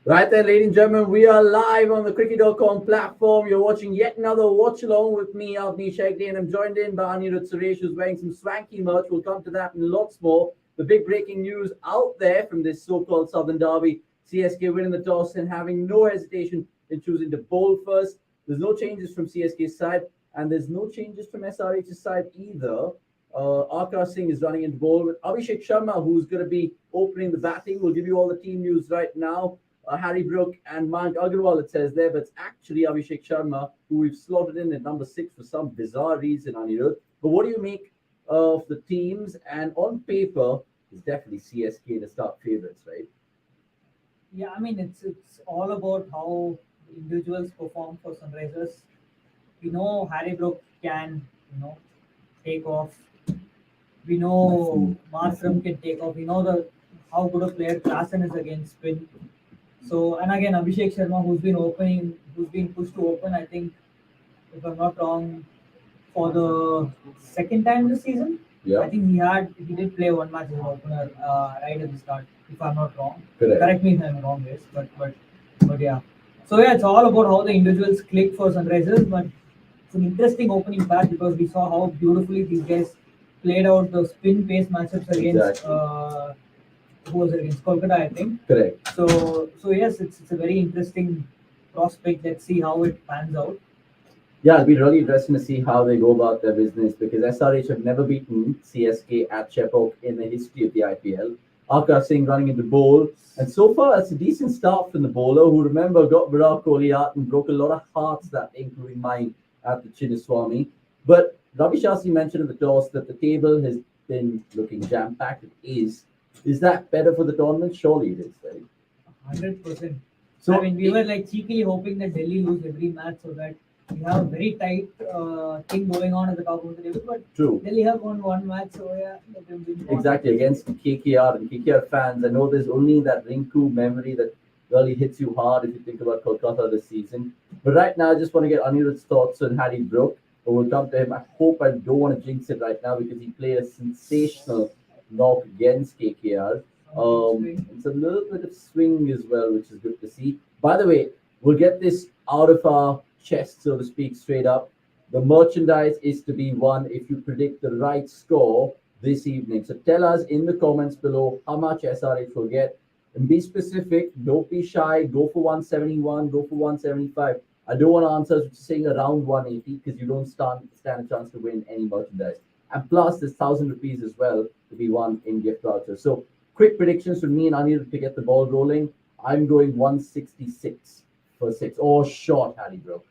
Right then, ladies and gentlemen, we are live on the cricket.com platform. You're watching yet another watch along with me, Avni Shagdi, and I'm joined in by Anirudh Suresh, who's wearing some swanky merch. We'll come to that and lots more. The big breaking news out there from this so-called Southern Derby: CSK winning the toss and having no hesitation in choosing to bowl first. There's no changes from CSK's side, and there's no changes from SRH's side either. Akash Singh is running into bowl with Abhishek Sharma, who's going to be opening the batting. We'll give you all the team news right now. Harry Brook and Mayank Agarwal, it says there, but it's actually Abhishek Sharma, who we've slotted in at number 6 for some bizarre reason, Anirudh. But what do you make of the teams? And on paper, it's definitely CSK the start favourites, right? Yeah, I mean it's all about how individuals perform for Sunrisers. We know Harry Brook can, take off. We know Markram can take off. We know the how good a player Klassen is against spin. So and again Abhishek Sharma, who's been pushed to open. I think, if I'm not wrong, for the second time this season. Yeah. I think he did play one match as an opener right at the start. If I'm not wrong, Correct. correct me if I'm wrong, yes. But yeah. So yeah, it's all about how the individuals click for Sunrisers. But it's an interesting opening batch because we saw how beautifully these guys played out the spin pace matchups against Exactly. who was it against Kolkata, I think. Correct. So yes, it's a very interesting prospect. Let's see how it pans out. Yeah, it'll be really interesting to see how they go about their business because SRH have never beaten CSK at Chepauk in the history of the IPL. Akash Singh running into bowl. And so far, it's a decent start from the bowler who, remember, got Virat Kohli out and broke a lot of hearts that day, including mine at the Chinnaswamy. But Ravi Shastri mentioned at the toss that the table has been looking jam-packed. It is. Is that better for the tournament? Surely it is, right? 100%. So I mean, we were like cheekily hoping that Delhi lose every match so that we have a very tight thing going on at the top of the table. But true. Delhi have won one match, so yeah, let them win one. Exactly, against KKR and KKR fans. I know there's only that Rinku memory that really hits you hard if you think about Kolkata this season. But right now, I just want to get Anirudh's thoughts on Harry Brook. But we'll come to him. I hope I don't want to jinx it right now because he played a sensational knock against KKR. It's a little bit of swing as well, which is good to see. By the way, we'll get this out of our chest, so to speak, straight up. The merchandise is to be won if you predict the right score this evening. So tell us in the comments below how much SRH will get. And be specific. Don't be shy. Go for 171. Go for 175. I don't want to answer just saying around 180 because you don't stand a chance to win any merchandise. And plus, there's 1,000 rupees as well to be won in gift vouchers. So quick predictions from me and Anil to get the ball rolling. I'm going 166 for 6. Oh, short, Harry Brook.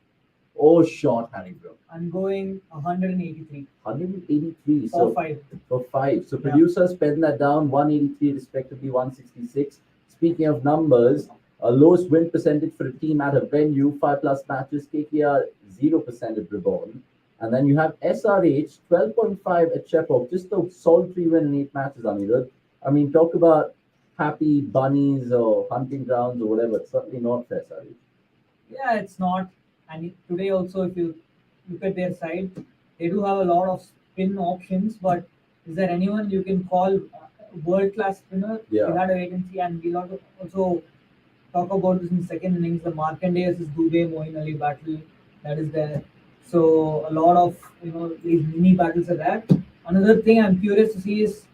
Oh, short, Harry Brook. I'm going 183. 183. For 5. For 5. So producers pen that down. 183, respectively 166. Speaking of numbers, lowest win percentage for a team at a venue, 5+ matches. KKR 0% at Reborn. And then you have SRH 12.5 at Chepauk. Just a solitary win in 8 matches, Anirudh. I mean, talk about happy bunnies or hunting grounds or whatever. It's certainly not for SRH. Yeah, it's not. And today also, if you look at their side, they do have a lot of spin options. But is there anyone you can call world-class spinner? Yeah. We had a vacancy, and we'll also talk about this in second innings. The Markandeya versus Dubey Moeen Ali battle that is there. So a lot of these mini battles are there. Another thing I'm curious to see is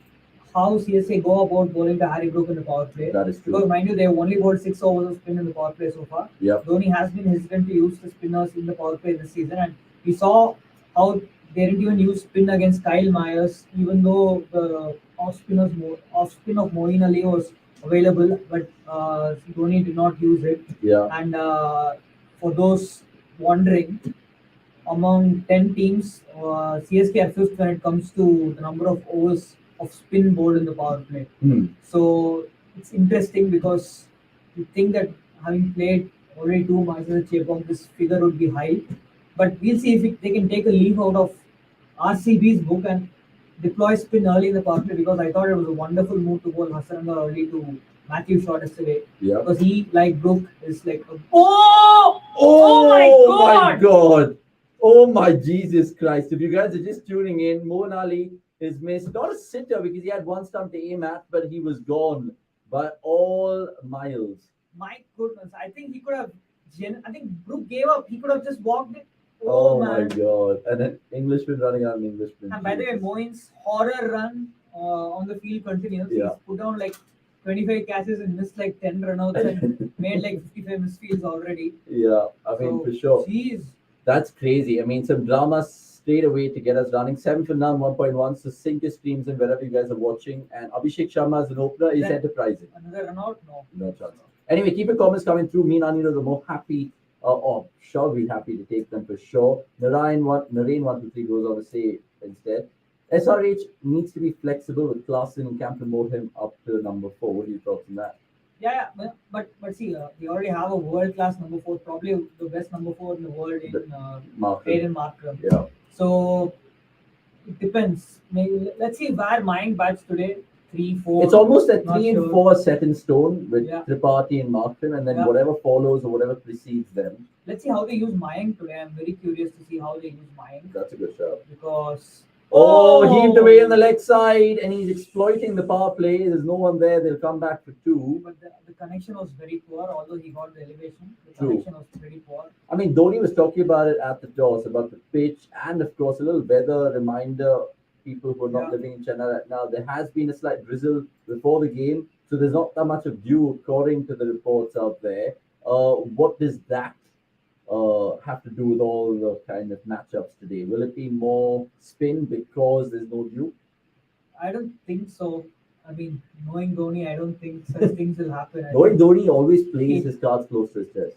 how CSA go about bowling to Harry Brook in the power play. That is true. Because mind you, they've only bowled 6 overs of spin in the power play so far. Yep. Dhoni has been hesitant to use the spinners in the power play this season, and we saw how they didn't even use spin against Kyle Myers, even though the off spin of Moeen Ali was available, but Dhoni did not use it. Yeah. And for those wondering, among 10 teams, CSK are 5th when it comes to the number of overs of spin bowled in the power play. So it's interesting because you think that having played already 2 matches at Chepauk, this figure would be high. But we'll see if they can take a leaf out of RCB's book and deploy spin early in the power play, because I thought it was a wonderful move to bowl Hasaranga early to Matthew Short yesterday. Yeah. Because he, like Brook, is like, oh my God! Oh my Jesus Christ. If you guys are just tuning in, Moeen Ali is missed. Not a sitter because he had one stump to aim at, but he was gone by all miles. My goodness. I think Brook gave up. He could have just walked it. Oh my Man. god! And an Englishman running out an Englishman. And by the way, Jesus. Moin's horror run on the field continues. Yeah. He's put down like 25 catches and missed like 10 runouts and made like 55 misfields already. Yeah, I mean So, for sure. Jeez. That's crazy. I mean, some drama straight away to get us running. 7 for none, 1.1. So sync your streams in wherever you guys are watching. And Abhishek Sharma as an opener is Then- enterprising. Another run out? No. No chance. Anyway, keep your comments coming through. Me and Anil are the more happy, or sure we're happy to take them for sure. Narain 123 goes on to say instead. SRH needs to be flexible with Klassen and can promote him up to number 4. What are your thoughts on that? Yeah, but see, we already have a world class number 4, probably the best number 4 in the world in Markram. Markram. Yeah. So it depends. Maybe let's see where Mayank bats today. 3, 4. It's almost a Not 3 and sure. 4 set in stone with Yeah. Tripathi and Markram, and then Yeah. whatever follows or whatever precedes them. Let's see how they use Mayank today. I'm very curious to see how they use Mayank That's a good shot. because Heaved away on the leg side, and he's exploiting the power play. There's no one there. They'll come back for 2. But the connection was very poor. Although he got the elevation, the True. connection was pretty poor. I mean, Dhoni was talking about it at the toss, about the pitch, and of course, a little weather reminder. People who are not Yeah. living in Chennai right now, there has been a slight drizzle before the game, so there's not that much of dew according to the reports out there. What does that have to do with all the kind of matchups today? Will it be more spin because there's no dew? I don't think so. I mean, knowing Dhoni, I don't think such things will happen. I Knowing think- Dhoni always plays his cards close to his chest.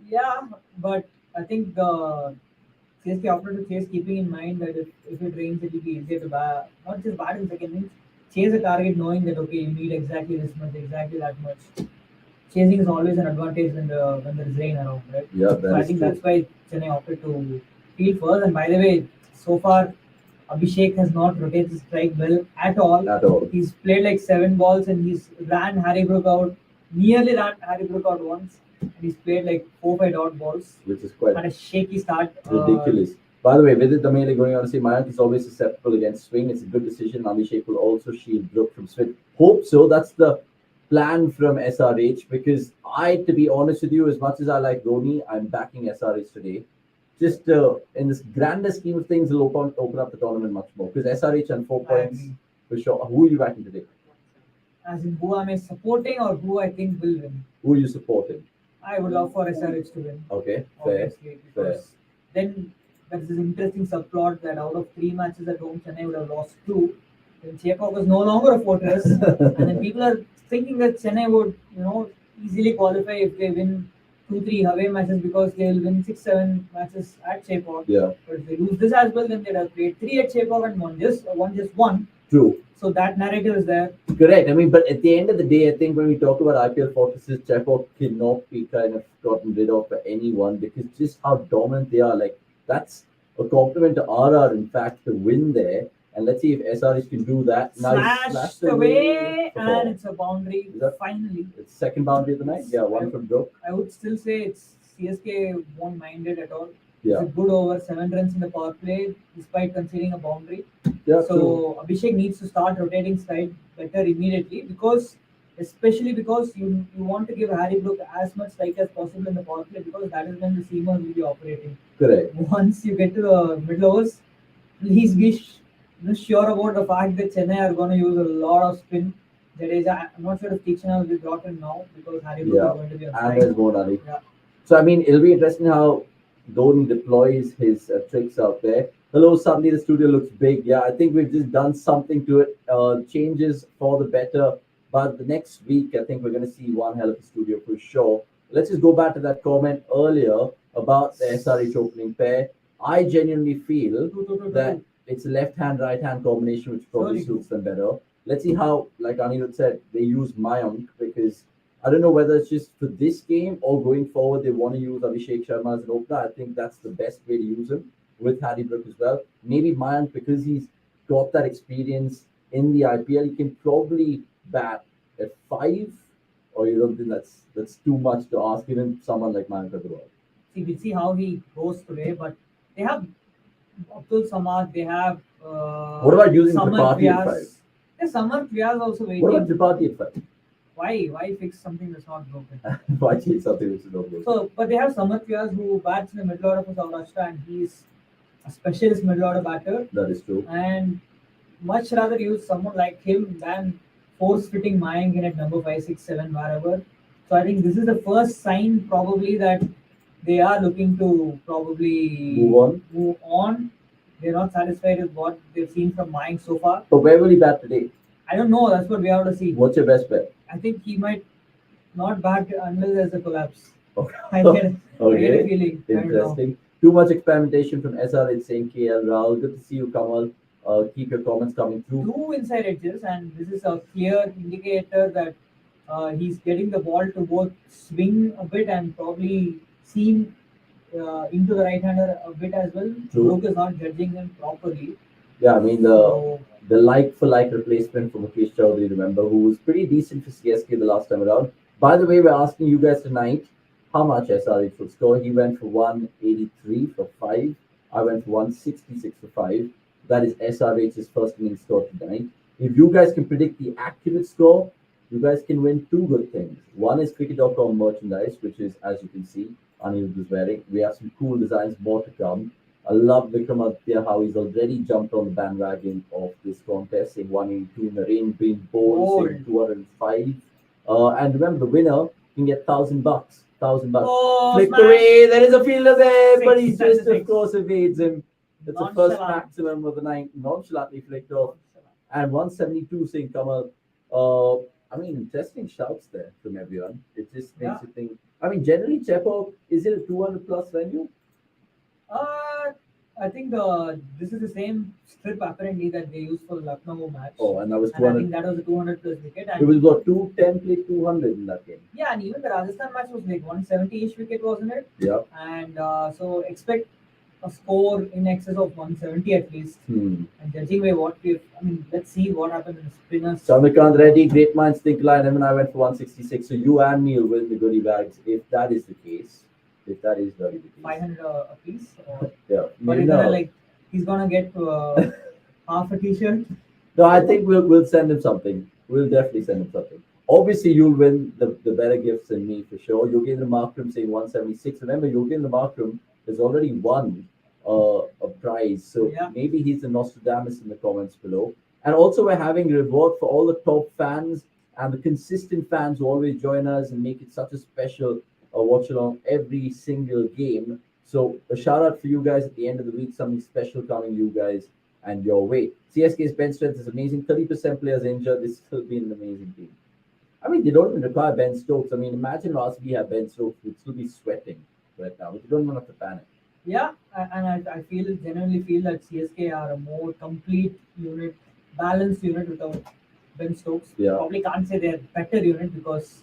Yeah, but I think the CSK opted to chase, keeping in mind that if it rains, it will be easier to bat. Not just bat in second innings, chase a target knowing that okay, you need exactly this much, exactly that much. Chasing is always an advantage when there is rain around, right? Yeah, So I that is think true. that's why Chennai opted to field first. And by the way, so far Abhishek has not rotated his strike well at all. At all. He's played like 7 balls and he's ran Harry Brook out, nearly ran Harry Brook out once. And he's played like 4-5 dot balls. Which is quite Had a shaky start. ridiculous. By the way, Vidit Damele going on to say Mayank is always susceptible against swing. It's a good decision. Abhishek will also shield Brook from swing. Hope so. That's the plan from SRH because to be honest with you, as much as I like Dhoni, I'm backing SRH today. Just in this grander scheme of things, it'll open up the tournament much more because SRH and 4 I points agree. for sure. Who are you backing today? As in who am I supporting or who I think will win? Who are you supporting? I would love for SRH to win, Okay, fair. obviously, because then there's this interesting subplot that out of 3 matches at home, Chennai would have lost 2. Then Chepauk was no longer a fortress, and then people are thinking that Chennai would, easily qualify if they win 2-3 away matches because they will win 6-7 matches at Chepauk. Yeah, But if they lose this as well, then they'd have played 3 at Chepauk and won just one. true. So that narrative is there. Correct. I mean, but at the end of the day, I think when we talk about IPL fortresses, Chepauk cannot be kind of gotten rid of by anyone because just how dominant they are. Like, that's a compliment to RR, in fact, to win there. And let's see if SRH can do that. Now he's Smashed away, for and four. it's a boundary. Is that- Finally, It's second boundary of the night. Yeah, one from Brook. I would still say it's CSK won't mind it at all. Yeah, It's a good over, 7 runs in the power play, despite conceding a boundary. yeah, true. So Abhishek needs to start rotating side better immediately especially because you want to give Harry Brook as much strike as possible in the power play because that is when the seamers will be operating. Correct. Once you get to the middle overs, please be sure about the fact that Chennai are going to use a lot of spin. I'm not sure if Tikshana will be brought in now because Harry Brook Yeah, is going to be on And strike. there's more Nadi. Yeah. So, I mean, it'll be interesting how Dhoni deploys his tricks out there. Hello, suddenly the studio looks big. Yeah, I think we've just done something to it. Changes for the better. But the next week, I think we're going to see one hell of a studio for sure. Let's just go back to that comment earlier about the SRH opening pair. I genuinely feel that it's a left-hand, right-hand combination, which probably Surely. suits them better. Let's see how, like Anirudh said, they use Mayank because I don't know whether it's just for this game or going forward they want to use Abhishek Sharma as an opener. I think that's the best way to use him with Harry Brook as well. Maybe Mayank, because he's got that experience in the IPL, he can probably bat at 5, or you don't think that's too much to ask even someone like Mayank Agarwal? See, we'll see how he goes today, but they have Abdul Samad, they have What about using Samar Tripathi at Vyas. 5? Yeah, Samar Vyas also waiting. What about Tripathi at 5? Why fix something that's not broken? Why change something which is not good? So, but they have Samat Vyas who bats in the middle order for Saurashtra, and he's a specialist middle order batter. That is true. And much rather use someone like him than force fitting Mayank in at number 5, 6, 7, wherever. So I think this is the first sign probably that they are looking to probably Move on. They're not satisfied with what they've seen from Mayank so far. But where will he bat today? I don't know. That's what we have to see. What's your best bet? I think he might not bat unless there's a collapse. Okay. I get a feeling. I don't know. Interesting. Too much experimentation from SRH saying KL Rahul. Good to see you, Kamal. Keep your comments coming through. Two inside edges, and this is a clear indicator that he's getting the ball to both swing a bit and probably seam into the right hander a bit as well. True. Brooke is not judging him properly. Yeah, I mean So, the like for like replacement for Mukesh Chowdhury, remember, who was pretty decent for CSK the last time around. By the way, we're asking you guys tonight how much SRH will score. He went for 183 for 5. I went for 166 for 5. That is SRH's first inning score tonight. If you guys can predict the accurate score, you guys can win two good things. One is cricket.com merchandise, which is, as you can see, Anirudh is wearing. We have some cool designs, more to come. I love Vikramaditya, how he's already jumped on the bandwagon of this contest, saying 182 in the rain, being bold, saying 205. And remember, the winner can get $1,000. $1,000. Oh, Flicked smash. away. There is a fielder there, but he Six, that's just, a of six. course, evades him. It's the first Nonchalant. maximum of the night. Nonchalantly flicked off. And 172 saying Kamal. I mean, interesting shouts there from everyone. It just makes you think. I mean, generally, Chepo, is it a 200 plus venue? I think this is the same strip apparently that they used for the Lucknow match. Oh, and that was And I 200. think that was a 200 plus wicket. It And was got 210 played 200 in that game. yeah, and even the Rajasthan match was like 170-ish wicket, wasn't it? Yeah. And so expect a score in excess of 170 at least. And judging by what let's see what happens in the spinners. Chandrakant Reddy, great minds think alike. I mean, I went for 166. So you and me will win the goodie bags if that is the case. If that is really the case. 500 a piece. Or, Yeah. but Maybe he's no. gonna he's gonna get half a t-shirt. No, I think we'll send him something. We'll definitely send him something. Obviously, you'll win the better gifts than me for sure. Yogendra Markram saying 176. Remember, Yogendra Markram has already won a prize. So Yeah. maybe he's the Nostradamus in the comments below. And also, we're having a reward for all the top fans and the consistent fans who always join us and make it such a special watch along every single game. So a shout out for you guys at the end of the week, something special coming you guys and your way. CSK's bench strength is amazing. 30% players injured. This still be an amazing team. I mean, they don't even require Ben Stokes. I mean, imagine last we had Ben Stokes, we'd still be sweating right now. But you don't even have to panic. Yeah, and I genuinely feel that CSK are a more complete unit, balanced unit without Ben Stokes. Yeah. Probably can't say they're better unit because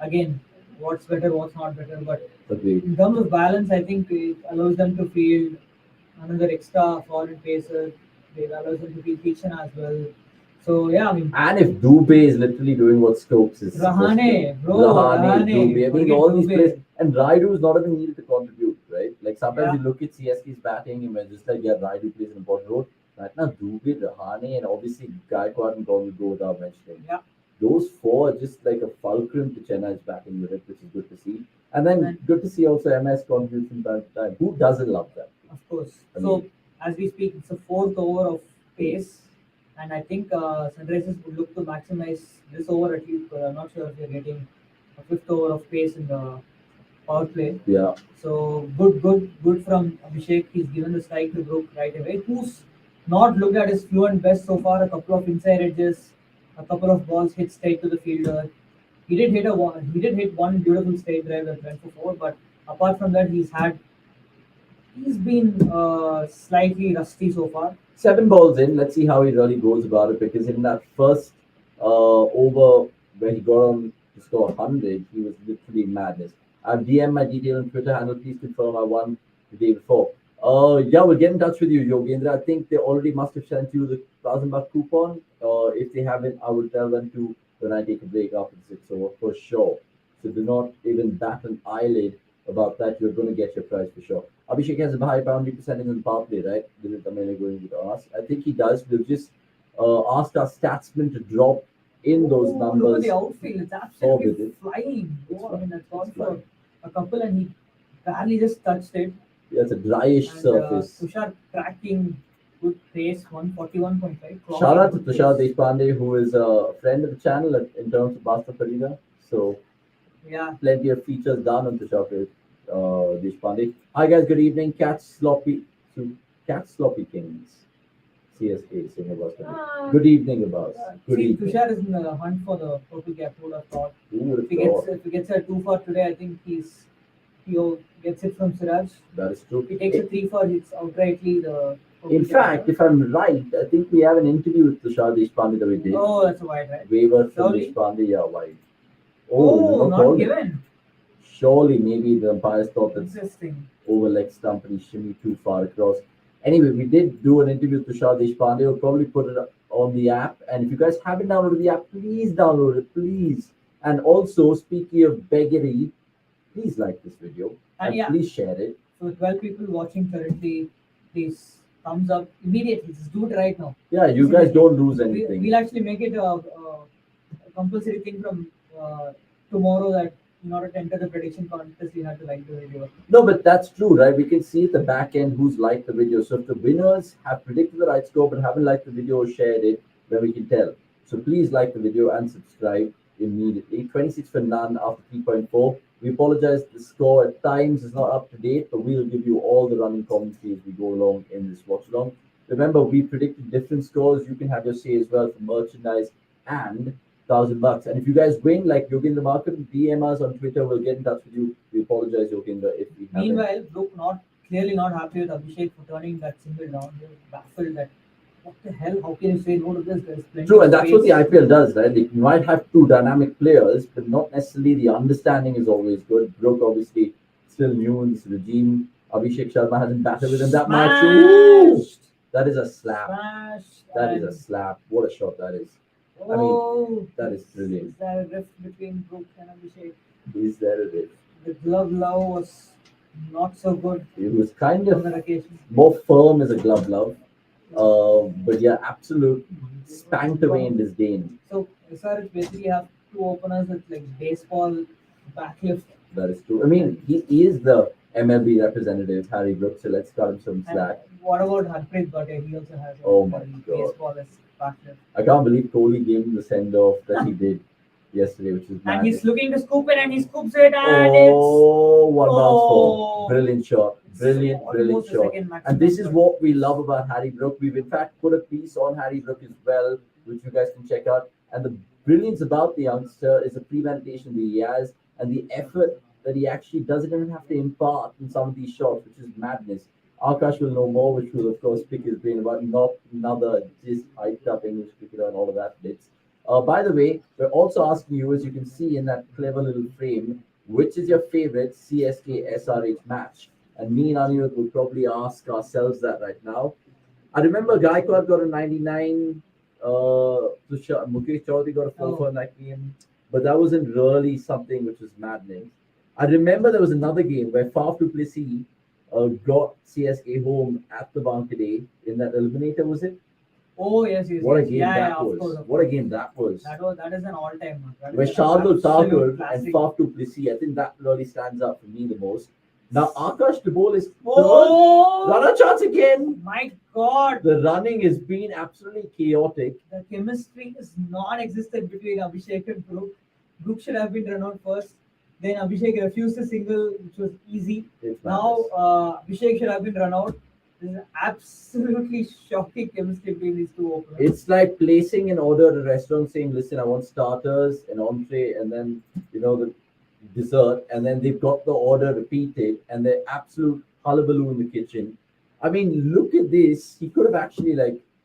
again, what's better, what's not better. But Agreed. in terms of balance, I think it allows them to field another extra foreign pacer. It allows them to field Kitchen as well. So yeah, I mean, And if Dubé is literally doing what Stokes is Rahane, bro, Rahane, Rahane, Dubé, I mean, forget all these Dubé. players, and Raidu is not even needed to contribute, right? Like sometimes Yeah. you look at CSK's batting and we're just like, yeah, Raidu plays an important role. Right now, Dubé, Rahane, and obviously Gaikwad and Gaul will go without mentioning. Yeah. Those four are just like a fulcrum to Chennai's batting unit, which is good to see. And then good to see also MS contribution time to time. Who doesn't love that? Of course. I So mean- as we speak, it's the fourth over of pace, and I think Sunrisers would look to maximize this over at least. I'm not sure if they're getting a fifth over of pace in the power play. Yeah. So good from Abhishek. He's given the strike to Brook right away. Who's not looked at his fluent best so far. A couple of inside edges, a couple of balls hit straight to the fielder. He did hit one beautiful straight drive that went for 4. But apart from that, he's been slightly rusty so far. 7 balls in. Let's see how he really goes about it, because in that first over where he got on to score 100, he was literally madness. I've DM my detail on Twitter handle. Please confirm I won the day before. Yeah, we'll get in touch with you, Yogendra. I think they already must have sent you the $1,000 coupon. If they haven't, I will tell them to when I take a break after the 6 over for sure. So do not even bat an eyelid about that. You're going to get your prize for sure. Abhishek has a high boundary percentage in power play, right? This is Tamil going with us. I think he does. We've just asked our statsman to drop in those Look at numbers. the outfield. It's With absolutely it. flying. It's I mean, that's gone It's for flying. a couple and he barely just touched it. Yeah, it's a dryish And surface. Tushar cracking good pace, 141.5. Shout out to Clocking good Tushar pace. Deshpande, who is a friend of the channel in terms of Basta Farida. So Yeah. plenty of features done on Tushar Deshpande. Hi guys, good evening. Catch Sloppy Kings. CSK saying about good evening, Abbas. Good See, evening. Tushar is in the hunt for the purple cap. Who would have thought? Who would have If he gets thought? if he gets a 2 for today, I think he gets it from Siraj. That is true. If he takes a 3 for, it's outrightly the. In fact, if I'm right, I think we have an interview with Tushar Deshpande that we did. Oh, that's a wide, right? Waiver from Surely? Deshpande, yeah, wide. Oh, not called it. given. Surely, maybe the umpires thought that Interesting. over leg stump and he shimmy too far across. Anyway, we did do an interview with Tushar Deshpande. We'll probably put it up on the app. And if you guys haven't downloaded the app, please download it, please. And also, speaking of beggary, please like this video and yeah. please share it. So 12 people watching currently, please thumbs up immediately. Just do it right now. Yeah, you guys don't lose anything. We'll actually make it a compulsory thing from tomorrow that in order to enter the prediction contest, you have to like the video. No, but that's true, right? We can see at the back end who's liked the video. So if the winners have predicted the right score but haven't liked the video or shared it, then we can tell. So please like the video and subscribe immediately. 26 for none after 3.4. We apologize, the score at times is not up to date, but we'll give you all the running commentary as we go along in this watch along. Remember, we predicted different scores. You can have your say as well for merchandise and $1,000. And if you guys win, like Yoginder Markham, DM us on Twitter. We'll get in touch with you. We apologize, Yoginder, if we haven't. Meanwhile, Brooke clearly not happy with Abhishek for turning that single down. He was baffled that what the hell? How can you say no to this? There's plenty. True, and that's what the IPL does, right? They might have two dynamic players, but not necessarily the understanding is always good. Brooke obviously still new in this regime. Abhishek Sharma hasn't batted with him that much. Ooh, that is a slap. That is a slap. What a shot that is. I mean, that is brilliant. Is there a rift between Brooke and Abhishek? Is there a rift? The glove love was not so good. It was kind of on that occasion. More firm as a glove love. But yeah, absolute spanked away in disdain. So SRH basically have two openers with like baseball backlift. That is true. I mean, he is the MLB representative, Harry Brooks, so let's cut him some slack. What about Harpreet Bhatia? He also has baseball as backlift. I can't believe Kohli gave him the send-off that he did yesterday, which is mad. And he's looking to scoop it and he scoops it and one bounce for. Brilliant shot. Brilliant shot. And this is what we love about Harry Brook. We've in fact put a piece on Harry Brook as well, which you guys can check out. And the brilliance about the youngster is the premeditation that he has and the effort that he actually doesn't even have to impart in some of these shots, which is madness. Akash will know more, which will of course pick his brain about, not another just hyped up English cricketer and all of that bits. By the way, we're also asking you, as you can see in that clever little frame, which is your favorite CSK SRH match? And me and Anirudh will probably ask ourselves that right now. I remember Gaikwad got a 99. Mukesh Chaudhary got a 4 in that game. But that wasn't really something which was maddening. I remember there was another game where Faf du Plessis got CSK home at the Wankhede in that eliminator, was it? Oh, yes. What a game that was. What a game that was. That is an all-time. Where Shardul Thakur and Faf du Plessis, I think that really stands out for me the most. Now, Akash Dubol is runner chance again. My God. The running has been absolutely chaotic. The chemistry is non-existent between Abhishek and Brooke. Brooke should have been run out first. Then Abhishek refused a single, which was easy. Now, Abhishek should have been run out. This is absolutely shocking chemistry between these two openers. It's like placing an order at a restaurant saying, listen, I want starters, an entree, and then, the dessert, and then they've got the order repeated and they're absolute hullabaloo in the kitchen. I mean, look at this. He could have actually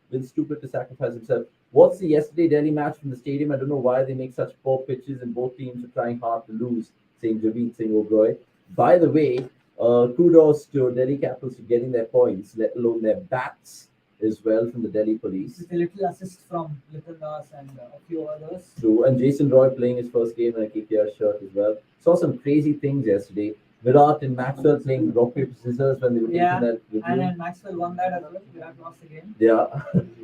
been stupid to sacrifice himself. What's the yesterday Delhi match from the stadium? I don't know why they make such poor pitches and both teams are trying hard to lose, saying Javed Singh Oberoi. By the way, kudos to Delhi Capitals for getting their points, let alone their bats as well from the Delhi police. With a little assist from Little Das and a few others. True, and Jason Roy playing his first game in a KKR shirt as well. Saw some crazy things yesterday. Virat and Maxwell playing rock, paper, scissors when they were taking that review. And then Maxwell won that as well. Virat lost the game. Yeah.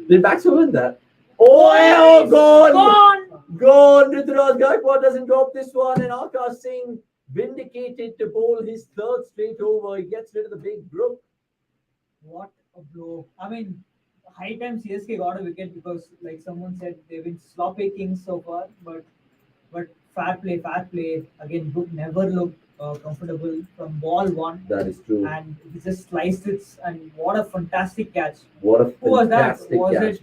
Did Maxwell win that? Oh, gone! Gone! Gone! Ruturaj Gaikwad doesn't drop this one, and Akash Singh vindicated to bowl his third straight over. He gets rid of the big brook. What a blow. I mean, high time CSK got a wicket because, like someone said, they've been sloppy kings so far. But fair play, fair play. Again, Brook never looked comfortable from ball one. That is true. And he just sliced it. And what a fantastic catch. What a Who was that? fantastic Was catch. it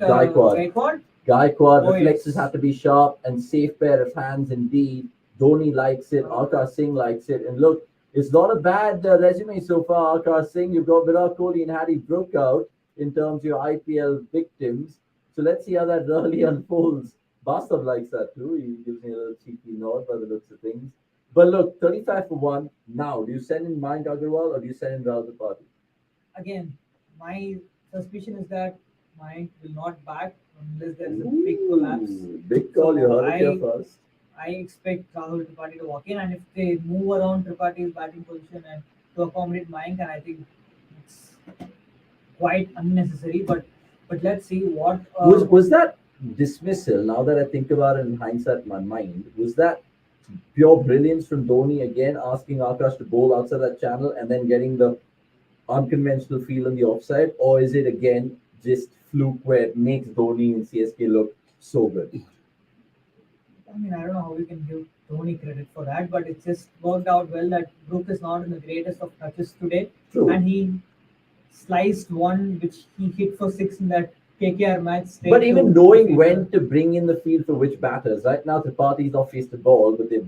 Gaikwad. Oh, Reflexes yes. have to be sharp and safe pair of hands indeed. Dhoni likes it. Akash Singh likes it. And look, it's not a bad resume so far, Akash Singh. You've got Virat Kohli and Harry Brook out in terms of your IPL victims. So let's see how that really unfolds. Bastav likes that too. He gives me a little cheeky nod by the looks of things. But look, 35 for 1. Now, do you send in Mayank Agarwal or do you send in Rahul Tripathi? Again, my suspicion is that Mayank will not back unless there is a big collapse. Big call, So you heard it here first. I expect Rahul Tripathi to walk in, and if they move around Tripathi's batting position and to accommodate Mayank, and I think it's quite unnecessary. But let's see what Was that dismissal, now that I think about it in hindsight in my mind, was that pure brilliance from Dhoni again asking Akash to bowl outside that channel and then getting the unconventional feel in the offside, or is it again just fluke where it makes Dhoni and CSK look so good? I mean, I don't know how we can give Dhoni credit for that, but it just worked out well that Brook is not in the greatest of touches today, True. and he sliced one which he hit for 6 in that KKR match. But even knowing when to bring in the field for which batters, right now Tripathi's not faced the ball, but they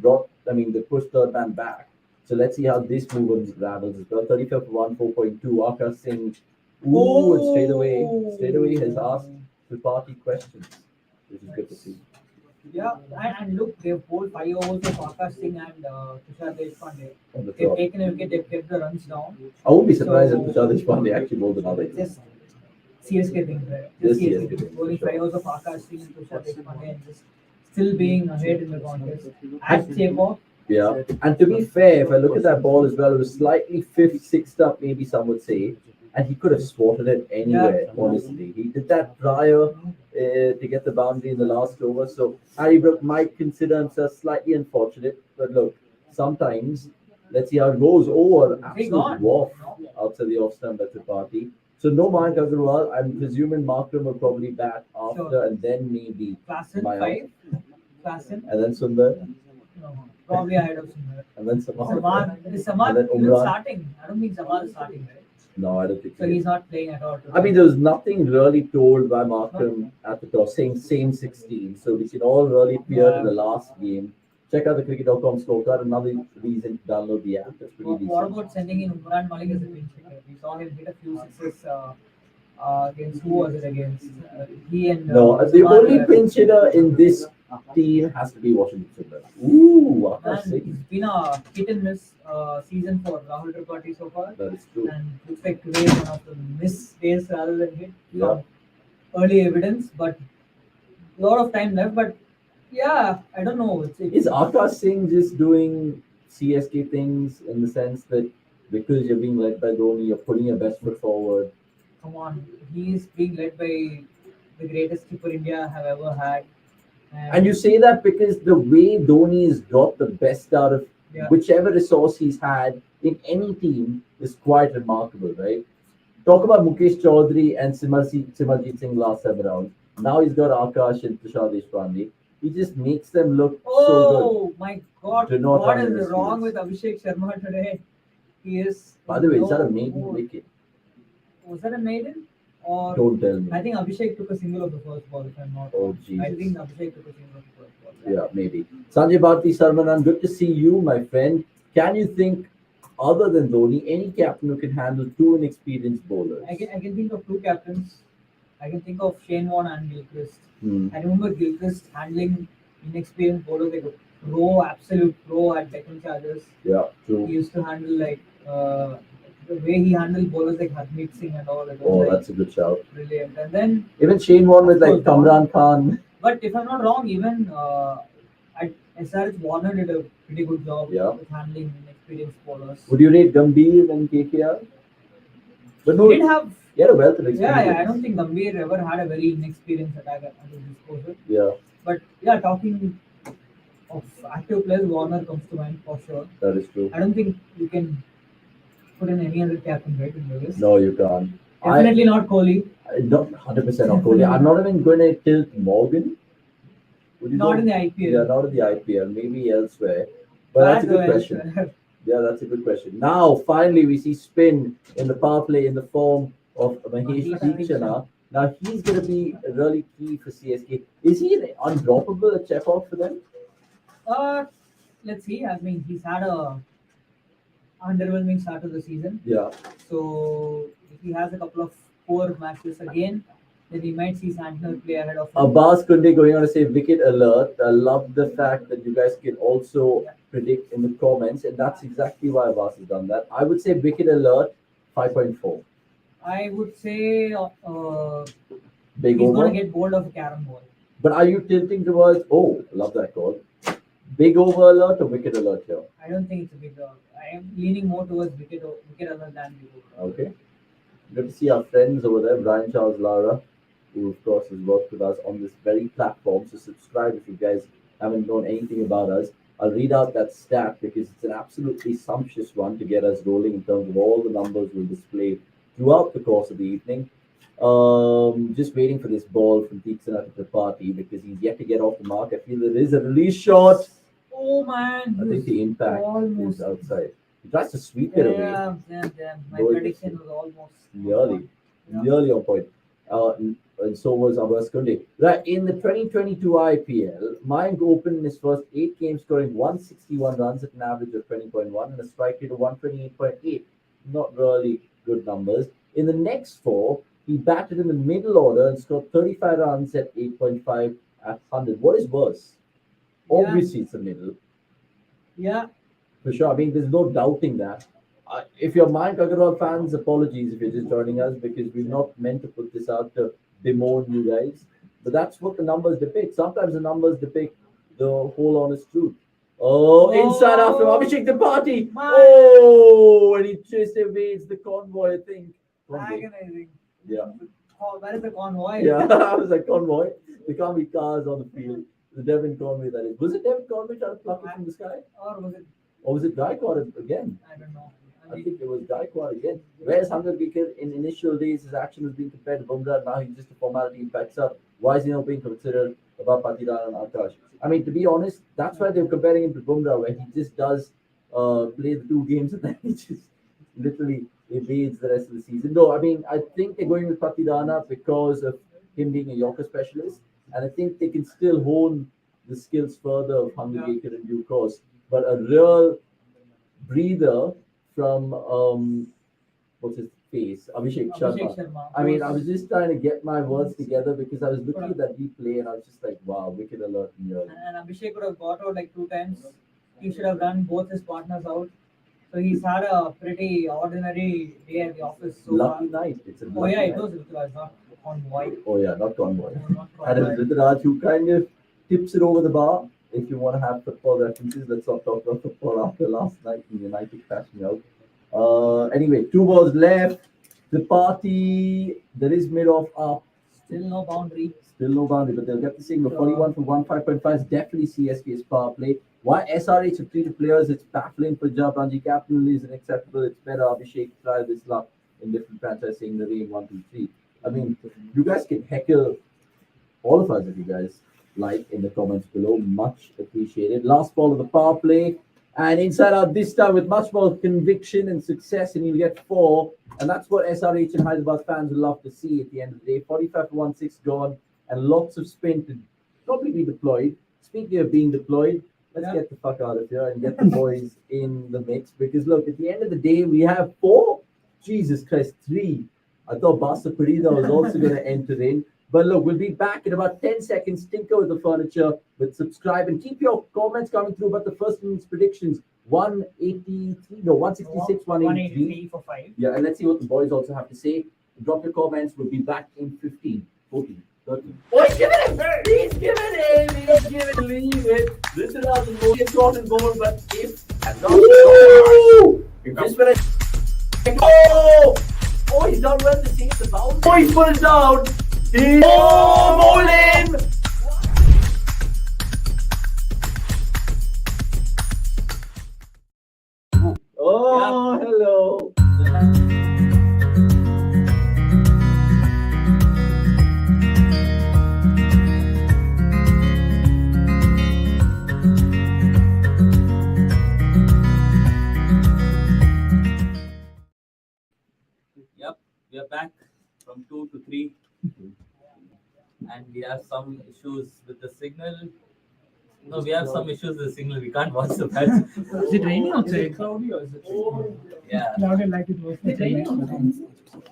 pushed third man back. So let's see how this move unravels as well. 35 for 1, 4.2. Akash Singh, and straight away has asked Tripathi questions, which is good to see. Yeah, and look, they've bowled 5 overs of Akash Singh and Tushar Deshpande. On the They've top. taken a wicket, they've kept the runs down. I won't be surprised So- if Tushar Deshpande actually bowled another. Just CSK thing, right? Just Just CSK CSK thing, thing. Bowling for 5 sure. overs of Akash Singh and Tushar Deshpande and just still being ahead in the contest. At Chepo, Yeah, and to be fair, if I look at that ball as well, it was slightly fifth, sixth up, maybe some would say, and he could have swatted it anywhere. Yeah. Honestly, he did that prior to get the boundary in the last over. So Harry Brook might consider himself slightly unfortunate, but look, sometimes let's see how it goes. Over absolute gone. waff outside the off stump at the party. So no Mayank Agarwal. I'm presuming Markram will probably bat after, Sure. and then maybe Klassen, Mayank. 5. Klassen, and then Sundar, no, probably ahead of Sundar. and then Samar. Is Samar And then even Umran. starting? I don't think Samar is starting, right? No, I don't think So he is. he's not playing at all. I mean, there was nothing really told by Markham at the top, saying same 16. So we can all really peer to the last game. Check out the cricket.com scorecard. Another reason to download the app. That's pretty What decent. about sending in Umran Malik as a pinch hitter? We saw him hit a few sixes against who was it against? He and No, the Samar only were- pinch hitter in this team has to be Washington Sundar. Ooh, Akash And Singh. it's been a hit and miss season for Rahul Tripathi so far. That is true. And looks like today is one of the miss days rather than hit. Yeah. Early evidence, but a lot of time left. But yeah, I don't know. Is Akash Singh just doing CSK things in the sense that because you're being led by Dhoni, you're putting your best foot forward? Come on, he is being led by the greatest keeper India have ever had. And you say that because the way Dhoni has got the best out of Yeah. whichever resource he's had in any team is quite remarkable, right? Talk about Mukesh Chaudhary and Simarjeet Singh last time around. Now he's got Akash and Tushar Deshpande. He just makes them look so Oh my God! Do not What run in is his wrong fields. with Abhishek Sharma today? He is. good. By the way, is that a no maiden mood. wicket? Was that a maiden? Or Don't tell me. I think Abhishek took a single of the first ball. If I'm not Oh, wrong. I Jesus. think Abhishek took a single of the first ball. Yeah, maybe. Sanjay Bharti Sarmanan, good to see you, my friend. Can you think, other than Dhoni, any captain who can handle two inexperienced bowlers? I can think of 2 captains. I can think of Shane Warne and Gilchrist. Hmm. I remember Gilchrist handling inexperienced bowlers like a pro, absolute pro at Deccan Chargers. Yeah, He true. used to handle like the way he handled bowlers like Harmeet Singh and all. It was Oh, like that's a good shout. brilliant. And then, Even Shane Warne with like Of course, Kamran Khan. but if I'm not wrong, even at SRH, Warner did a pretty good job Yeah. with handling inexperienced bowlers. Would you rate Gambhir and KKR? But no, He did have He had a wealth of experience. Yeah, I don't think Gambhir ever had a very inexperienced attacker at his disposal. Yeah. But yeah, talking of active players, Warner comes to mind for sure. That is true. I don't think you can put in any other captain right in the list. No, you can't. Definitely not Kohli. Not 100% not Kohli. I'm not even going to tilt Morgan. Not in the IPL. Yeah, not in the IPL. Maybe elsewhere. But that's a good question. Yeah, that's a good question. Now, finally, we see spin in the power play in the form of Mahesh Deekshana. Now, he's going to be really key for CSK. Is he an undroppable at Chekhov for them? Let's see. I mean, he's had a underwhelming start of the season. Yeah. So, if he has a couple of poor matches again, then we might see Santner play ahead of him. Abbas Kunde going on to say wicket alert. I love the fact that you guys can also predict in the comments, and that's exactly why Abbas has done that. I would say wicket alert 5.4. I would say Big he's over. going to get bowled of a carom ball. But are you tilting towards, oh, love that call. Big over alert or wicket alert here? I don't think it's a big I am leaning more towards wicket alert than big over. Okay. Good to see our friends over there, Brian Charles Lara, who of course has worked with us on this very platform. So subscribe if you guys haven't known anything about us. I'll read out that stat because it's an absolutely sumptuous one to get us rolling in terms of all the numbers we'll display throughout the course of the evening. Just waiting for this ball from Deekshana to the party because he's yet to get off the mark. I feel there is a release shot. Oh man! I think the impact is outside. He tries to sweep it away. Damn. My prediction was almost nearly on point. And so was Abbas Kunde. Right, in the 2022 IPL, Mayank opened in his first 8 games scoring 161 runs at an average of 20.1 and a strike rate of 128.8. Not really good numbers. In the next 4, he batted in the middle order and scored 35 runs at 8.5 at 100. What is worse? Obviously, it's the middle. Yeah. For sure. I mean, there's no doubting that. If you're Mayank Agarwal fans, apologies if you're just joining us because we're not meant to put this out to bemoan you guys. But that's what the numbers depict. Sometimes the numbers depict the whole honest truth. Oh, inside after Abhishek Tripathi. Oh, and he just evades the convoy, I think. Agonizing. Yeah. Where is the convoy? Yeah, I was like, convoy. There can't be cars on the field. The Devon Conway, that is. Was it Devon Conway trying to pluck it from the sky? Or was it Gaikwad again? I don't know. I think it was Gaikwad again. Whereas Hamza Gikar in initial days, his action was being compared to Bumrah. Now he's just a formality in backs up. Why is he not being considered above Patidana and Akash? I mean, to be honest, that's why they're comparing him to Bumrah, where he just does play the 2 games and then he just literally evades the rest of the season. No, I mean, I think they're going with Patidana because of him being a Yorker specialist. And I think they can still hone the skills further of Hamza Gikar in due course. But a real breather from what's his face, Abhishek Sharma. I mean, I was just trying to get my words together because I was looking at that replay and I was just like, wow, wicket alert here. And Abhishek could have got out like 2 times. He should have run both his partners out. So he's had a pretty ordinary day at the office. So lucky night. It's a lucky it was not convoy. Oh yeah, not convoy. Not convoy. And it's Rituraj who kind of tips it over the bar. If you want to have football references, let's not talk about football after last night when United crashed me out. Anyway, 2 balls left. The party, there is mid-off up. Still no boundary, but they'll get the signal. 41 for 1, 5.5 is definitely CSK's power play. Why SRH have treated players, it's baffling. Punjab Ranji captain is unacceptable. It's better Abhishek try this luck in different franchises saying the rain 1, 2, 3. I mean, you guys can heckle all of us if you guys like in the comments below. Much appreciated. Last ball of the power play. And inside out this time with much more conviction and success, and you'll get 4. And that's what SRH and Hyderabad fans will love to see at the end of the day. 45 for 1-6 gone, and lots of spin to probably be deployed. Speaking of being deployed, let's get the fuck out of here and get the boys in the mix. Because look, at the end of the day, we have 4. Jesus Christ, 3. I thought Basa Parida was also going to enter in. But look, we'll be back in about 10 seconds. Tinker with the furniture, but subscribe and keep your comments coming through about the first innings predictions. 166, 183 for 5. Yeah, and let's see what the boys also have to say. Drop your comments. We'll be back in 15, 14, 13. Oh, he's giving it! He's giving it! He's giving it! Leave it! This is not the most important goal, but if and not if just when I Oh, he's done well to change the bounce. Oh, he pulled down. Oh, bowling. Oh, hello. Yep, we are back from 2 to 3. And we have some issues with the signal. No, we have some issues with the signal. We can't watch the match. Is it raining outside? Is it cloudy or is it raining? Yeah. Cloudy like it was. It's raining outside.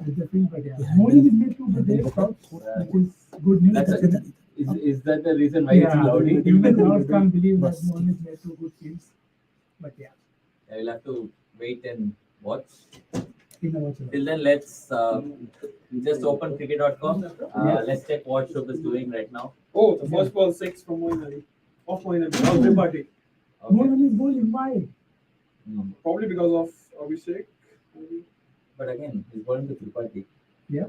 It's a feel, but yeah. Morning is made to the day stops, which is good news. Is that the reason why it's cloudy? Even now, I can't believe that morning is made to good fields. But yeah. I will have to wait and watch. Watchalong. Till then, let's just open cricket.com. Let's check what Shubh is doing right now. Oh, the first ball 6 from Moin Ali. Off Moin Ali. Off Tripathi. Morning is bowling. Why? Probably because of Abhishek. Maybe. But again, he's bowling to Tripathi. Yeah.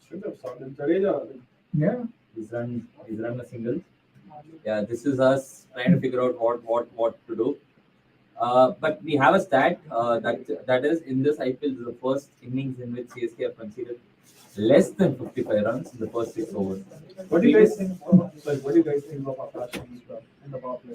Should have started. Jadeja. Yeah. He's run a single. Yeah, this is us trying to figure out what to do. But we have a stat that is in this IPL, this is the first innings in which CSK have conceded less than 55 runs in the first 6 overs. What do you guys think? What do you guys think of Akash in the power play?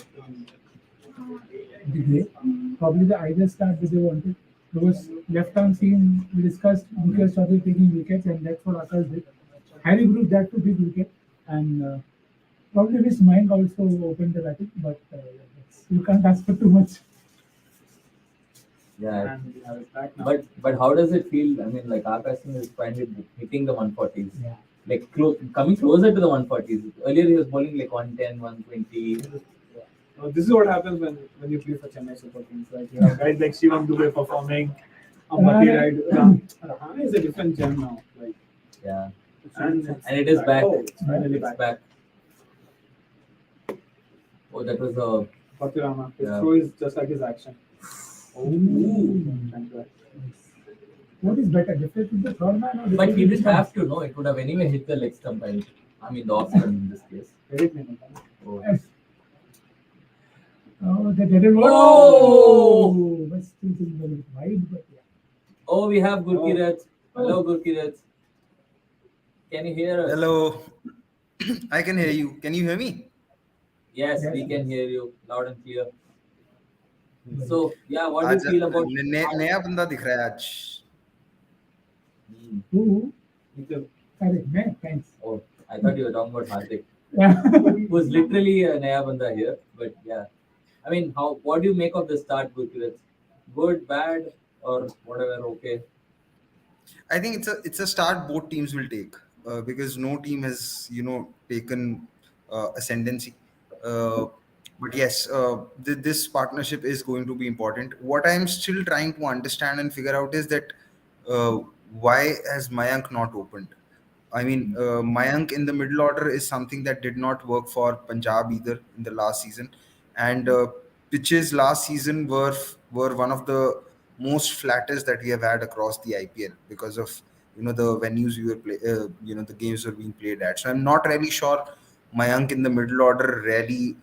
Probably the ideal start that they wanted. Because left arm seam, we discussed Mukesh Chaudhary taking wickets, and that's what Akash did. Harry Brook that to big wicket, and probably wish Mayank also opened the batting, but you can't ask for too much. Yeah, And we have it back now. but how does it feel? I mean, like Akash Singh is finally hitting the 140s. Yeah. Like coming closer to the 140s. Earlier he was bowling like 110, 120. This is what happens when you play for Chennai Super Kings. Like you have guys like Shivam Dubey performing. Amati Rahane is a different gem now. Like Yeah, and it is back. Oh, it's finally It's back. back. Oh, that was a Fatirama. His Yeah. throw is just like his action. Thank you. What is better, definitely the third man or But he deflected didn't the have to know. It would have anyway hit the leg stump. I mean, the off stump in this case. Credit me, Nathan. Oh. Yes. Oh, the dead one. Oh! But still very wide, but yeah. Oh, we have Gurkirat. Hello, Gurkirat. Can you hear us? Hello. I can hear you. Can you hear me? Yes, Yes. we can hear you loud and clear. So, yeah, what do आज you feel about नया बंदा दिख रहा है आज. Who? Nikhil. Correct, man. Thanks. Oh, I thought you were talking about Hardik, Yeah. who's literally a Naya Banda here. But yeah, I mean, what do you make of the start, Gurkirat? Good, bad, or whatever? Okay. I think it's a start both teams will take because no team has taken ascendancy. But yes, this partnership is going to be important. What I'm still trying to understand and figure out is that why has Mayank not opened? I mean, Mayank in the middle order is something that did not work for Punjab either in the last season, and pitches last season were one of the most flattest that we have had across the IPL because of the venues we were the games were being played at. So I'm not really sure Mayank in the middle order really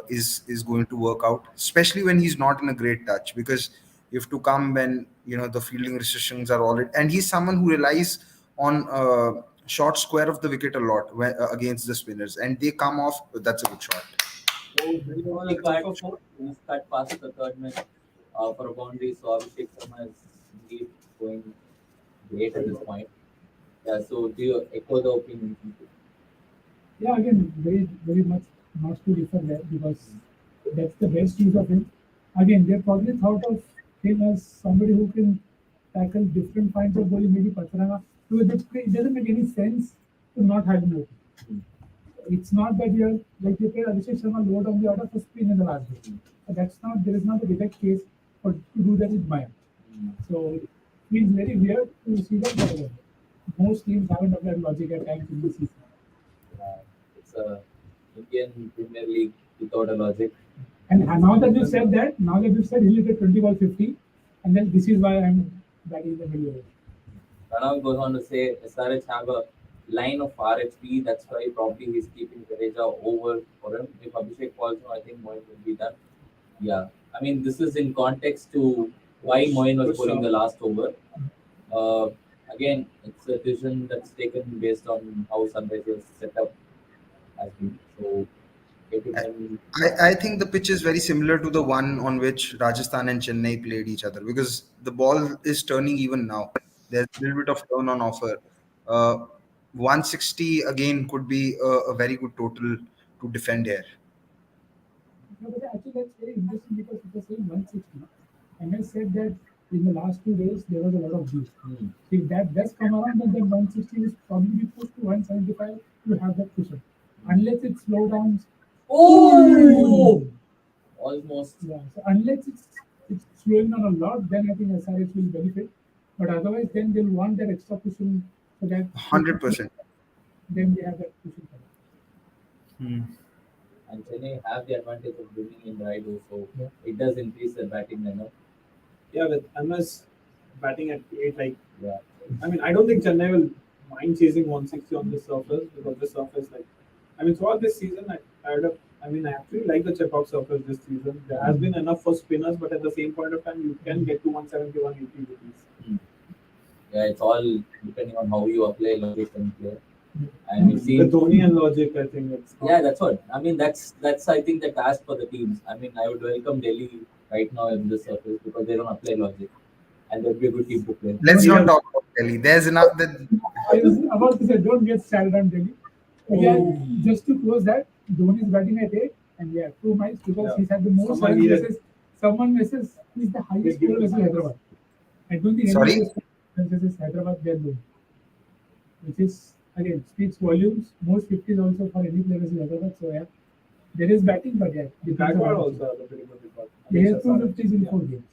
is going to work out, especially when he's not in a great touch, because you have to come when the fielding restrictions are already, and he's someone who relies on short square of the wicket a lot against the spinners, and they come off. That's a good shot. Only cut past the third man for a boundary. So Abhishek Sharma is indeed going great at this point. Yeah. So do you echo the opinion? Yeah, again, very much not to differ there because that's the best use of him. Again, they probably thought of him as somebody who can tackle different kinds of bowling, maybe Patrana. It doesn't make any sense to not have him open. It's not that you are like they played Abhishek Sharma low down the order for spin in the last game. There is not a direct case for to do that with Maya. So it feels very weird to see that. But most teams haven't applied logic at times in this season. It's a Indian Premier League without a logic. And now that you said he'll get 20 ball 50, and then this is why I'm batting in the middle of it. Pranav goes on to say SRH have a line of RHP. That's why probably he's keeping Tereja over for him. If Abhishek falls on, I think Moin will be done. Yeah, I mean this is in context to why Moin was Good bowling shot. the last over. Uh, Again, it's a decision that's taken based on how Sunrisers setup has been. So getting him. I think the pitch is very similar to the one on which Rajasthan and Chennai played each other because the ball is turning even now. There's a little bit of turn on offer. Uh, 160 again could be a very good total to defend here. No, but actually that's very interesting because it was saying 160. And I said that in the last 2 days there was a lot of juice. Hmm. If that does come around, then 160 is probably pushed to 175 to have that cushion. Unless it slow down. Oh! Almost. Yeah. So unless it's slowing down a lot, then I think SRH will benefit. But otherwise, then they'll want that extra cushion so that 100%. then they have that cushion for that. Hmm. And Chennai have the advantage of bringing in Raidu, so Yeah. it does increase their batting lineup. Yeah, with MS batting at 8, like, Yeah. I mean, I don't think Chennai will mind chasing 160 on this surface because this surface, like, I mean, throughout this season, I mean, I actually like the Chepauk surface this season. There has been enough for spinners, but at the same point of time, you can get to 170, 180 rupees. Yeah, it's all depending on how you apply logic and play. And we've The seen. Dhoni and logic, I think it's not. Yeah, that's what. I mean, that's I think the task for the teams. I mean, I would welcome Delhi right now in this surface because they don't apply logic, and they'd be a good team to play. Let's Yeah. not talk about Delhi. There's enough. I was about to say, don't get started on Delhi. But yeah, just to close that, Dhoni is batting at 8, and yeah, 2 miles because Yeah. he's had the most Someone runs needed- versus someone versus who is the highest They scorer give versus him Hyderabad. I don't think Sorry? anyone has versus Hyderabad they're doing. Which is again speaks volumes. Most 50s also for any player versus Hyderabad. So yeah, there is batting, but yeah, The depends on backward how also has a pretty good record. They have Against SRH. 250s in 4 games.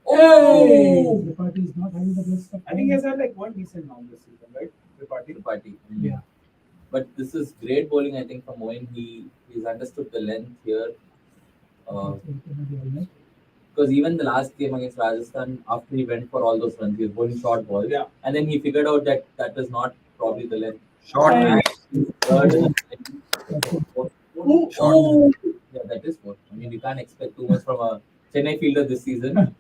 Oh! The party is not having the best. I think he has had like one decent round this season, right? The party. Tripathi. Yeah. But this is great bowling, I think, from Moin. He's understood the length here. Because even the last game against Rajasthan, after he went for all those runs, he was bowling short balls. Yeah. And then he figured out that that is not probably the length. Short. And he's third in the Short. Yeah, that is what. I mean, you can't expect too much from a Chennai fielder this season.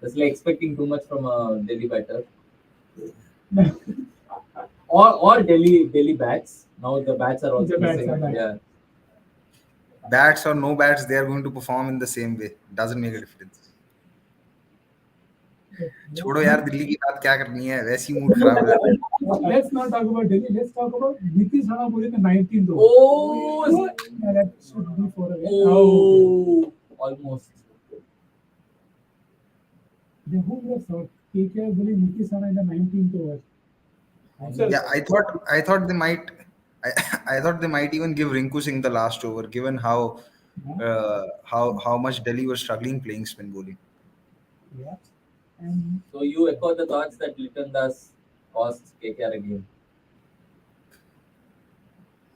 That's like expecting too much from a Delhi batter. Or Delhi bats. Now the bats are also The bats missing. are back. Yeah. Bats or no bats, they are going to perform in the same way. Doesn't make a difference. छोड़ो यार दिल्ली की बात क्या करनी है वैसी mood खराब है Let's not talk about Delhi. Let's talk about Nitish Rana bowling the 19th over. Oh, Yeah, that should be for a oh, almost. Then who would have thought KKR bowling Nitish Rana in the 19th over? So, yeah I thought they might I thought they might even give Rinku Singh the last over given how much Delhi was struggling playing spin bowling. Yeah. And So you echo the thoughts that Liton Das cost KKR a game.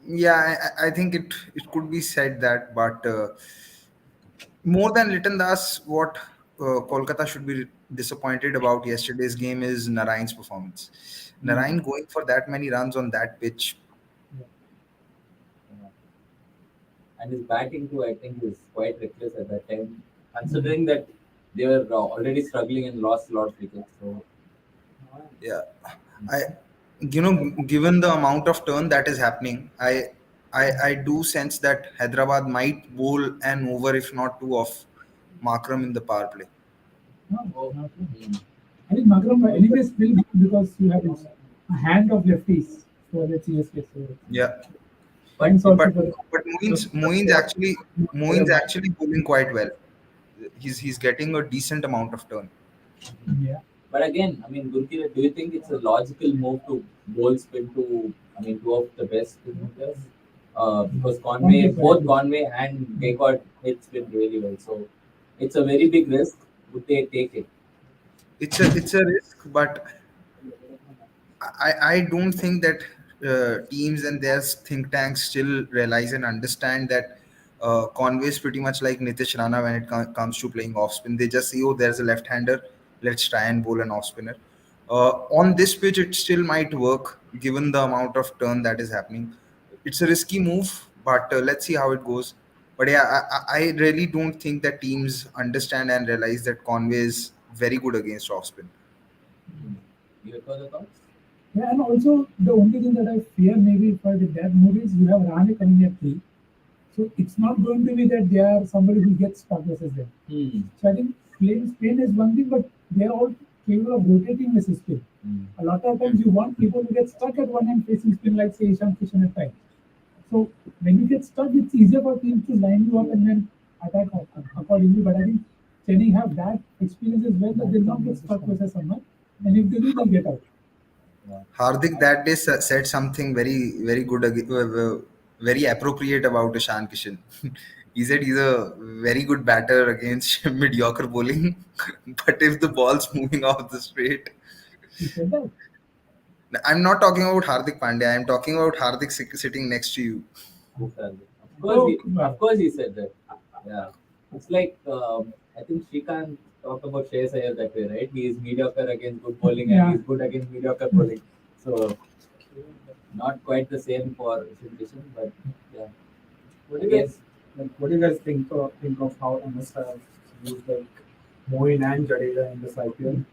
Yeah, I think it could be said that, but more than Liton Das, what Kolkata should be disappointed about yesterday's game is Narayan's performance. Narayan going for that many runs on that pitch. And his batting too, I think, is quite reckless at that time, considering that they were already struggling and lost a lot of wickets. So Yeah, I given the amount of turn that is happening, I do sense that Hyderabad might bowl an over if not two of Makram in the power play. no, not true. I think Makram anyways will be because you have a hand of lefties for the CSK. So Yeah, thanks also but for the but Moeen's actually bowling quite well. He's getting a decent amount of turn. yeah. But again, I mean, Gurkeerat, do you think it's a logical move to bowl spin to, I mean, two of the best spin hitters? Because both Conway and Gaikwad hit spin really well. So it's a very big risk. Would they take it? It's a risk, but I don't think that teams and their think tanks still realize and understand that Conway is pretty much like Nitish Rana when it comes to playing off spin. They just see, oh, there's a left hander, let's try and bowl an off spinner. On this pitch, it still might work given the amount of turn that is happening. It's a risky move, but let's see how it goes. But yeah, I really don't think that teams understand and realize that Conway is very good against off spin. Your further thoughts? Yeah, and also the only thing that I fear maybe for the that move is you have Rane coming at 3. So it's not going to be that they are somebody who gets stuck versus them. So I think playing Spain is one thing, but they are all capable of rotating versus spin. A lot of times you want people to get stuck at one end facing spin like say Ishan Kishan at times. So when you get stuck, it's easier for teams to line you up and then attack accordingly. But I think Chennai have that experience as well that they'll not get stuck versus someone. And if they do, they'll get out. Hardik that day said something very good, very appropriate about Ishan Kishan. He said he's a very good batter against mediocre bowling, but if the ball's moving off the straight, He said that. I'm not talking about Hardik Pandya. I'm talking about Hardik sitting next to you. Of course, he said that. Yeah, it's like I think Shrikant talked about Shreyas Iyer that way, right? He is mediocre against good bowling Yeah. and he's good against mediocre bowling. So not quite the same for Kishan, but yeah. What do you guys think of how MS have used like Moin and Jadeja in this IPL?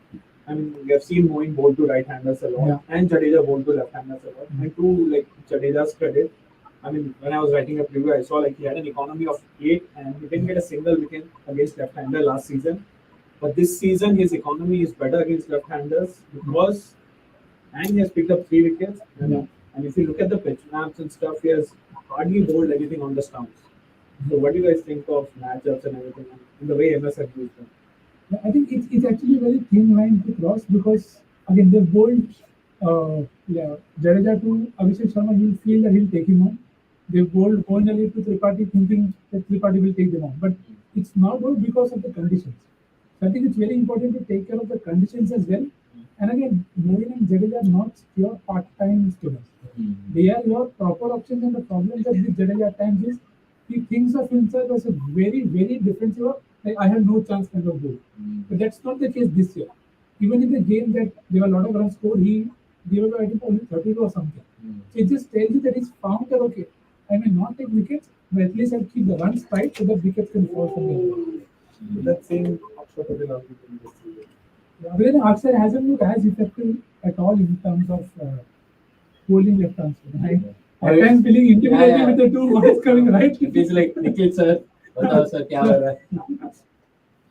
I mean, we have seen Moin bowl to right-handers a lot, and Jadeja bowl to left-handers a lot. And to like Jadeja's credit, I mean, when I was writing a preview, I saw like he had an economy of 8, and he didn't get a single wicket against left-hander last season. But this season, his economy is better against left-handers because, and he has picked up 3 wickets. And if you look at the pitch maps and stuff, he has hardly bowled anything on the stumps. So, what do you guys think of matchups and everything, and the way MS have used them? I think it's actually a very thin line to cross because again they've bowled Jadeja to Abhishek Sharma. He'll feel that he'll take him on. They've bowled Moeen Ali to Tripathi thinking that Tripathi will take them on. But it's not good because of the conditions. So I think it's very important to take care of the conditions as well. And again, Moeen and Jadeja are not pure part-time spinners. They are your proper options, and the problem that with Jadeja at times is he thinks of himself as a very, very defensive. Like, I have no chance kind of goal. But that's not the case this year. Even in the game that there were a lot of runs scored, he gave away I think only 32 or something. So it just tells you that he's found that okay, I may not take wickets, but at least I'll keep the runs tight so that wickets can fall from me. That same Akshay Patel argument in this season. But then Akshay hasn't looked as effective at all in terms of bowling left arm spin. Right? At times feeling intimidated with the 2 balls coming right. It feels like Nikhil sir. Sir, kya ho raha hai?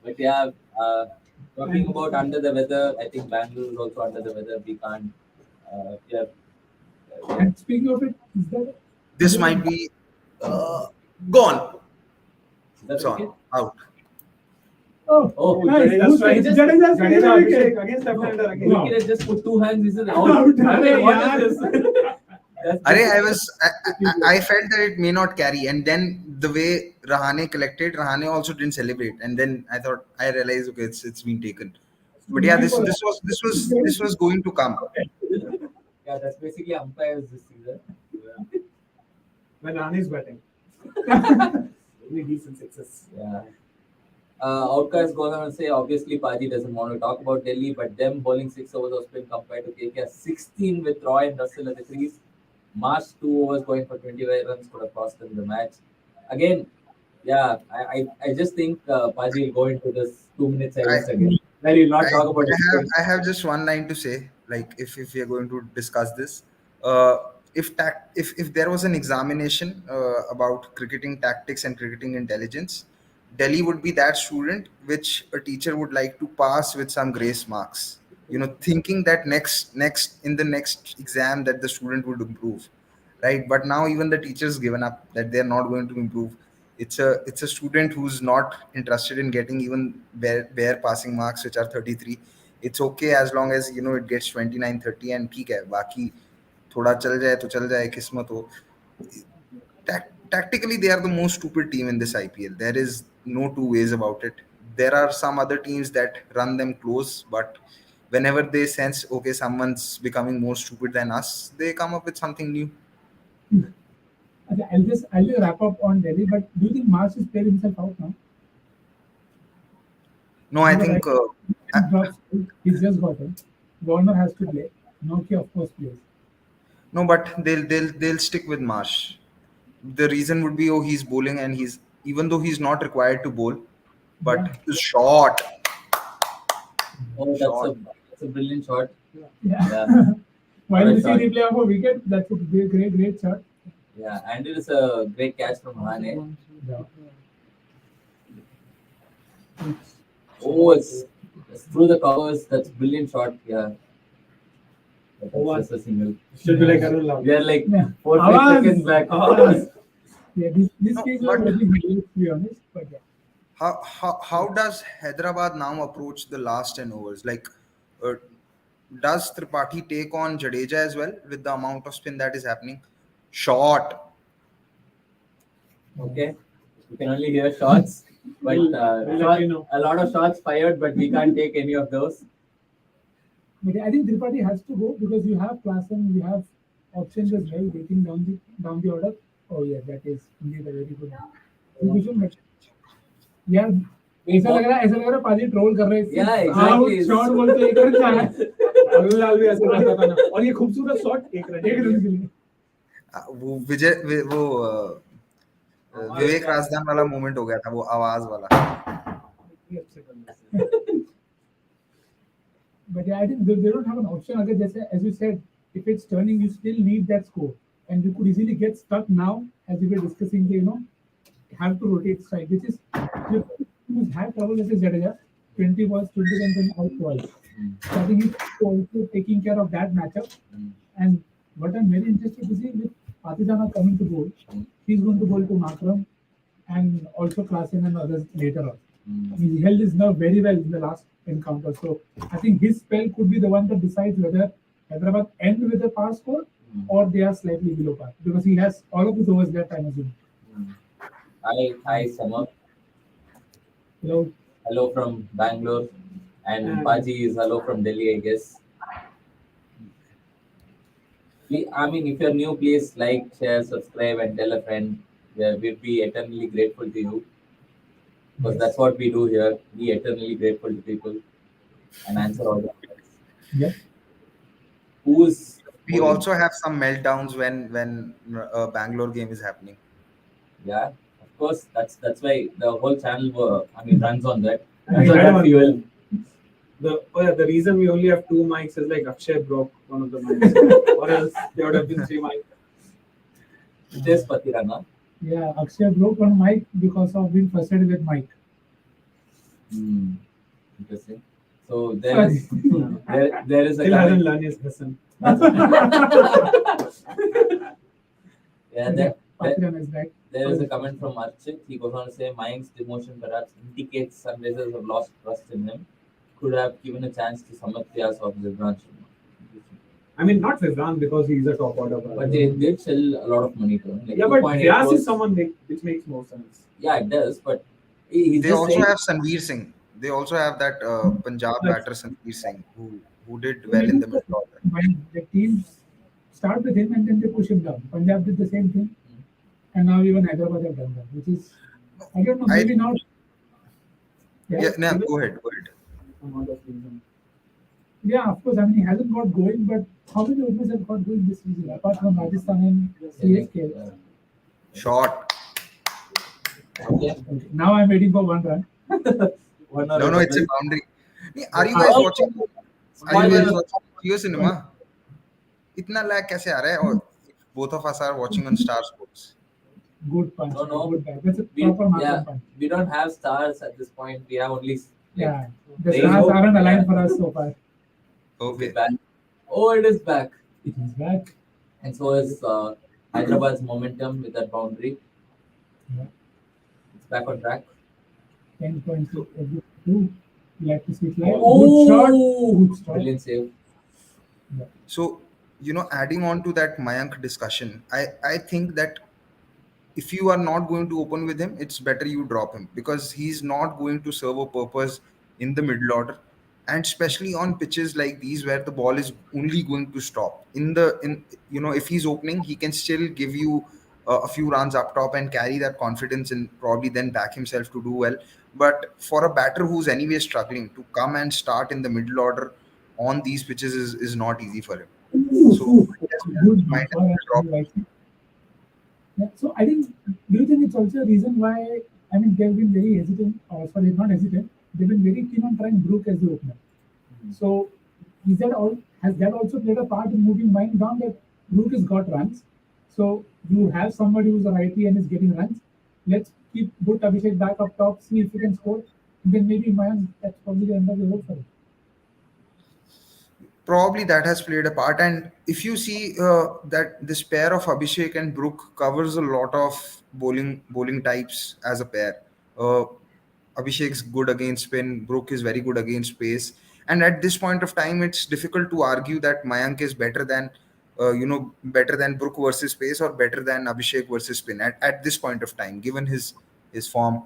But yeah, talking about under the weather, I think Bangalore is also under the weather. We can't. And speaking of it, is that This might be gone. Is that So okay? out. oh, nice. Jadeja's trying- Jadeja's taking Jadeja a wicket. Abhishek against left-hander again. Wow. He has just put 2 hands. He said out. Out. What is this? I felt that it may not carry, and then the way Rahane collected, Rahane also didn't celebrate, and then I realized okay, it's been taken. But yeah, this was going to come. Yeah, that's basically umpires this season. When Rani is batting. Really decent success. Yeah. Outcast goes on and say, obviously, Paji doesn't want to talk about Delhi, but them bowling 6 overs of spin compared to KKR 16 with Roy and Russell at the crease. Marsh 2 overs going for 25 runs could have cost them the match. Again, yeah, I just think Paji will go into this 2 minutes silence again. Where he'll not talk about it. I have just one line to say, like if we are going to discuss this, if there was an examination about cricketing tactics and cricketing intelligence, Delhi would be that student which a teacher would like to pass with some grace marks. Thinking that next in the next exam that the student would improve, right? But now even the teachers given up that they're not going to improve. It's a student who's not interested in getting even bare passing marks which are 33. It's okay as long as it gets 29 30 and ठीक है बाकी थोड़ा चल जाए तो चल जाए किस्मत हो. Tactically they are the most stupid team in this IPL. There is no two ways about it. There are some other teams that run them close, but whenever they sense okay someone's becoming more stupid than us, they come up with something new. Okay, I'll just wrap up on Delhi. But do you think Marsh has played himself out now? No, I think He's just got it. Warner has to play. Nokia, of course, plays. No, but they'll stick with Marsh. The reason would be, oh, he's bowling and he's, even though he's not required to bowl, Yeah. but his shot, Oh, shot. that's a brilliant shot. Yeah. Yeah, While What a we see shot. replay of a wicket, that's a great shot. yeah, and it is a great catch from Hane. Yeah. Oh, it's through the covers. That's brilliant shot. Yeah. That's just a single. Should be like Arun Lal. We are like Yeah. 4 Awaz. seconds back. Yeah, this No, case but- was really hilarious, to be honest. But yeah. How does Hyderabad now approach the last 10 overs? Like, uh, does Tripathi take on Jadeja as well with the amount of spin that is happening? Shot. Okay. You can only hear shots, but We'll let you know. a lot of shots fired, but we can't take any of those. But I think Tripathi has to go because you have Klassen, you have options as well waiting down the order. Oh yeah, that is indeed a very good decision. But यार ऐसा लग रहा है पाजी troll कर रहे हैं Yeah, exactly. Shot बोलते एक रन जाना है अरुण लाल भी ऐसे करता था ना, और ये खूबसूरत शॉट एक रन एक रन के लिए वो विवेक राजदान वाला मोमेंट हो गया था, वो आवाज वाला. But yeah, I think they don't have an option. Again, just as you said, if it's turning, you still need that score, and you could easily get stuck now, as we were discussing. Have to rotate strike, which is you had trouble with Jadeja, 20 balls, 20 runs, and out twice. So I think he's also taking care of that matchup. And what I'm very interested to see with Patidana coming to bowl, he's going to bowl to Makram and also Klassen and others later on. He held his nerve very well in the last encounter. So I think his spell could be the one that decides whether Hyderabad end with a par score or they are slightly below par because he has all of his overs left, I'm assuming. Hi, Summer. Hello. Hello from Bangalore. And Yeah. Paji is hello from Delhi, I guess. I mean, if you're new, please like, share, subscribe, and tell a friend. Yeah, we'd be eternally grateful to you. Because that's what we do here. Be eternally grateful to people and answer all the questions. Yep. Who's We also have some meltdowns when a Bangalore game is happening. Yeah, of course. That's why the whole channel runs on that. I Runs on read that one- fuel. The reason we only have 2 mics is like Akshay broke one of the mics, or else there would have been 3 mics. It is Patirana. Yeah, Akshay broke on Mike because of being frustrated with Mike. Interesting. So there is a Still hasn't comment. learned his lesson. Yeah, Patran is back. there is a comment from Archit. He goes on to say, Mayank's demotion perhaps indicates Sunrisers have lost trust in him. Could have given a chance to Samathyas of Zibran Sharma. I mean, not Vivran because he's a top order. But they did sell a lot of money to him. Like yeah, but 2.8 Vyas crores. is someone which makes more sense. Yeah, it does. But he's They just also saying, have Sanveer Singh. They also have that Punjab batter Sanveer Singh who did well in the middle order. When the teams start with him and then they push him down. Punjab did the same thing, and now even Hyderabad have done that, which is I don't know, maybe not. Yeah, no, go ahead. Some other reason. Yeah, of course. I mean, he hasn't got going, but how many openers have got going this season apart from Rajasthan and CSK? Shot. okay, Now I'm waiting for 1 run. one or No, a it's a double. boundary. Are you guys watching? Are you guys watching Jio Cinema? इतना lag कैसे आ रहा है? और both of us are watching on Star Sports. Good punch. No. Good back. That's a We, proper mark yeah, punch. we don't have stars at this point. We have only Yeah, the There is stars no- aren't aligned for us so far. Okay. back. Oh, it is back. It is back. And so is Hyderabad's momentum with that boundary. Yeah. It's back on track. 10 points to every 2. We like to see it live. Oh, Good shot. Good shot. Brilliant save. So, adding on to that Mayank discussion, I think that if you are not going to open with him, it's better you drop him because he's not going to serve a purpose in the middle order, and especially on pitches like these where the ball is only going to stop. If he's opening, he can still give you a few runs up top and carry that confidence and probably then back himself to do well. But for a batter who's anyway struggling to come and start in the middle order, on these pitches is not easy for him. Oof, So oof. yes, Good might one. have to drop. Yeah. So I think, do you think it's also a reason why, I mean, they've been very hesitant, or sorry, not hesitant, they've been very keen on trying Brook as the opener. So is that all, has that also played a part in moving Mayank down, that Brook has got runs? So you have somebody who's a righty and is getting runs. Let's put Abhishek back up top, see if he can score. Then maybe Mayank, that's probably the end of the road for him. Probably that has played a part. And if you see that this pair of Abhishek and Brook covers a lot of bowling types as a pair. Uh, Abhishek's good against spin, Brook is very good against pace. And at this point of time, it's difficult to argue that Mayank is better than better than Brook versus pace, or better than Abhishek versus spin at this point of time, given his form.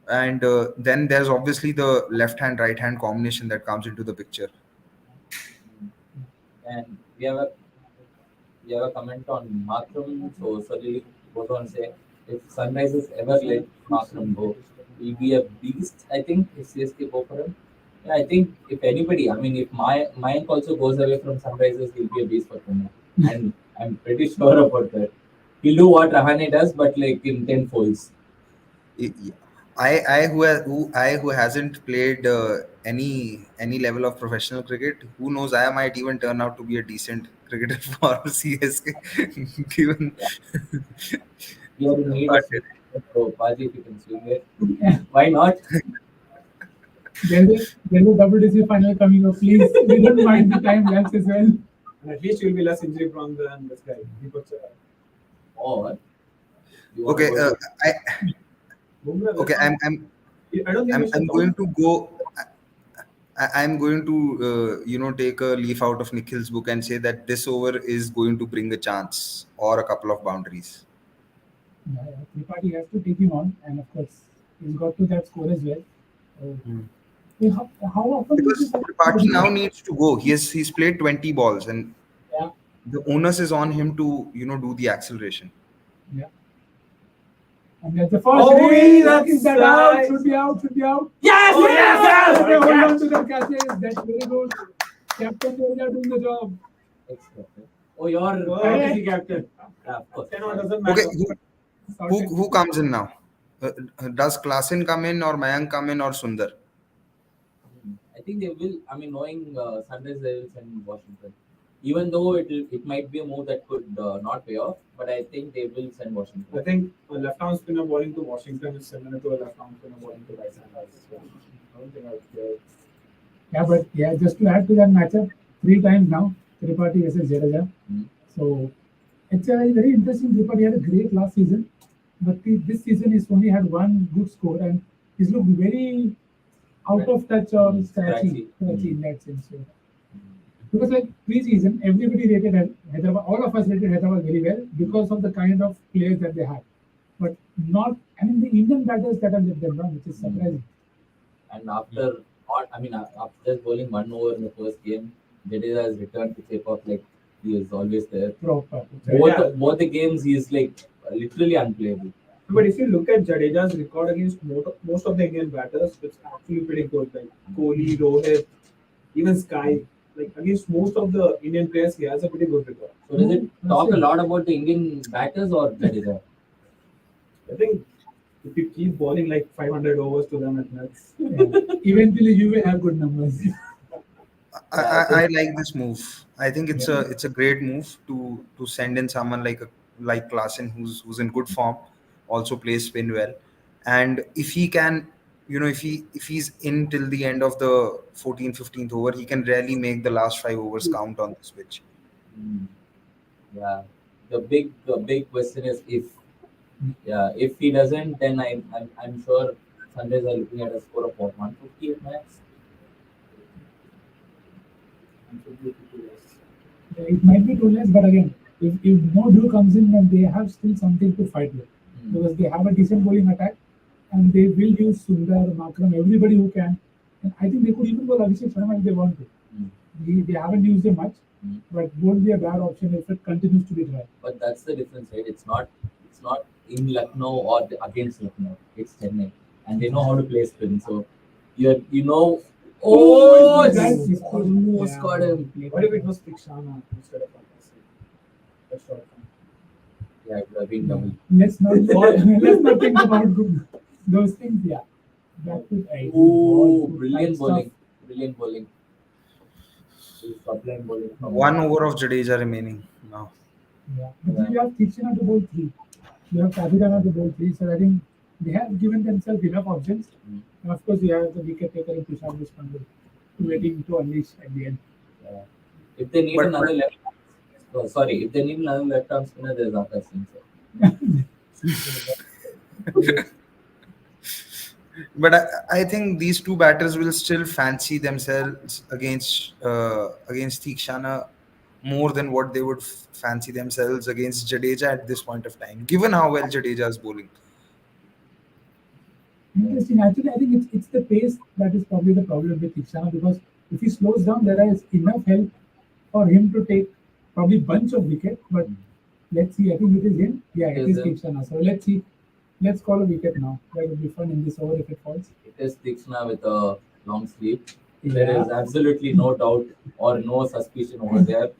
And then there's obviously the left hand right hand combination that comes into the picture. And we have a comment on Markram. So Salil goes on to say, if Sunrisers ever let Markram go, he'll be a beast. I think if CSK go for him. Yeah, I think if anybody, I mean, if Mayank also goes away from Sunrisers, he'll be a beast for Chennai. And I'm pretty sure about that. He'll do what Rahane does, but like in 10 folds. I who hasn't played any level of professional cricket, who knows, I might even turn out to be a decent cricketer for CSK. Given Yeah. We are in need but of so Paji, if you can swing it. Why not? There's a WTC final coming up. Please, we don't mind the time lapse as well. And at least you'll be less injury prone than this guy. Deepak Chahar. Or you want okay, to go to Bumrah, okay, that's I don't think we should I'm talk. going to go. I'm going to take a leaf out of Nikhil's book and say that this over is going to bring a chance or a couple of boundaries. Tripathi has to take him on, and of course, he's got to that score as well. How often Because Tripathi now needs to go. He's played 20 balls, and Yeah, the onus is on him to do the acceleration. yeah. And that's the first. Oh, That is that out. nice. Should be out. Should be out. Yes! Oh, yes! Okay, hold on to the catches. That's very good. Captain Georgia doing the job. ex-captain. Oh, you're Oh. fantasy captain. Yeah, of course. No, it doesn't matter. Okay, who comes in now? Does Klassen come in, or Mayank come in, or Sundar? I think they will. I mean, knowing Sunrise, they will send Washington. Even though it might be a move that could not pay off, but I think they will send Washington. I think a left-arm spinner bowling to Washington is similar to a left-arm spinner bowling to right-handers. So I don't think I would care. Yeah, but yeah, just to add to that matchup, 3 times now, Tripathi versus Jadeja. So it's a very interesting. Tripathi had a great last season, but this season he's only had one good score, and he's looked very out of touch or scratchy in that sense. So, because like pre-season, everybody rated Hyderabad, all of us rated Hyderabad very well because of the kind of players that they have. But not, I mean, the Indian batters that have let them down, which is surprising. And after just bowling 1 over in the first game, Jadeja has returned to shape up like he is always there. Proper. Both the games he is like literally unplayable. But if you look at Jadeja's record against most of the Indian batters, it's actually pretty good. Like Kohli, Rohit, even Sky. Like against most of the Indian players, he has a pretty good record. So does it talk a lot about the Indian batters or Jadeja? I think if you keep bowling like 500 overs to them at nets, Eventually, you will have good numbers. I like this move. I think it's a great move to send in someone like Klassen, who's in good form, also plays spin well, and if he can, if he's in till the end of the 14th 15th over, he can really make the last 5 overs count on this pitch. Yeah. The big question is if he doesn't, then I'm sure Sundays are looking at a score of what, 150 at max. It might be too less, but again, if no Drew comes in, then they have still something to fight with because they have a decent bowling attack and they will use Sundar, Makram, everybody who can. And I think they could even go Abhishek Sharma if they want to. They haven't used him much, but won't be a bad option if it continues to be dry. But that's the difference, right? It's not in Lucknow or against Lucknow. It's Chennai, and they know how to play spin. So Oh, that's- it's almost yeah. got him. What if it was Tikshana instead of Akash? That's sort of fun. Yeah, it would have been double. Let's not think about those things. Yeah. That could Oh, brilliant bowling. Brilliant bowling. Sublime bowling. from- 1 over of Jadeja remaining now. Yeah. But you have Tikshana to bowl 3. You have Kabirana to bowl 3. So I think they have given themselves enough options. Mm. And of course, you have the wicket taker in Tushar Deshpande waiting to unleash at the end. If they need But- another left, if they need another left arm spinner, there's Akash Singh. sir. But I think these two batters will still fancy themselves against Tikshana more than what they would fancy themselves against Jadeja at this point of time, given how well Jadeja is bowling. Interesting. Actually, I think it's the pace that is probably the problem with Tikshana, because if he slows down, there is enough help for him to take probably bunch of wicket. But let's see. I think it is him. Yeah, it is Tikshana. So let's see. Let's call a wicket now. That would be fun in this over if it falls. It is Tikshana with a long sleeve. There is absolutely no doubt or no suspicion over there.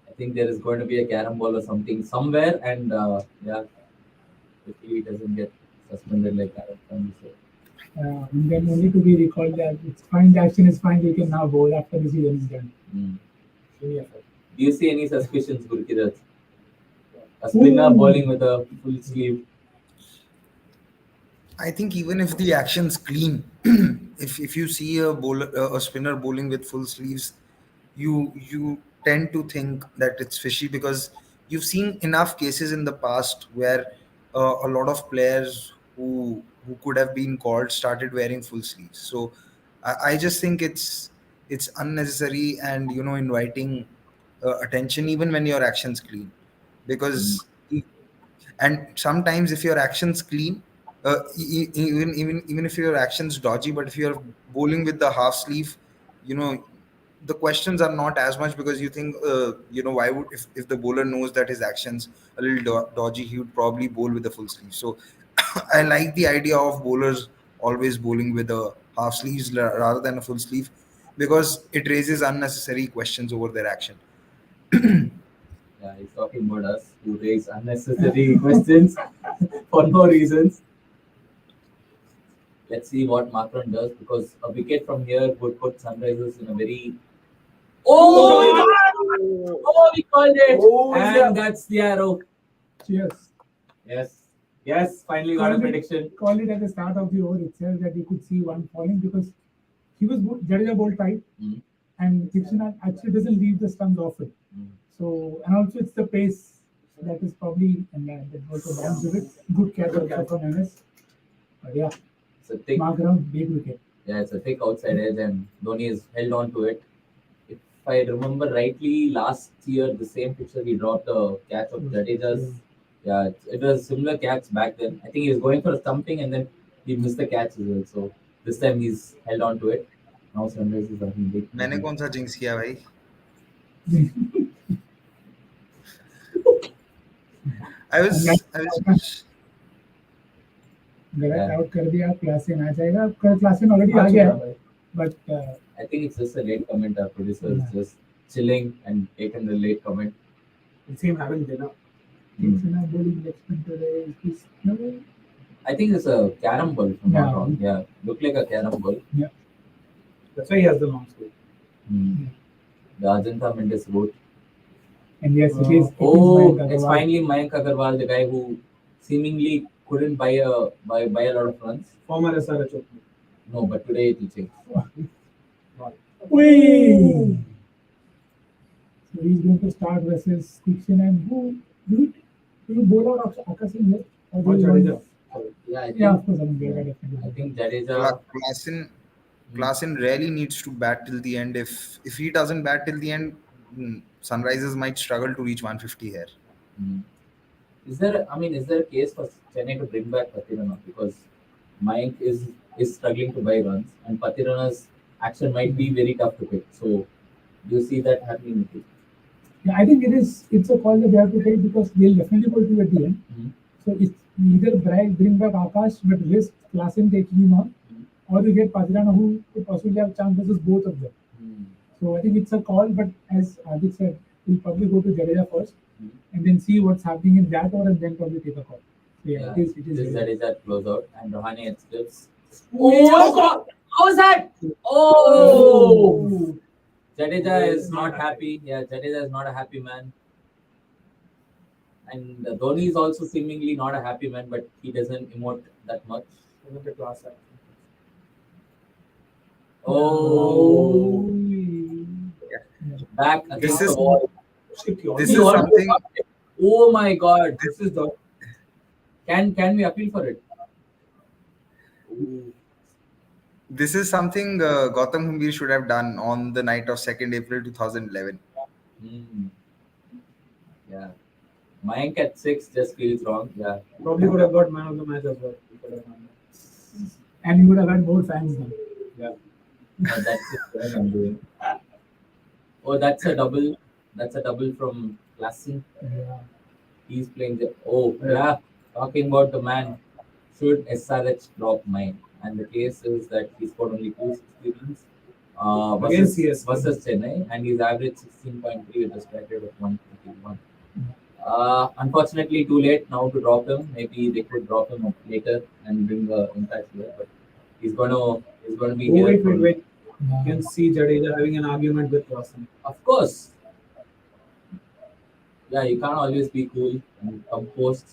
I think there is going to be a carom ball or something somewhere, and hopefully it doesn't get suspended like that. And then only to be recalled that it's fine, the action is fine, we can now bowl after the season is done. Do you see any suspicions, Gurkirat? A spinner bowling with a full sleeve. I think even if the action's clean, if you see a spinner bowling with full sleeves, you tend to think that it's fishy, because you've seen enough cases in the past where a lot of players who could have been called started wearing full sleeves. So I just think it's unnecessary and inviting attention even when your action's clean, because and sometimes if your action's clean, even if your action's dodgy, but if you're bowling with the half sleeve, the questions are not as much, because you think why would, if the bowler knows that his action's a little dodgy, he would probably bowl with the full sleeve. So I like the idea of bowlers always bowling with a half sleeves rather than a full sleeve, because it raises unnecessary questions over their action. Yeah, he's talking about us who raise unnecessary questions for no reasons. Let's see what Macron does, because a wicket from here would put Sunrisers in a very. Oh, we called it! And that's the arrow. Cheers. Yes, finally got a prediction. Call it at the start of the over itself that you could see one falling, because he was Jadeja bowled tight, and Tikshana actually doesn't leave the stumps often. So, and also it's the pace that is probably, and that also bounds with it. Good catch also from MS. But yeah, It's a thick, mark around, big wicket. yeah, it's a thick outside edge, and Dhoni has held on to it. If I remember rightly, last year the same picture he dropped a catch of Jadeja's. Yeah, it was a similar catch back then. I think he was going for a stumping and then he missed the catch as well. So this time he's held on to it. Now Sunrisers are in big. मैंने कौन सा jinx किया भाई? I was गलत out कर दिया, Klaasen आ जाएगा. Klaasen already आ गया है, but I think it's just a late comment. Our producer is just chilling and taken the late comment. It's him having dinner. Tikshana bowling leg spin today. I think it's a carom ball, if I'm not wrong. Yeah, look like a carom ball. Yeah. That's why he has the long sleeve. The Ajanta Mendes wrote. And yes, it is. It's finally Mayank Agarwal, the guy who seemingly couldn't buy a lot of runs. Former SRH opener. No, but today it will change. Whee! So he's going to start versus Tikshana, and who do you bowl out Akash Singh left? Or Jadeja. Yeah, I think, Yeah, of course, I mean, definitely. I think Jadeja. Klassen really needs to bat till the end. If he doesn't bat till the end, Sunrisers might struggle to reach 150 here. Is there a case for Chennai to bring back Patirana, because Mayank is struggling to buy runs and Patirana's action might be very tough to pick. So do you see that happening? Yeah, I think it's a call that they have to take, because they'll definitely go to at the end. So it's either bring back Akash but risk Klassen taking him on, or you get Pazirana who could possibly have chance versus both of them. So I think it's a call, but as Adik said, we'll probably go to Jadeja first and then see what's happening in that over and then probably take a call. So yeah, it is. This Jadeja. Jadeja close out and Rohani at slips. Oh, how was that? Oh! Jadeja is not happy. Yeah, Jadeja is not a happy man. And Dhoni is also seemingly not a happy man, but he doesn't emote that much. Even the class act. Oh, back against This is the wall. this is something. Oh my God! This is the. Can we appeal for it? This is something Gautam Gambhir should have done on the night of 2nd April 2011. Yeah. Mayank at 6 just feels wrong. Yeah. Probably could have got man of the match as well. He could have done that. And you would have had more fans now. Yeah. But that's it. I'm doing. Oh, that's a double. That's a double from Klassen. Yeah. He's playing the. Oh, yeah. Talking about the man. Should SRH drop mine? And the case is that he scored only 260 runs Against CSK. versus Chennai, and he's averaged 16.3 with a strike rate of 151. Unfortunately, too late now to drop him. Maybe they could drop him later and bring the impact here, but he's going to be here. Wait. You can see Jadeja having an argument with Klassen. Of course. Yeah, you can't always be cool and composed.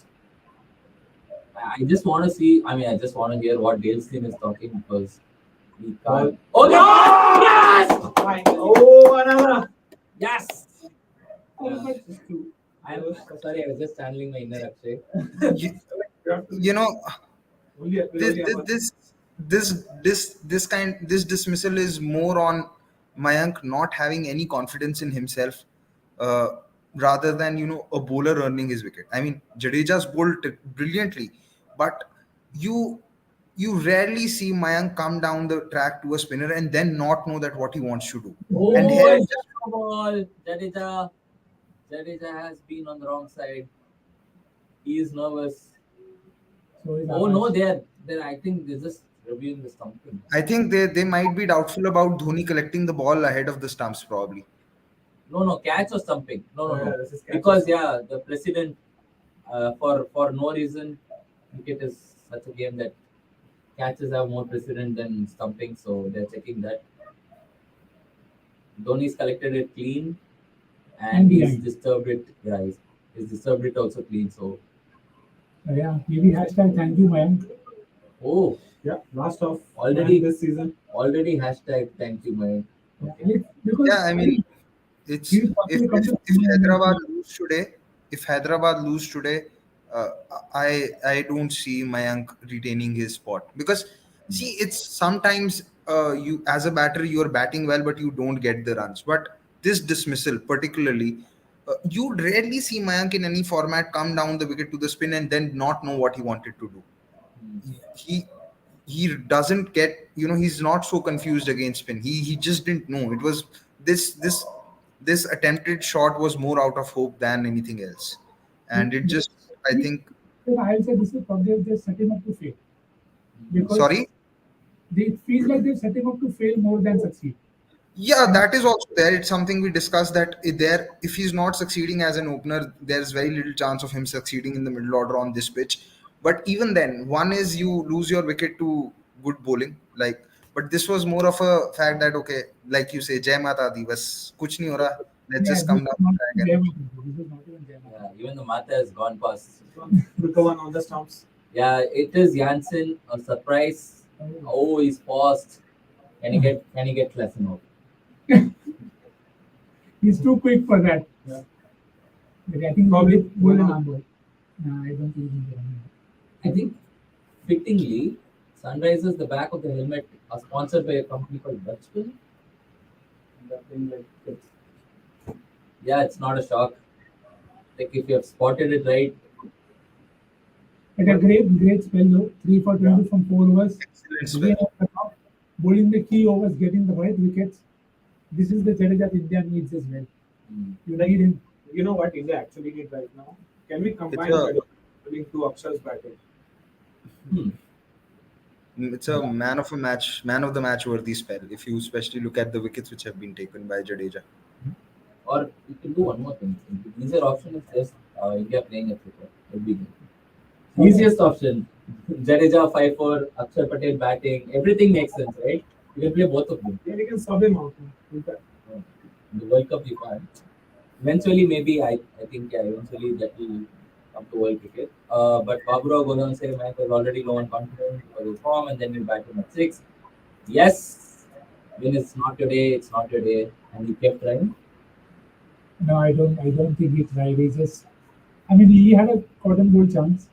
I just want to see. I mean, I just want to hear what Daleston is talking because he can't. Oh yes! Oh, another. Yes! I was sorry. I was just channeling my inner Akshay. You know, this dismissal is more on Mayank not having any confidence in himself, rather than a bowler earning his wicket. I mean, Jadeja's bowled brilliantly, but you rarely see Mayank come down the track to a spinner and then not know that what he wants to do. Oh, And here it ball! Jadeja has been on the wrong side. He is nervous. So is Oh Akash. no, they're. I think they're just reviewing the stumping. I think they might be doubtful about Dhoni collecting the ball ahead of the stumps, probably. No, catch or stumping. No. This is catch. Because the president, for no reason, cricket is such a game that catches have more precedent than stumping, so they're checking that. Dhoni's collected it clean, and he's behind. disturbed it. Yeah, he's disturbed it also clean. So Yeah, maybe hashtag thank you, Mayank. oh, Yeah, last off Already- this season. already hashtag thank you, man. Yeah, because Yeah, I mean, it's He's if, possibly come to- if Hyderabad lose today, I don't see Mayank retaining his spot because see, it's sometimes you as a batter you're batting well but you don't get the runs. But this dismissal particularly, you rarely see Mayank in any format come down the wicket to the spin and then not know what he wanted to do. He doesn't get, he's not so confused against spin. He just didn't know. It was this attempted shot was more out of hope than anything else, and it just, I think. Then I'll say this is probably just set him up to fail. Because Sorry. it feels like they're setting up to fail more than succeed. Yeah, that is also there. It's something we discussed that if he's not succeeding as an opener, there's very little chance of him succeeding in the middle order on this pitch. But even then, one is you lose your wicket to good bowling, but this was more of a fact that okay, like you say, Jai Mata Di, bas kuch nahi ho raha. Let's just come down the track. This is not even Jai Mata. Yeah, even the Mata has gone past. Look one on the stumps. Yeah, it is Janssen, a surprise. Oh, he's paused. Can he get lesson off? He's too quick for that. Yeah. But I think Probably more than one Amber. No, I don't think he's running. I think fittingly, Sunrisers, the back of the helmet, are sponsored by a company called Dutchman. Yeah, it's not a shock. Like if you have spotted it right, But a great spell though. 3 for 20 from 4 overs. Excellent spell. Again, at the top, bowling the key overs, getting the right wickets. This is the Jadeja that India needs as well. You need him. You know what India actually need right now? Can we combine It's a- Jadeja to Akshar's batting? It's a man of the match worthy spell. If you especially look at the wickets which have been taken by Jadeja. Or you can do one more thing. The easier option is just India playing at cricket. It'll be good. Easiest option. Jadeja 5-4, Akshar Patel batting. Everything makes sense, right? You can play both of them. Yeah, we can sub him out. In fact. In the World Cup, you can't. Eventually, maybe I think eventually that will come to world cricket. But Babura goes on say Mac was already low on confidence for his form, and then you bat him at 6. Yes, when it's not your day, it's not your day, and he kept trying. No, I don't think he tried. He just, I mean, he had a cotton ball chance,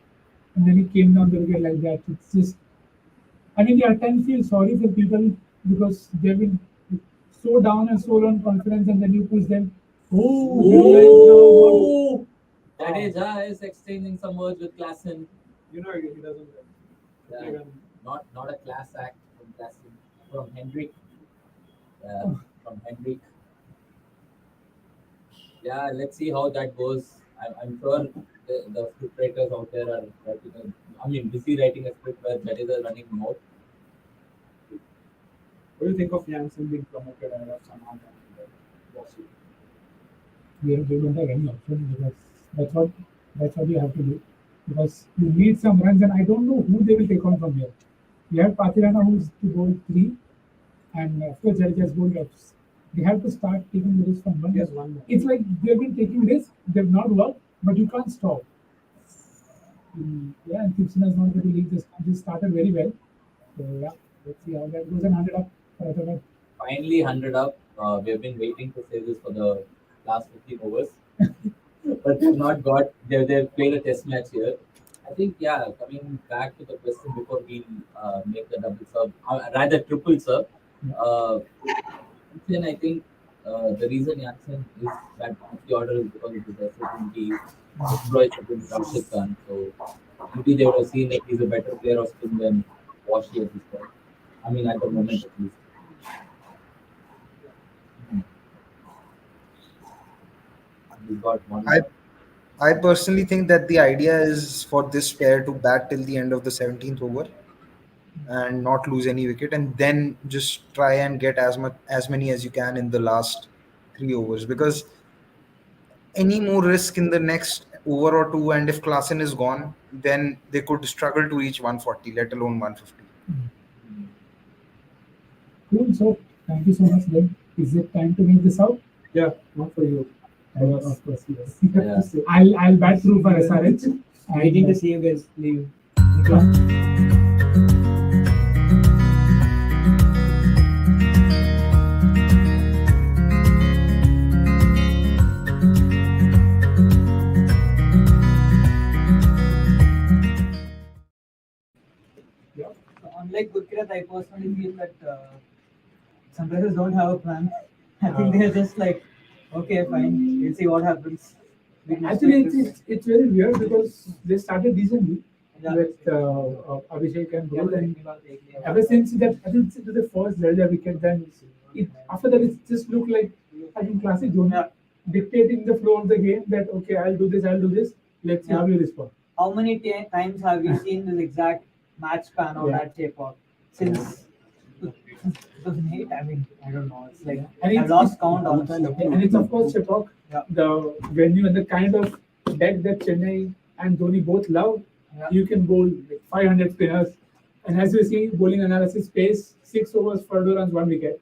and then he came down the wicket like that. It's just, I mean, I can feel sorry for people because they've been so down and so low on confidence, and then you push them. Oh, Jadeja is exchanging some words with Klassen. You know, he doesn't. Yeah, not a class act from Klassen, from Hendrik. From Hendrik. Yeah, let's see how that goes. I'm sure the script writers out there are writing. Busy writing a script where Jadeja is running more. What do you think of Jansen being promoted ahead of Saman and Bossy? They don't have any option because that's what you have to do because you need some runs, and I don't know who they will take on from here. You have Patirana who's to bowl 3, and of course Jadeja's bowled ups. They have to start taking the risk from one. Yes, one more. It's like they've been taking risks, they've not worked, but you can't stop. Yeah, and Gibson has not going to leave this. They started very well. So yeah, let's see how that goes, and 100 up for Hyderabad. Finally, 100 up. We have been waiting to say this for the last 15 overs, but they've not got. They've played a test match here. I think, yeah, coming back to the question before we make the double sub, rather triple sub. Then I think the reason Jansen is that off the order is because of his versatility, exploits against Rashid Khan. So maybe they would have seen that he's a better player of spin than Washi at this point. I mean, at the moment at least. He's got one. I personally think that the idea is for this pair to bat till the end of the 17th over and not lose any wicket, and then just try and get as many as you can in the last 3 overs, because any more risk in the next over or two, and if Klassen is gone, then they could struggle to reach 140, let alone 150. Cool. So thank you so much. Then is it time to make this out? Yeah, not for you. Of course, yes. Yeah. I'll bat through for SRH. Waiting to see you guys leave. Yeah. So unlike Gurkirat, I personally feel that sunrisers don't have a plan. I think they're just like, okay, fine, we'll see what happens. Actually, it's very weird because they started decently Yeah. with Abhishek and Dhol, and ever since that, I think it was the first Jadeja wicket, then after that it just looked like, I think, classic Dhoni, Yeah. dictating the flow of the game that, okay, I'll do this, let's see Yeah. how you respond. How many times have we seen this exact match span of Yeah. that shape up since 2008? I mean, I don't know. It's like And I've it's- lost count honestly. And it's of course Chepauk, Yeah. the venue and the kind of deck that Chennai and Dhoni both love. Yeah. You can bowl like 500 spinners, and as you see, bowling analysis pace 6 overs, 42 runs, 1 wicket,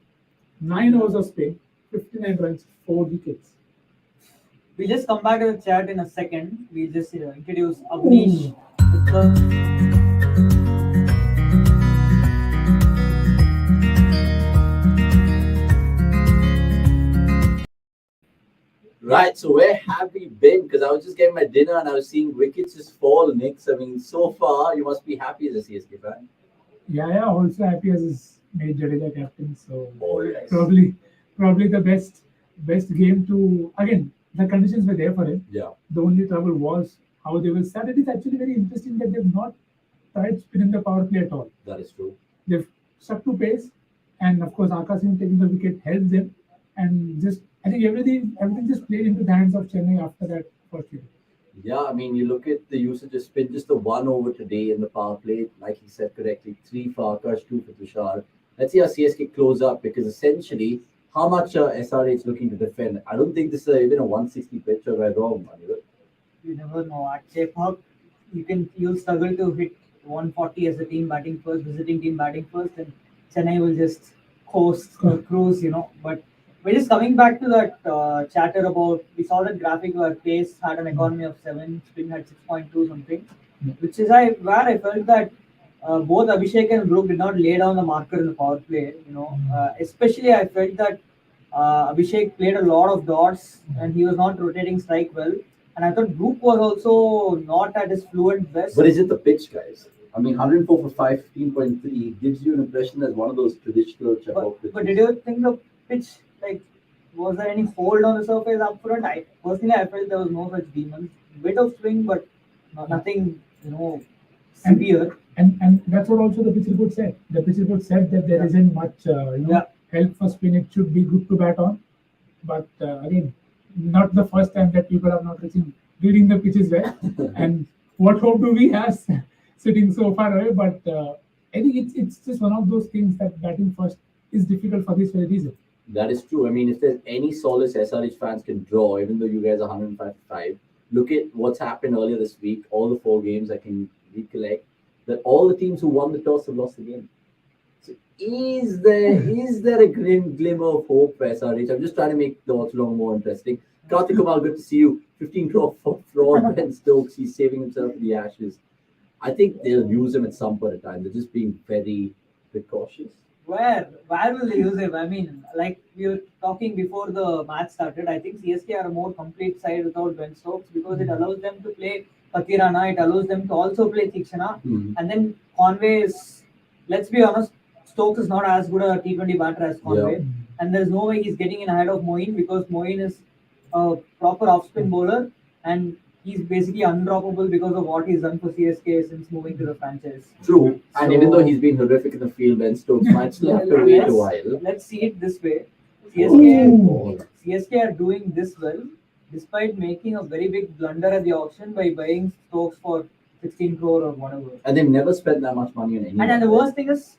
9 overs of spin, 59 runs, 4 wickets. We'll just come back to the chat in a second. We'll just introduce Avnish. with the- Right, so where have we been? Because I was just getting my dinner and I was seeing wickets just fall, Nick. I mean, so far, you must be happy as a CSK fan. Yeah, also happy as his made Jadeja captain. So Oh, yes. probably the best game to, again, the conditions were there for him. Yeah. The only trouble was how they will start. It is actually very interesting that they've not tried spinning the power play at all. That is true. They've stuck to pace, and of course Akash Singh taking the wicket helps them, and just I think everything just played into the hands of Chennai after that first wicket. Yeah, I mean, you look at the usage of spin, just the 1 over today in the power play, like he said correctly, 3 for Akash, 2 for Tushar. Let's see how CSK close up because essentially, how much SRH looking to defend? I don't think this is even a 160 pitch, or am I wrong, Anirudh? You never know. At Chepauk, you'll struggle to hit 140 as a team batting first, visiting team batting first, and Chennai will just coast or cruise, But we're just coming back to that chatter about we saw that graphic where Pace had an economy of 7, Spin had 6.2 something, which is where I felt that both Abhishek and Brook did not lay down the marker in the power play. Especially I felt that Abhishek played a lot of dots and he was not rotating strike well. And I thought Brook was also not at his fluent best. But is it the pitch, guys? I mean, 104 for 5, 15.3 gives you an impression as one of those traditional Chepauk pitches. But did you think the pitch, was there any hold on the surface up front? I felt there was no such demons. Bit of swing, but nothing, severe. And that's what also the pitch report said. The pitch report said that there isn't much, help for spin. It should be good to bat on. But again, not the first time that people are not reading the pitches well. And what hope do we have sitting so far away? But I think it's just one of those things that batting first is difficult for this very reason. That is true. I mean, if there's any solace SRH fans can draw, even though you guys are 105-5, look at what's happened earlier this week. All the 4 games I can recollect, that all the teams who won the toss have lost the game. So is there a glimmer of hope for SRH? I'm just trying to make the Watchalong more interesting. Karthik Kamal, good to see you. 15 crore for fraud Ben Stokes. He's saving himself for the Ashes. I think they'll use him at some point in time. They're just being very precautious. Where will they use him? I mean, like we were talking before the match started, I think CSK are a more complete side without Ben Stokes because it allows them to play Patirana, it allows them to also play Tikshana. And then Conway is, let's be honest, Stokes is not as good a T20 batter as Conway. And there's no way he's getting in ahead of Moeen because Moeen is a proper off-spin bowler and he's basically undroppable because of what he's done for CSK since moving to the franchise. True. And even though he's been horrific in the field, Ben Stokes might still have to wait a while. Let's see it this way. CSK are doing this well despite making a very big blunder at the auction by buying Stokes for 16 crore or whatever. And they've never spent that much money on anyone. And the worst thing is,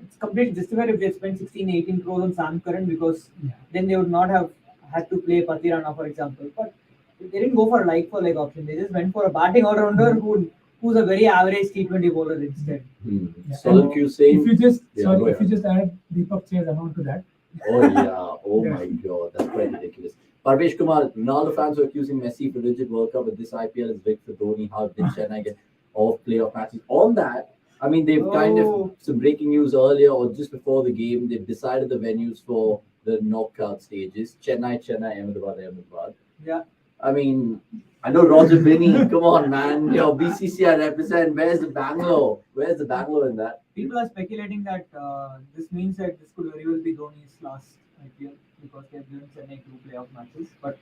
it's completely justified if they spent 16, 18 crores on Sam Curran because then they would not have had to play Patirana, for example. But they didn't go for a like-for-like option. They just went for a batting all-rounder who's a very average T20 bowler instead. Solid Q saying. If you just add Deepak Chay's amount to that. Oh yeah. Oh my God. That's quite ridiculous. Parvesh Kumar, Ronaldo fans were accusing Messi for rigid World Cup, but this IPL is big for Dhoni. How did Chennai get off playoff matches? On that, I mean, they've kind of some breaking news earlier or just before the game. They've decided the venues for the knockout stages. Chennai, Ahmedabad. Yeah. I mean, I know Roger Binney. Come on, man. Yo, BCCI represent. Where's the Bangalore? Where's the Bangalore in that? People are speculating that this means that this could very well be Dhoni's last IPL because they've given Chennai 2 playoff matches. But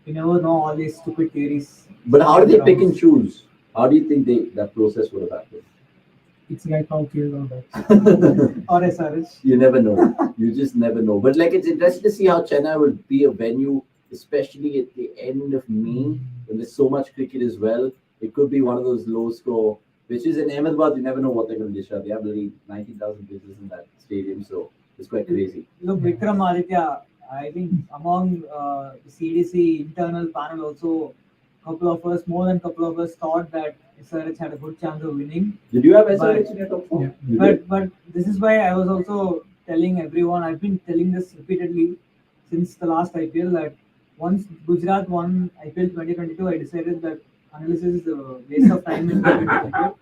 you never know all these stupid theories. But how do they pick and choose? How do you think that process would have happened? It's like how kids are that. Or SRH. You never know. You just never know. But it's interesting to see how Chennai will be a venue, especially at the end of May, when there's so much cricket as well. It could be one of those low score, which is in Ahmedabad. You never know what they're going to dish out. They have really 19,000 visitors in that stadium, so it's quite crazy. Look, Vikram Aditya, I think among the CDC internal panel also, more than a couple of us thought that SRH had a good chance of winning. Did you have SRH in your top 4? Yeah. But this is why I was also telling everyone, I've been telling this repeatedly since the last IPL, that once Gujarat won IPL 2022, I decided that analysis is a waste of time in cricket.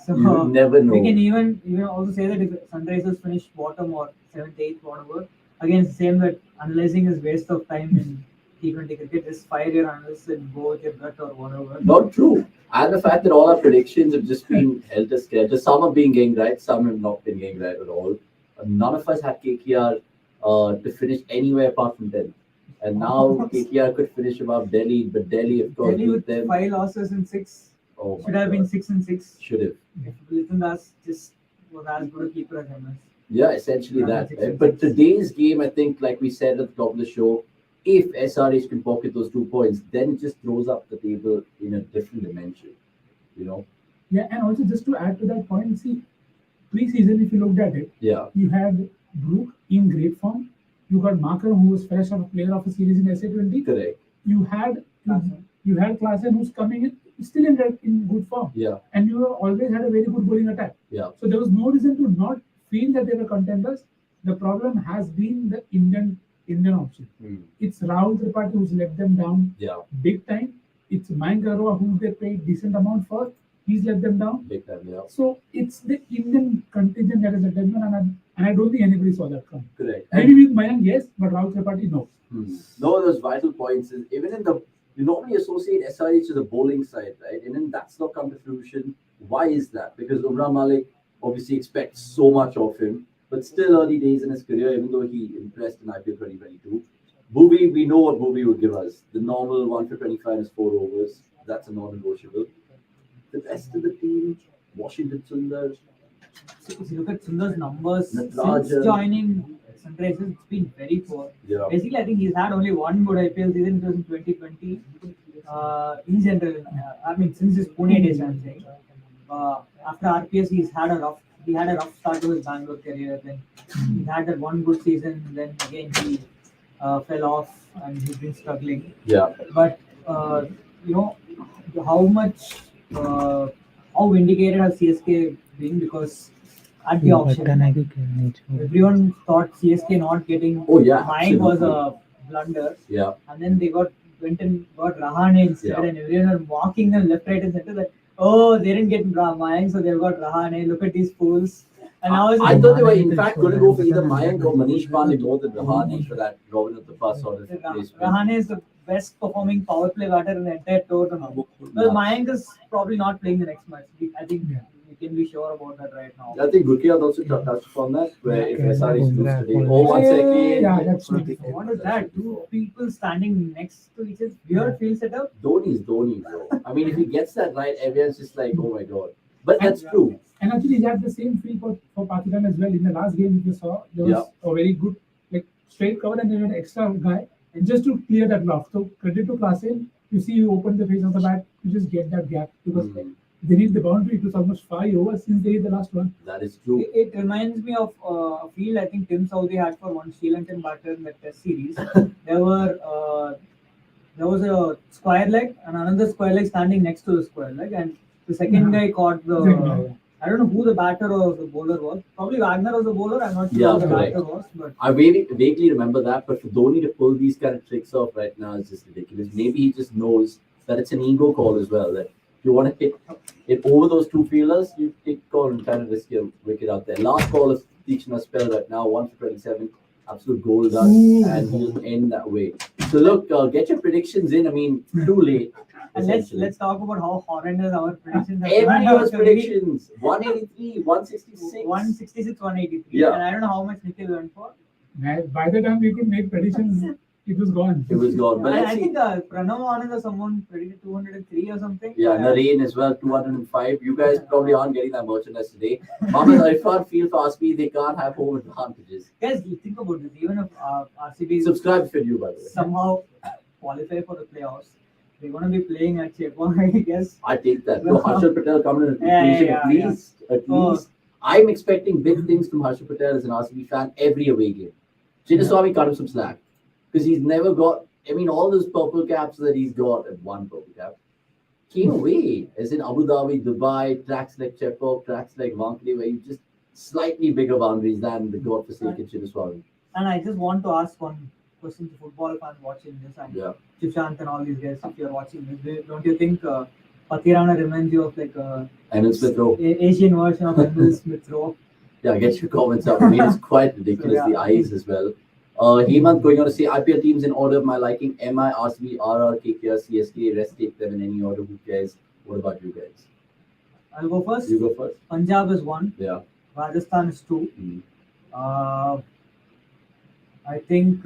So you never know. We can even also say that if Sunrisers finish bottom or 7th, 8th, whatever, again it's the same that analyzing is waste of time in T20 cricket. Just fire your analysis and go with your gut or whatever. Not true. And the fact that all our predictions have just been held to scare. Just some have been getting right, some have not been getting right at all. None of us had KKR to finish anywhere apart from 10th. And now KKR could finish above Delhi, but Delhi, of course, Delhi with them. 5 losses in 6. Oh should have been 6 and 6. Should have. If Little Das just was as good a keeper as MS. Yeah, essentially that. But today's game, I think, like we said at the top of the show, if SRH can pocket those 2 points, then it just throws up the table in a different dimension. You know? Yeah, and also just to add to that point, see, pre-season, if you looked at it, Yeah. you had Brook in great form. You got Marker, who was fresh of a player of a series in SA20. Correct. You had Klassen, who's coming in still in good form. Yeah. And you always had a very good bowling attack. Yeah. So there was no reason to not feel that they were contenders. The problem has been the Indian option. It's Rahul Tripathi who's let them down big time. It's Mayank Agarwal who they paid decent amount for. He's let them down big time. Yeah. So it's the Indian contingent that is let them down, and I don't think anybody saw that coming. Correct. Maybe with Mayank, yes, but Rahul Tripathi, no. No, those vital points is even in the you normally associate SRH to the bowling side, right? And then that's not come to fruition. Why is that? Because Umrah Malik obviously expects so much of him, but still early days in his career, even though he impressed in IPL 2022. Bhuvi, we know what Bhuvi would give us. The normal 1 for 25 is 4 overs. That's a non-negotiable. The rest of the team, Washington Sundar. So if you look at Sundar's numbers Natarajan. since joining Sunrisers, it's been very poor. Yeah. Basically, I think he's had only one good IPL season, it was in 2020. In general, I mean, since his Pune days, I'm saying. After RPS, he had a rough start to his Bangalore career. Then he had that one good season. Then again, he fell off and he's been struggling. Yeah. But how much, how vindicated has CSK been? Because at the auction, everyone thought CSK not getting Mayank was a blunder. Yeah. And then they went and got Rahane instead, and everyone were mocking them left, right, and center. That they didn't get Mayank, so they've got Rahane. Look at these fools. And I thought they were in fact going to go for either Mayank or Manish Pandey more than Rahane for that Robin of the Bus sort of replacement. Rahane is the best performing power play batter in the entire tournament. Well, Mayank is probably not playing the next match. I think we can be sure about that right now. I think Gurkiat also touched upon that, where if SRH lose today. Oh, 1 second. Yeah, that's true. What is that? Two people standing next to each other. Weird field setup. Dhoni's Dhoni, bro. I mean, if he gets that right, everyone's just like, oh my god. But that's true. And actually, he had the same feel for Pakistan as well. In the last game, if you saw, there was a very good straight cover and then an extra guy just to clear that loft. So credit to Klassen. You see, you open the face of the bat, you just get that gap because they need the boundary. It was almost 5 overs since they hit the last one. That is true. It reminds me of a field I think Tim Southey had for one Sri Lankan batter in the Test series. There was a square leg and another square leg standing next to the square leg, and the second guy caught the. I don't know who the batter or the bowler was. Probably Wagner was the bowler. I'm not sure who the batter was. But I vaguely remember that. But for Dhoni to pull these kind of tricks off right now is just ridiculous. Maybe he just knows that it's an ego call as well. That if you want to hit it over those two fielders, you take call and kind of risk your wicket out there. Last ball is Tikshana spell right now, 1 for 27. Absolute goal done. And he'll end that way. So look, get your predictions in. I mean, too late. And let's talk about how horrendous our predictions are. Every year's predictions 183, 166. 166, 183. Yeah. And I don't know how much Nikhil went for. By the time we could make predictions, it was gone. It was gone. But I think Pranav Anand or someone predicted 203 or something. Yeah, Nareen as well, 205. You guys probably aren't getting that merchandise today. Mohammad Arifan feel for RCB, they can't have home advantages. Guys, you think about this. Even if RCB Subscribe if you're new, by the way. somehow qualify for the playoffs, they're going to be playing at Chennai, I guess. I take that. No, Harshal Patel coming in at least. At least. I'm expecting big things from Harshal Patel as an RCB fan every away game. Chinnaswamy cut him some slack. Because he's never got, I mean, all those purple caps that he's got at one purple cap came away. As in Abu Dhabi, Dubai, tracks like Chepauk, tracks like Wankhede, where you just slightly bigger boundaries than the godforsaken Chinnaswamy. And I just want to ask one question to football fans watching this, and Chishant and all these guys, if you're watching this, don't you think Patirana reminds you of like Emil Smith Rowe. Asian version of Emil Smith Rowe? Yeah, get your comments up. I mean, it's quite ridiculous, the eyes as well. Hemant going on to say IPL teams in order of my liking: MI, RCB, RR, KKR, CSK. Rest take them in any order. Who cares? What about you guys? I'll go first. You go first. Punjab is 1. Yeah. Rajasthan is 2. I think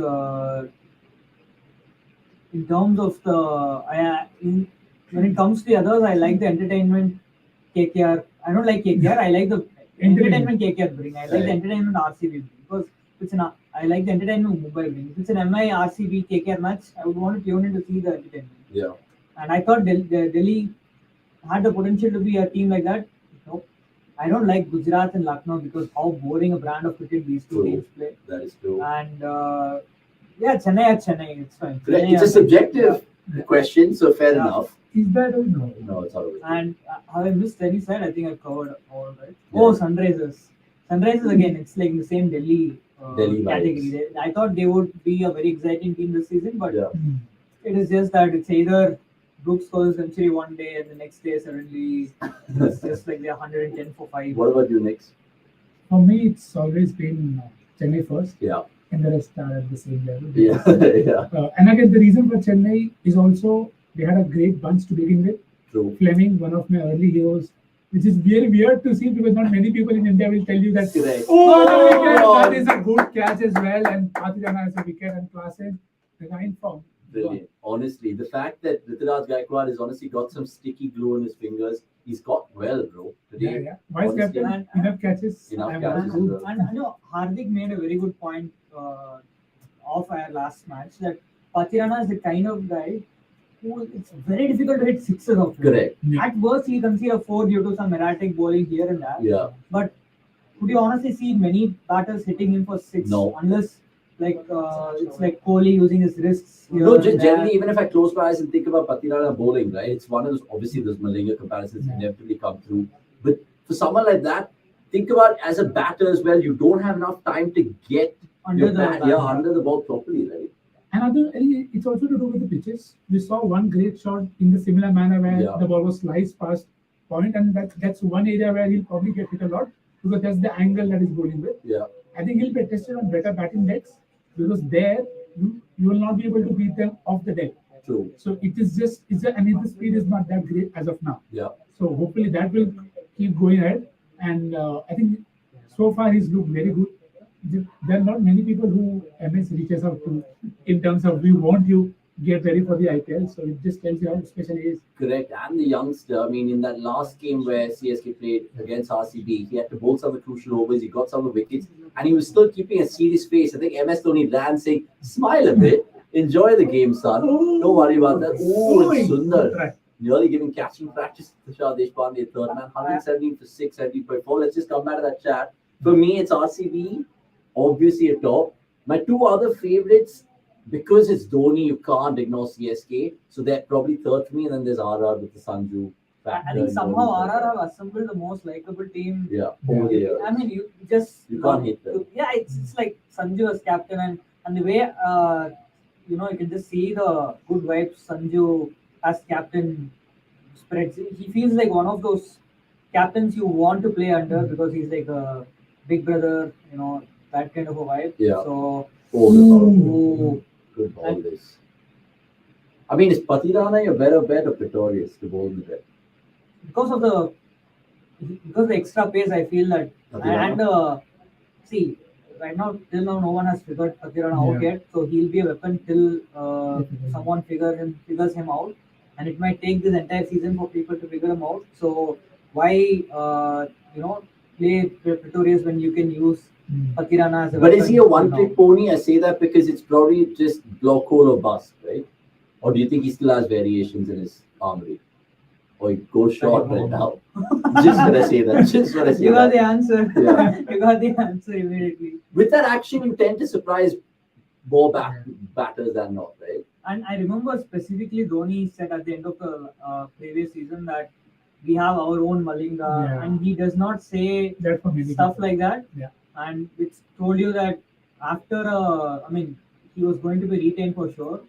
in terms of when it comes to the others, I like the entertainment KKR. I don't like KKR. I like the entertainment KKR bring. I like the entertainment RCB because it's an I like the entertainment of Mumbai brings. It's an MI RCB KKR match. I would want to tune in to see the entertainment. Yeah. And I thought Delhi had the potential to be a team like that. Nope. I don't like Gujarat and Lucknow because how boring a brand of cricket these two True. teams play. That is true. And yeah, Chennai, it's fine. Correct. Chennai It's a subjective question, so fair Yeah. enough. Is that or no? No, it's always. And have I missed any side? I think I covered all right. Yeah. Oh, Sunrisers. Sunrisers again, it's like in the same Delhi, Delhi category. vibes. I thought they would be a very exciting team this season, but Yeah. it is just that it's either Brooks scores a century one day and the next day suddenly it's just like they're 110 for 5. What about you, Nix? For me, it's always been Chennai first, Yeah. and the rest are at the same level. Yeah. Yeah. And again, the reason for Chennai is also they had a great bunch to begin with. True. Fleming, one of my early heroes, which is very weird to see because not many people in India will tell you that. Correct. Oh, the wicket, Oh. that is a good catch as well, and Pathijana has a wicket and Klassen, the nine form. Brilliant. Honestly, the fact that Rituraj Gaikwad has honestly got some sticky glue on his fingers, he's got well, bro. Yeah, Today, yeah. Vice honestly, captain, enough catches. Enough I'm catches. good. And I know Hardik made a very good point of our last match that Patirana is the kind of guy who it's very difficult to hit sixes of him. correct. Yeah. At worst, he can see a 4 due to some erratic bowling here and there. Yeah. But could you honestly see many batters hitting him for 6? No. Unless like it's like Kohli using his wrists. Here No, and there. generally, even if I close my eyes and think about Patirana bowling, right, it's one of those, obviously, those Malinga comparisons Yeah. inevitably come through. But for someone like that, think about as a batter as well, you don't have enough time to get under your the bat, bat. under the ball properly, right? And it's also to do with the pitches. We saw one great shot in the similar manner where Yeah. the ball was sliced past point, and that's one area where he'll probably get hit a lot because that's the angle that he's bowling with. Yeah. I think he'll be tested on better batting decks because there you will not be able to beat them off the deck. True. So the speed is not that great as of now. Yeah. So hopefully that will keep going ahead. And I think so far he's looked very good. There are not many people who MS reaches out to in terms of we want you get ready for the IPL. So it just tells you how special he is. Correct. And the youngster, I mean, in that last game where CSK played against RCB, he had to bowl some of the crucial overs, he got some of the wickets, and he was still keeping a serious face. I think MS Dhoni ran saying, smile a bit, enjoy the game, son. Don't worry about that. Oh, it's Sundar. Right. Nearly giving catching practice to Tushar Deshpande, third man, 117 for 6, 17.4. Let's just come back to that chat. For me, it's RCB, obviously a top. My two other favorites, because it's Dhoni, you can't ignore CSK. So they're probably third for me, and then there's RR with the Sanju I factor. think and somehow Dhoni RR factor. have assembled the most likable team. Yeah, over the years. I mean, you just You can't hate them. Yeah, it's like Sanju as captain and the way you can just see the good vibes Sanju as captain spreads. He feels like one of those captains you want to play under because he's like a big brother, that kind of a vibe. Yeah. So Oh, good ball this. I mean, is Patirana your better bet or Pretorius to bowl with it? because of the extra pace, I feel that Patirana? and see right now till now no one has figured Patirana out Yeah. yet, so he'll be a weapon till someone figures him out, and it might take this entire season for people to figure him out. So why play Pretorius when you can use Patirana as a But weapon is he a till one-trick now? pony? I say that because it's probably just block hole or bust, right? Or do you think he still has variations in his armory? Or he goes short right now? Just when I say that. Just when I say You got that. the answer. Yeah. You got the answer immediately. With that action, you tend to surprise more batters than not, right? And I remember specifically Dhoni said at the end of the previous season that we have our own Malinga, Yeah. and he does not say That for many stuff people. like that. Yeah. And it's told you that after, he was going to be retained for sure.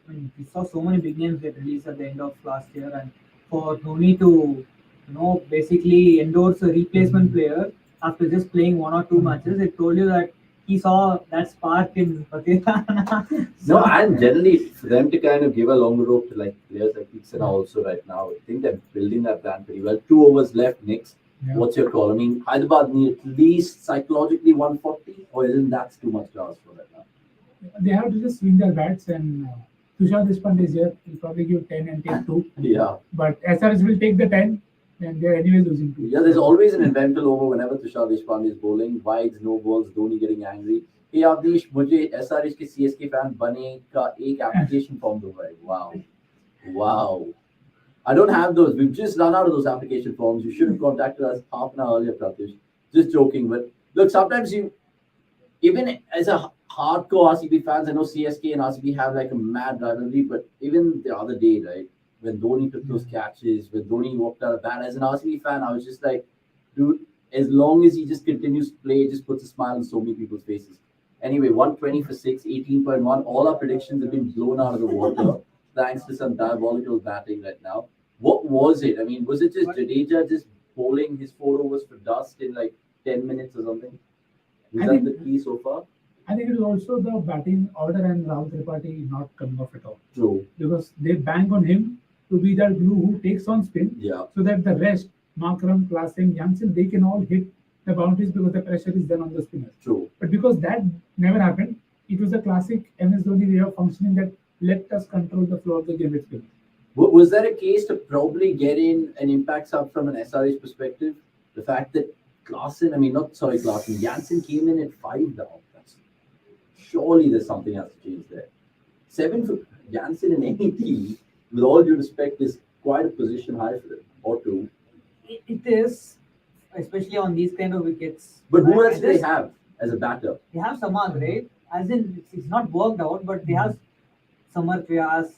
I mean, we saw so many big names get released at the end of last year, and for Dhoni to, basically endorse a replacement player after just playing 1 or 2 matches, it told you that he saw that spark in Patirana. No, and generally for them to kind of give a longer rope to like players like Dixon also right now, I think they're building that plan pretty well. 2 overs left, Knicks. Yeah. What's your call? I mean, Hyderabad need at least psychologically 140, or isn't that too much to ask for right now? They have to just swing their bats, and Tushar Deshpande is here. He'll probably give 10 and take 2. Yeah. But SRS will take the 10, and they're anyway losing 2. Yeah, there's always an inventive over whenever Tushar Deshpande is bowling. Wides, no balls, Dhoni getting angry. ये अवनीश मुझे SRH के CSK fan बने का एक application form दो भाई. Wow. I don't have those. We've just run out of those application forms. You should have contacted us half an hour earlier, Pratish. Just joking, but look, sometimes you, even as a hardcore RCB fans, I know CSK and RCB have like a mad rivalry, but even the other day, right, when Dhoni took those catches, when Dhoni walked out of bat, as an RCB fan, I was just like, dude, as long as he just continues to play, it just puts a smile on so many people's faces. Anyway, 120 for 6, 18.1. All our predictions have been blown out of the water thanks to some diabolical batting right now. What was it? I mean, was it just Jadeja just bowling his 4 overs for dust in like 10 minutes or something? Was that the key so far? I think it is also the batting order and Rahul Tripathi not coming off at all. True. Because they bank on him to be that glue who takes on spin, Yeah. so that the rest, Markram, Klassen, Jansen, they can all hit the boundaries because the pressure is done on the spinners. True. But because that never happened, it was a classic MS Dhoni way of functioning that let us control the flow of the game with spinners. Was that a case to probably get in an impact sub from an SRH perspective? The fact that Jansen came in at 5 down. Surely there's something else to change there. 7 for Jansen in any team, with all due respect, is quite a position high for them, or 2. It is, especially on these kind of wickets. But who else do they have as a batter? They have Samad, right? As in, it's not worked out, but they have Samar Vyas.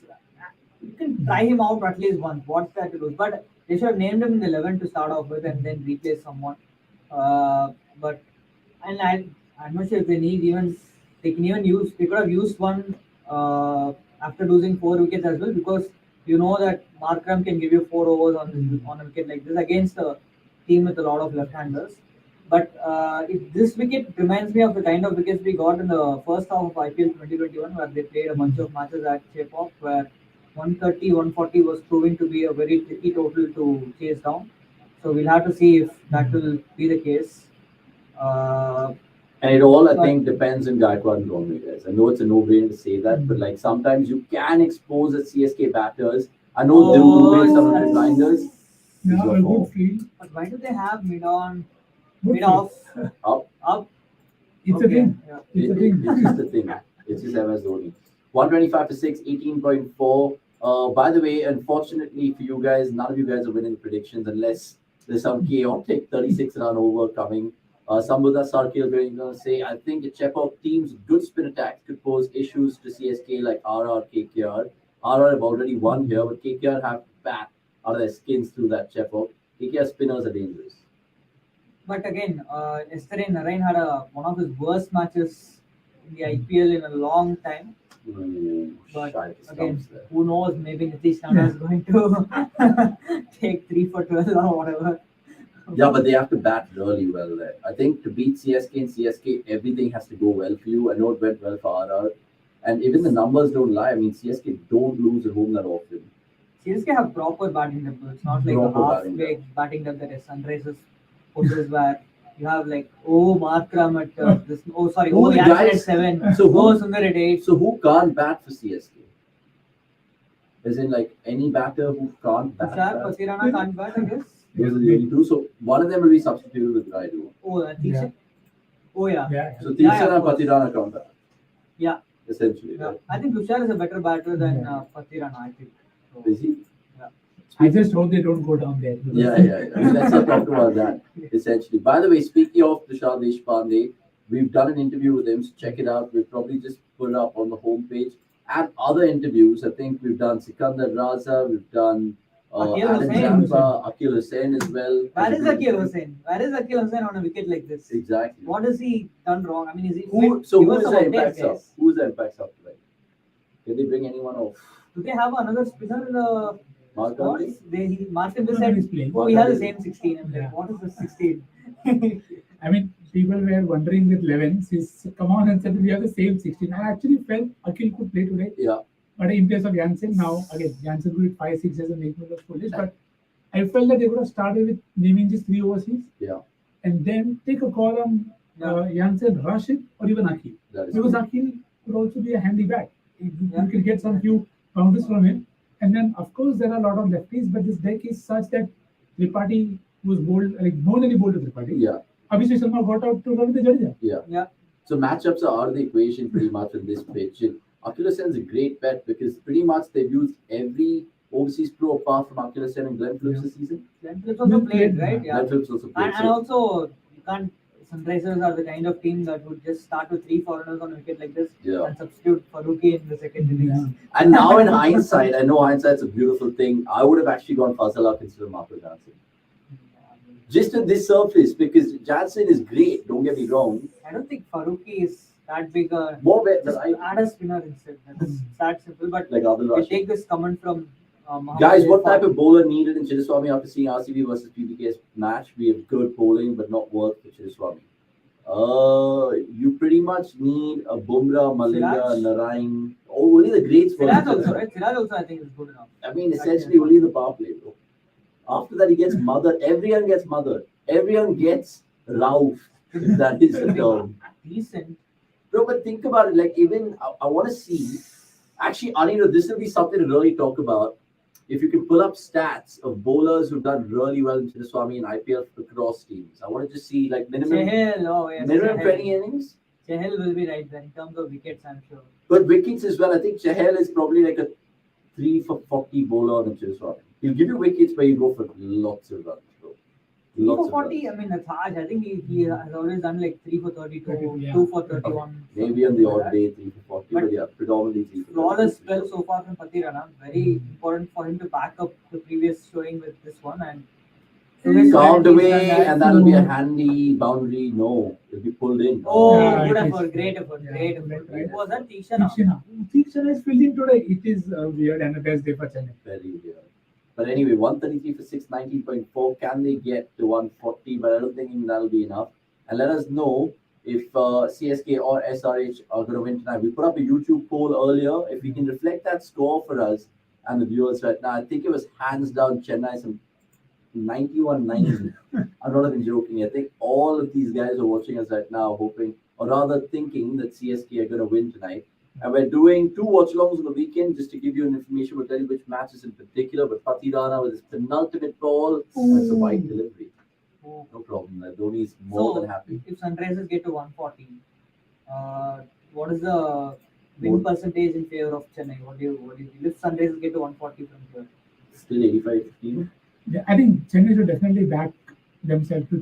You can try him out at least once. What's that to do? But they should have named him in the 11 to start off with and then replace someone. But I'm not sure if they need even. They can even use. They could have used one after losing 4 wickets as well, because you know that Markram can give you 4 overs on a wicket like this against a team with a lot of left-handers. But this wicket reminds me of the kind of wickets we got in the first half of IPL 2021, where they played a bunch of matches at Chepauk, where 130, 140 was proving to be a very tricky total to chase down. So we'll have to see if that will be the case. And it all, I think, depends on Gaikwad and Conway, guys. I know it's a no-brainer to say that, but like sometimes you can expose the CSK batters. I know Dhruv made some of the blinders. Yeah, a good field. But why do they have mid-on, Good mid-off, Up. It's a thing. Yeah. It's a thing. It's just a thing. It's just MS Dhoni. 125 for 6, 18.4. By the way, unfortunately for you guys, none of you guys are winning the predictions unless there's some chaotic 36-run over coming. Sambudha Sarkil going to say, I think the Chepauk team's good spin attacks could pose issues to CSK like RR, KKR. RR have already won here, but KKR have to bat out of their skins through that Chepauk. KKR spinners are dangerous. But again, yesterday Narain had one of his worst matches in the IPL in a long time. But again, who knows? Maybe Nitish Rana is going to take 3 for 12 or whatever. Yeah, but they have to bat really well there. I think to beat CSK and CSK, everything has to go well for you. I know it went well for RR. And even the numbers don't lie. I mean, CSK don't lose at home that often. CSK have proper batting depth. It's not like Proper a half-baked batting depth that is Sunrisers poses where you have like, Markram at this. the Yansen guys- at 7. so who- Sundar at 8. So who can't bat for CSK? As in like any batter who can't bat? Tushar Patirana can't bat, I guess. Those are the only two. So one of them will be substituted with Raidu. Tisha. Oh yeah. Yeah. So Yeah, Tisha of and course. Patirana come back. Yeah. Essentially. Yeah. Right? I think Tushar is a better batter than Patirana, I think. So, Is he? I just hope they don't go down there. Yeah. I mean, let's not talk about that. Essentially. By the way, speaking of Tushar Deshpande, we've done an interview with him. So check it out. We'll probably just put it up on the homepage. And other interviews, I think we've done Sikandar Raza, we've done Akil Adam Hussain. Zampa, Akil Hussain as well. where is Akil Hussain? Where is Akil Hussain on a wicket like this? Exactly. What has he done wrong? I mean, is he Who fit? is Give us some the updates, impact sub? guys. Who is the impact sub today? Can they bring anyone off? Do they have another spinner in the Mark squad? Gandhi? Martin just No, said, he's playing. oh, he has the Mark same 16. I'm like, Yeah. what is the 16? I mean, people were wondering with 11. He's come on and said we have the same 16. I actually felt Akil could play today, Yeah. but in place of Jansen, now again Jansen could hit 5 6s and make me look foolish. But I felt that they would have started with naming just 3 overseas. Yeah. And then take a call on Jansen, rush it, or even Akil. That is Because true. Akil could also be a handy bat. You Yeah. can get some few boundaries from him. And then, of course, there are a lot of lefties, but this deck is such that Tripathi was bowled, like more than he bowled to Tripathi. Yeah. Abhishek Sharma got out to Ravindra Jadeja. Yeah. Yeah. So matchups are out of the equation pretty much on this pitch. And Akila Sen's a great bet because pretty much they've used every overseas pro apart from Akila Sen and Glenn Phillips this season. Glenn Phillips also played, right? Yeah. Glenn Phillips also played. And also, you can't. Sunrisers are the kind of team that would just start with 3 foreigners on a wicket like this and substitute Faruqi in the second innings. And now in hindsight, I know hindsight's a beautiful thing. I would have actually gone Fazalak instead of Marco Jansen. Just at this surface, because Jansen is great, don't get me wrong. I don't think Faruqi is that big a... More bet, just add a spinner instead. That's that simple. But like we take this comment from guys, what type of bowler needed in Chinnaswamy after seeing RCB versus PBK's match? We have good bowling, but not worth for Chinnaswamy. You pretty much need a Bumrah, Malinga, Narain. Oh, only the greats. Siraj also, right? Siraj also, I think, is good enough. I mean, essentially, only the power play, bro. After that, he gets mothered. Everyone gets mothered. Everyone gets Rauf. That is the term. Decent. Bro, but think about it. Like, even I want to see. Actually, Anil, this will be something to really talk about. If you can pull up stats of bowlers who've done really well in Chinnaswamy and IPL across teams, I want to just see like minimum 20 innings. Chahal will be right there in terms of wickets, I'm sure. But wickets as well. I think Chahal is probably like a 3 for 40 bowler on Chinnaswamy. He'll give you wickets, but you go for lots of runs, bro. 3 for 40, I mean, that's harsh. I think he has always done like 3 for 32, 2 for 31. Maybe on the odd day, 3 for 40, but yeah, predominantly 3 for 40. Flawless spell so far from Pati Rana. Very important for him to back up the previous showing with this one. And count away, and that'll be a handy boundary. No, it'll be pulled in. Oh, good effort, great effort, great effort. It was that Tikshana. Tikshana is fielding today. It is weird and the best day for Chennai. Very weird. But anyway, 133 for 6, 19.4. Can they get to 140? But I don't think even that'll be enough. And let us know if CSK or SRH are going to win tonight. We put up a YouTube poll earlier. If we can reflect that score for us and the viewers right now, I think it was hands down Chennai, some 91-90. I'm not even joking. I think all of these guys are watching us right now, hoping, or rather thinking that CSK are going to win tonight. And we're doing 2 watch-alongs on the weekend, just to give you an information. We'll tell you which matches in particular. But Pati Rana with his penultimate ball, that's a wide delivery. No problem. Dhoni is more than happy. If Sunrisers get to 140, what is the win percentage in favor of Chennai? What do you think? If Sunrisers get to 140 from here? Still 85-15? Yeah, I think Chennai should definitely back themselves to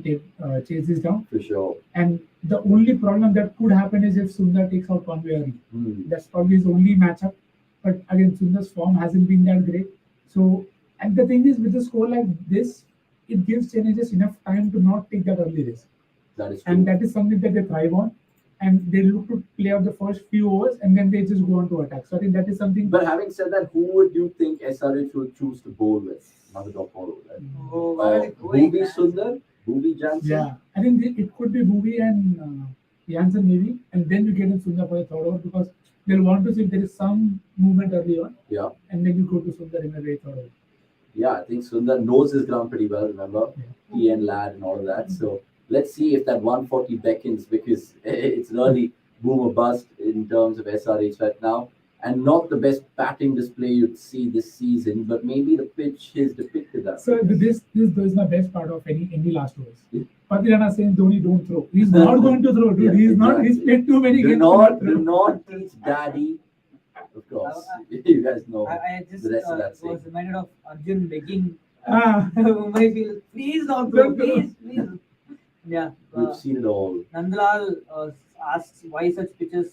chase this down. For sure. And the only problem that could happen is if Sundar takes out Conway early. That's probably his only matchup. But again, Sundar's form hasn't been that great. So, and the thing is, with a score like this, it gives Chennai just enough time to not take that early risk. That is true. And that is something that they thrive on. And they look to play out the first few overs and then they just go on to attack. So I think that is something. But having said that, who would you think SRH will choose to bowl with? Not the top bowler. Bhuvi Sundar? Bhuvi Jansen? Yeah, I think it could be Bhuvi and Jansen maybe. And then you get in Sundar for the third over because they'll want to see if there is some movement early on. Yeah. And then you go to Sundar in the very third over. Yeah, I think Sundar knows his ground pretty well, remember? Yeah. He and Lad and all of that. So let's see if that 140 beckons, because it's really boom or bust in terms of SRH right now. And not the best batting display you'd see this season, but maybe the pitch has depicted that. So this is my best part of any last overs. Yeah. Pati Rana saying Dhoni don't throw. He's not going to throw, dude. Yeah, he's played too many games. Do not teach daddy. Of course. You guys know. I just was reminded of Arjun begging Mumbai field, please don't throw, please. Yeah. We've seen it all. Nandalal asks why such pitches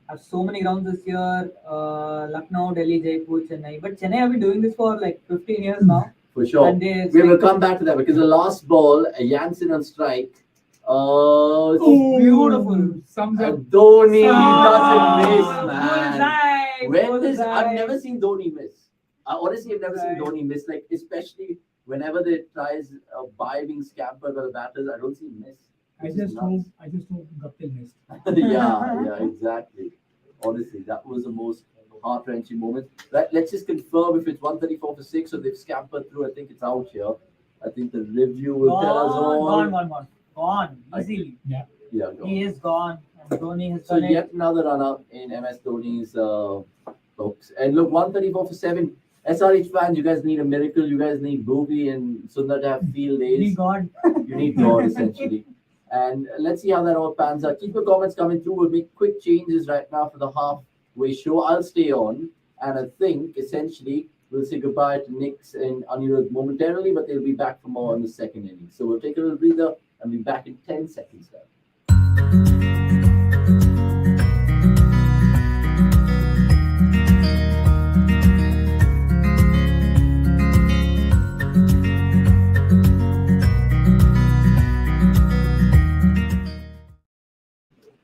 have so many grounds this year. Lucknow, Delhi, Jaipur, Chennai. But Chennai have been doing this for like 15 years now. For sure. And we will come back to that because the last ball, Jansen on strike. Beautiful. Dhoni doesn't miss, man. I've never seen Dhoni miss. Honestly, I've never seen Dhoni miss. Like, especially whenever they tries a bye being scampered by the batters, I don't see him miss. I just hope Guptill missed. yeah, exactly. Honestly, that was the most heart-wrenching moment. Let's just confirm if it's 134 for 6 or they've scampered through. I think it's out here. I think the review will tell us all. Gone. Easily. Yeah. Gone. He is gone. And Dhoni has done it. Yet another run-up in MS Dhoni's books. And look, 134 for 7. SRH fans, you guys need a miracle. You guys need Bhuvi and Sundar to have field days. You need God. You need God, essentially. And let's see how that all pans out. Keep your comments coming through. We'll make quick changes right now for the halfway show. I'll stay on, and I think essentially we'll say goodbye to Nix and Anirudh momentarily, but they'll be back for more in the second inning. So we'll take a little breather and be back in 10 seconds now.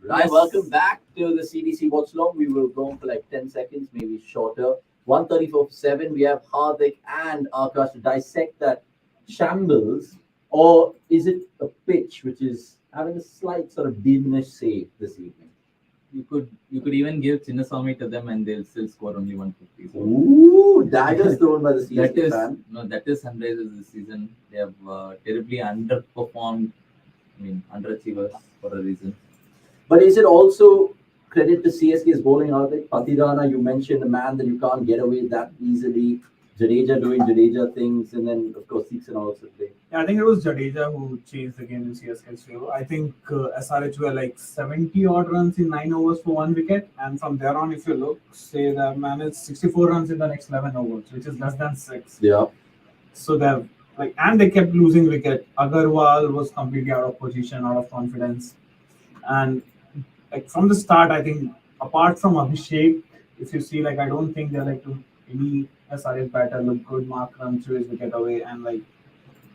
Right, welcome back to the CDC Watchalong. We will go on for like 10 seconds, maybe shorter. 1:34:07. We have Hardik and Akash to dissect that shambles, or is it a pitch which is having a slight sort of diminish save this evening? You could even give Chinnaswamy to them and they'll still score only 150. So Ooh, daggers thrown by the that CSK is fan. that is Sunrisers this season. They have terribly underperformed. I mean, underachievers for a reason. But is it also credit to CSK's bowling Hardik? Patirana, you mentioned a man that you can't get away that easily. Jadeja doing Jadeja things, and then of course Sixon also played. Yeah, I think it was Jadeja who changed the game in CSK's favor. I think SRH were like 70 odd runs in 9 overs for 1 wicket, and from there on, if you look, say they managed 64 runs in the next 11 overs, which is less than 6. Yeah. So they've and they kept losing wicket. Agarwal was completely out of position, out of confidence, and like from the start, I think apart from Abhishek, if you see, like I don't think they're like to any SRH batter look good. Mark run through his wicket away, and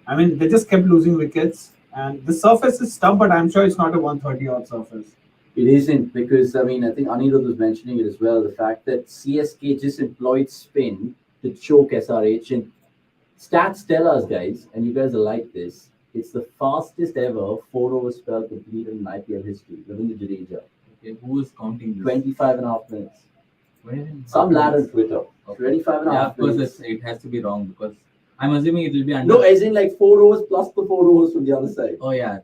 I mean they just kept losing wickets. And the surface is tough, but I'm sure it's not a 130 odd surface. It isn't, because I mean I think Anirudh was mentioning it as well. The fact that CSK just employed spin to choke SRH, and stats tell us, guys, and you guys are like this. It's the fastest ever 4-over spell completed in IPL history. Ravindra Jadeja. Okay, who is counting this? 25 and a half minutes. Where? Some lad on Twitter. Okay. 25 and a Yeah, half of course, minutes. it has to be wrong because I'm assuming it will be under. No, as in like 4 overs plus the 4 overs from the other side. Oh yeah.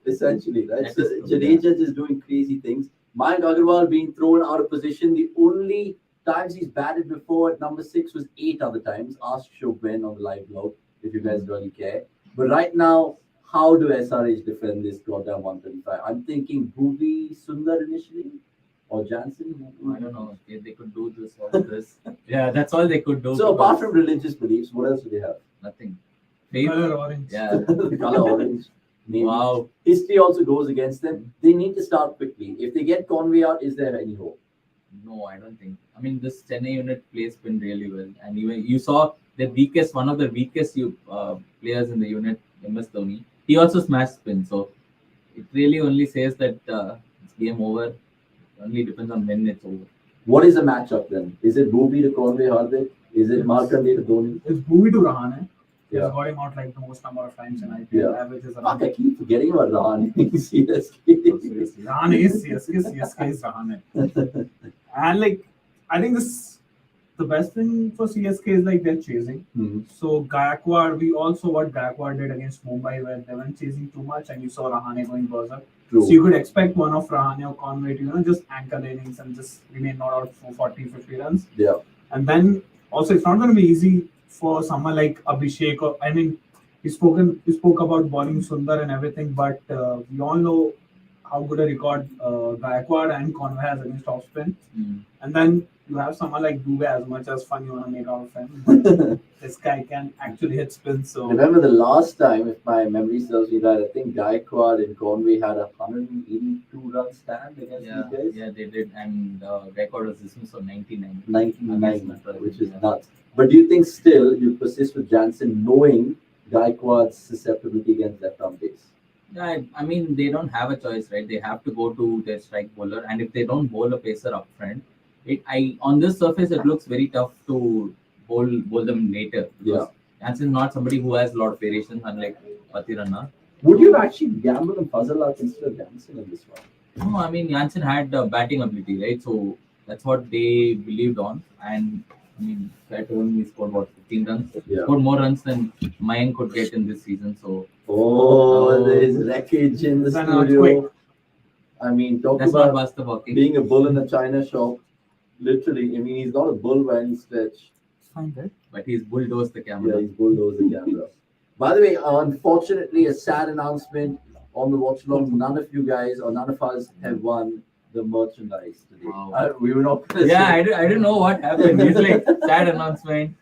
Essentially, right? That So is true, Jadeja just doing crazy things. Mayank Agarwal being thrown out of position. The only times he's batted before at number 6 was 8 other times. Ask Shobhen on the live blog if you guys really care. But right now, how do SRH defend this goddamn 135? I'm thinking Bhuvi Sundar initially or Jansen. I don't know. Okay, they could do this or this. Yeah, that's all they could do. So because apart from religious beliefs, what else do they have? nothing. Faith. Color orange. Yeah. The color orange. Maybe. Wow. History also goes against them. They need to start quickly. If they get Conway out, is there any hope? No, I don't think. I mean, this Chennai unit plays spin really well, and even you saw one of the weakest players in the unit, MS Dhoni. He also smashed spin, so it really only says that it's game over. It only depends on when it's over. What is the matchup then? Is it Bhuvi to Conway Hardik? Is it Markande to Dhoni? It's Bhuvi to Rahane. He's Yeah. got him out like the most number of times in IPL. Yeah. Averages Fuck, around. I keep forgetting about Rahane. CSK. Rahane is CSK is Rahane. And I think the best thing for CSK is like they're chasing. Mhm. So Gaikwad, we all saw what Gaikwad did against Mumbai, where they weren't chasing too much, and you saw Rahane going berserk. True. So you could expect one of Rahane or Conway to just anchor the innings and just remain not out for 40, 50 runs. Yeah. And then also it's not going to be easy for someone like Abhishek. Or I mean, he spoke about bowling Sundar and everything, but we all know how good a record Gaikwad and Conway has against off spin. And then you have someone like Dubey, as much as fun you want to make out of him, but this guy can actually hit spin. So Remember the last time, if my memory serves me right, I think Gaikwad and Conway had a 182 run stand against Yeah, these guys. yeah, they did, and record was dismissed on 99. 99, Against which is yeah. nuts. But do you think still you persist with Jansen knowing Gaikwad's susceptibility against left-arm pace? Yeah, I mean, they don't have a choice, right? They have to go to their strike bowler, and if they don't bowl a pacer up front, on this surface it looks very tough to bowl them later. Because Jansen is not somebody who has a lot of variations, unlike Patirana. Would you have actually gambled on Fazalak instead of Jansen in this one? No, I mean Jansen had batting ability, right? So that's what they believed on, and I mean, that only scored what 15 runs. Yeah. Scored more runs than Mayank could get in this season. So Oh, there is wreckage in the It's an studio. earthquake. I mean, talk that's not about Basta walking. being a bull in a china shop. Literally, I mean, he's not a bull by any stretch. fine, right? But he's bulldozed the Yeah, camera. he's bulldozed the camera. By the way, unfortunately, a sad announcement on the watch along, none of you guys or none of us have won the merchandise today. Wow. We were not. Yeah, I didn't know what happened. It's like sad announcement.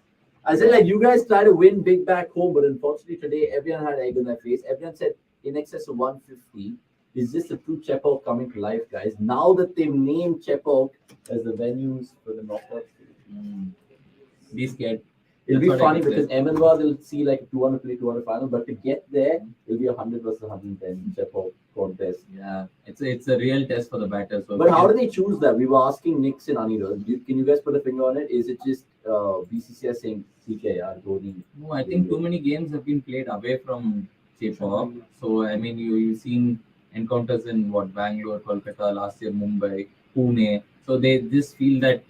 I said, like, you guys try to win big back home, but unfortunately today everyone had egg on their face. Everyone said in excess of 150. Is this the true Chepauk coming to life, guys? Now that they've named Chepauk as the venues for the knockout stage. Be scared. It'll That's be what I funny can because Ahmedabad will see like a 200 play 200 final, but to get there, it'll be 100 versus 110 Chepauk contest. Yeah, it's a real test for the batters. So But how do they choose that? We were asking Nix and Anirudh. Can you guys put a finger on it? Is it just BCCI saying CKR, Dhoni? No, I think too many games have been played away from Chepauk. So I mean, you've seen encounters in Bangalore, Kolkata, last year Mumbai, Pune. So they just feel that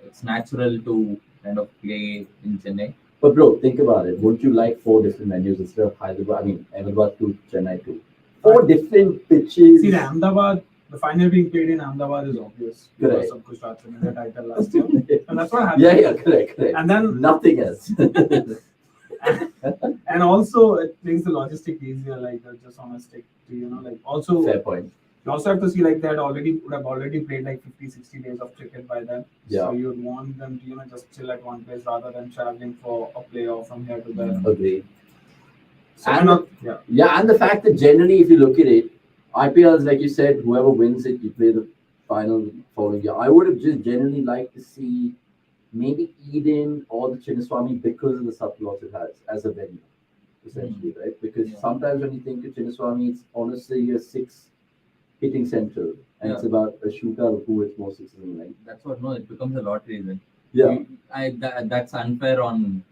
it's natural to kind of play in Chennai. But bro, think about it. Wouldn't you like 4 different venues instead of Hyderabad? I mean, Ahmedabad to Chennai too. 4 different pitches. See, the Ahmedabad, the final being played in Ahmedabad is obvious. Correct. Because of Gujarat winning the title last year. And that's what happened. Yeah, correct. And then, Nothing else. and also, it makes the logistic easier, like just on a stick to, like also. Fair point. You also have to see like they would have already played like 50-60 days of cricket by then. Yeah. So you'd want them to just chill at one place rather than traveling for a playoff from here to there. Agree. So And yeah, and the fact that generally, if you look at it, IPL is like you said, whoever wins it, you play the final following year. I would have just generally liked to see maybe Eden or the Chinnaswamy because of the subplots it has as a venue, essentially, right? Because sometimes when you think of Chinnaswamy, it's honestly a 6 hitting central, and it's about a shooter who hits more sixes in the line. That's what it becomes a lottery then. Yeah. That's unfair on.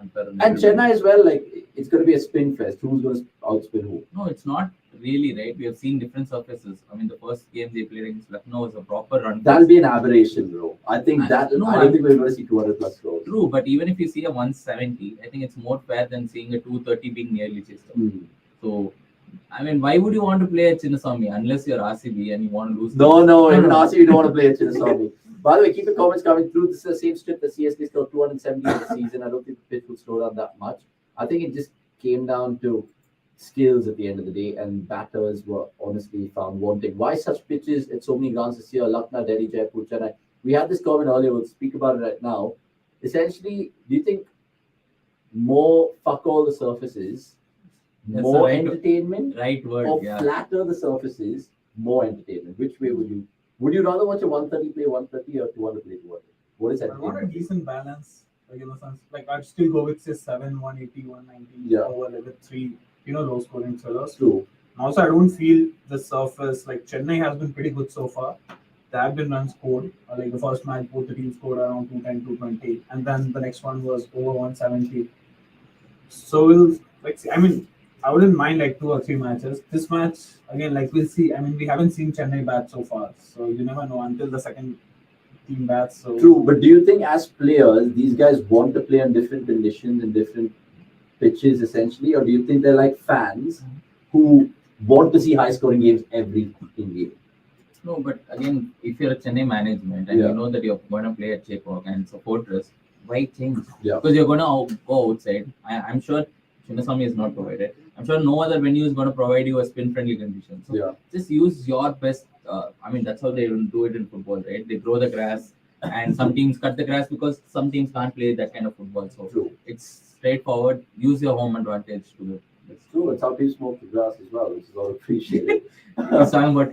And Chennai as well, like it's going to be a spin fest. Who's going to outspin who? No, it's not really, right? We have seen different surfaces. I mean, the first game they played against Lucknow was a proper run. That'll be an aberration, bro. I think I don't think we're going to see 200 plus goals. True, but even if you see a 170, I think it's more fair than seeing a 230 being nearly chased up. So, I mean, why would you want to play at Chinnaswamy unless you're RCB and you want to lose? No, even RCB you don't want to play at Chinnaswamy. By the way, keep the comments coming through. This is the same strip that CSK scored 270 in the season. I don't think the pitch will slow down that much. I think it just came down to skills at the end of the day, and batters were honestly found wanting. Why such pitches at so many grounds this year? Lucknow, Delhi, Jaipur, Chennai. We had this comment earlier. We'll speak about it right now. Essentially, do you think more fuck all the surfaces, more entertainment, right word, or flatter the surfaces, more entertainment? Which way would you? Would you rather watch a 130 play 130 or 200 play 200? What is that? I want a decent balance. Like I'd still go with say 7, 180, 190 over like a 3, low scoring thrillers. True. Also, I don't feel the surface like Chennai has been pretty good so far. There have been runs scored. Like the first match, both the teams scored around 210, 220, and then the next one was over 170. So I wouldn't mind like 2 or 3 matches. This match, again, like we'll see. I mean, we haven't seen Chennai bat so far. So you never know until the second team bats. So. True, but do you think as players, these guys want to play on different conditions and different pitches essentially? Or do you think they're like fans who want to see high scoring games every game? No, but again, if you're a Chennai management and you know that you're going to play at Chepauk and it's a fortress, why change? Because you're going to go outside. I'm sure Chinnaswamy is not provided. I'm sure no other venue is going to provide you a spin-friendly condition. So just use your best. That's how they do it in football, right? They grow the grass, and some teams cut the grass because some teams can't play that kind of football. So it's straightforward. Use your home advantage to do. It's true. It's how people smoke the grass as well, which is all appreciated.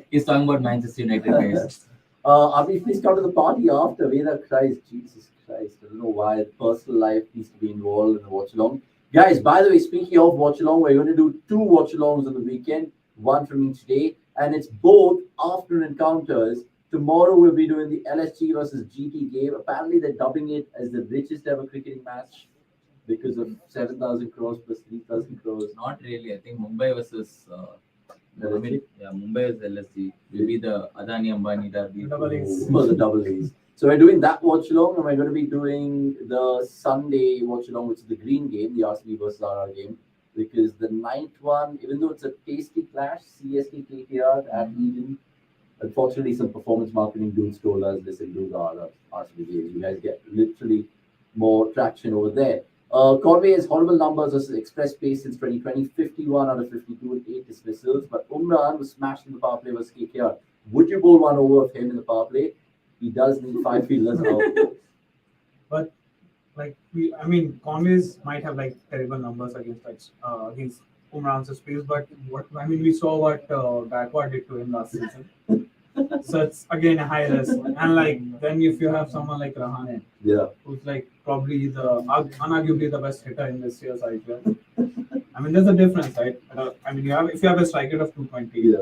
He's talking about Manchester United guys. Abhi, please come to the party after. Veda Christ, Jesus Christ. I don't know why personal life needs to be involved in the watch along. Guys, by the way, speaking of watch along, we're going to do 2 watch alongs on the weekend, 1 from each day, and it's both afternoon encounters. Tomorrow we'll be doing the LSG versus GT game. Apparently, they're dubbing it as the richest ever cricketing match because of 7,000 crores plus 3,000 crores. Not really. I think Mumbai versus Mumbai is LSG. Will be the Adani Ambani derby. The double A's. So we're doing that watch along, and we're going to be doing the Sunday watch along, which is the green game, the RCB versus RR game, because the 9th one, even though it's a tasty clash, CSK KKR at Eden, unfortunately some performance marketing dudes told us, listen, do the RCB games. You guys get literally more traction over there. Conway has horrible numbers versus express pace since 2020, 51 out of 52 with 8 dismissals. But Umran was smashed in the power play versus KKR. Would you bowl one over of him in the power play? He does need 5 fielders out. But Conway's might have like terrible numbers against Umran's pace, but we saw what Gaikwad did to him last season. So it's again a high risk, and like then if you have someone like Rahane, who's like probably unarguably the best hitter in this year's IPL. There's a difference, right? If you have a strike rate of 220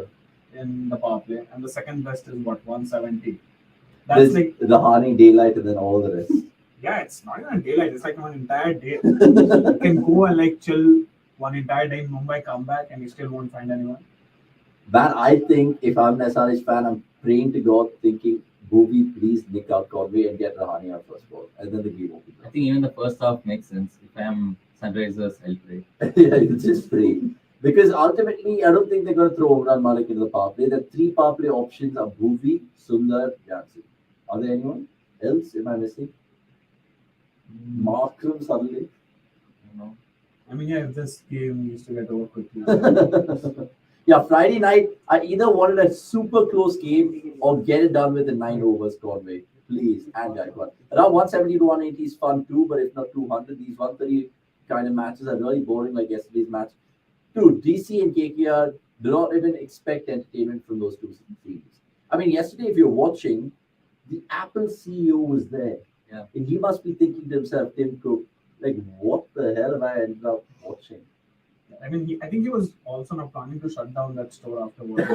in the power play, and the second best is what 170. That's There's like the Hani daylight and then all the rest. Yeah, it's not even daylight. It's like one entire day. You can go and like chill one entire day in Mumbai, come back, and you still won't find anyone. Man, I think if I'm an SRH fan, I'm praying to God, thinking, Bhuvi, please nick out Conway and get Rahane out first ball, and then the game will be I think even the first half makes sense. If I'm Sunrisers, I'll pray. Yeah, you just pray. Because ultimately, I don't think they're going to throw Umran Malik into the power play. The 3 power play options are Bhuvi, Sundar, Jansen. Are there anyone else? Am I missing? Markram suddenly? No. If this game used to get over quickly. Yeah, Friday night, I either wanted a super close game or get it done with the 9 overs Conway. Please, and Gaikwad. Around 170 to 180 is fun too, but if not 200, these 130 kind of matches are really boring like yesterday's match. Dude, DC and KKR do not even expect entertainment from those two teams. Yesterday, if you're watching, the Apple CEO was there. Yeah. And he must be thinking to himself, Tim Cook, like, what the hell have I ended up watching? I think he was also not planning to shut down that store afterwards.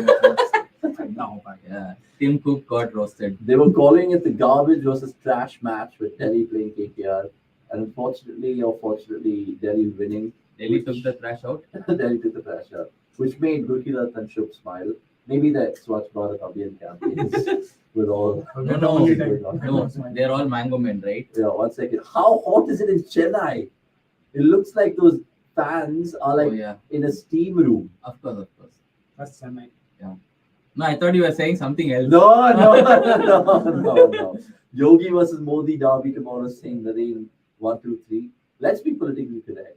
Yeah, Tim Cook got roasted. They were calling it the garbage versus trash match with Delhi playing KKR. And unfortunately or fortunately, Delhi winning. Delhi took the trash out. Delhi took the trash out, which made Gurkirat and Shubh smile. Maybe that Swachh Bharat Abhiyan campaigns with all. No, they're all mango men, right? Yeah, 1 second. How hot is it in Chennai? It looks like those fans are like in a steam room. Of course. That's Chennai. Yeah. No, I thought you were saying something else. No. Yogi versus Modi derby tomorrow, saying the rain 1, 2, 3. Let's be politically correct.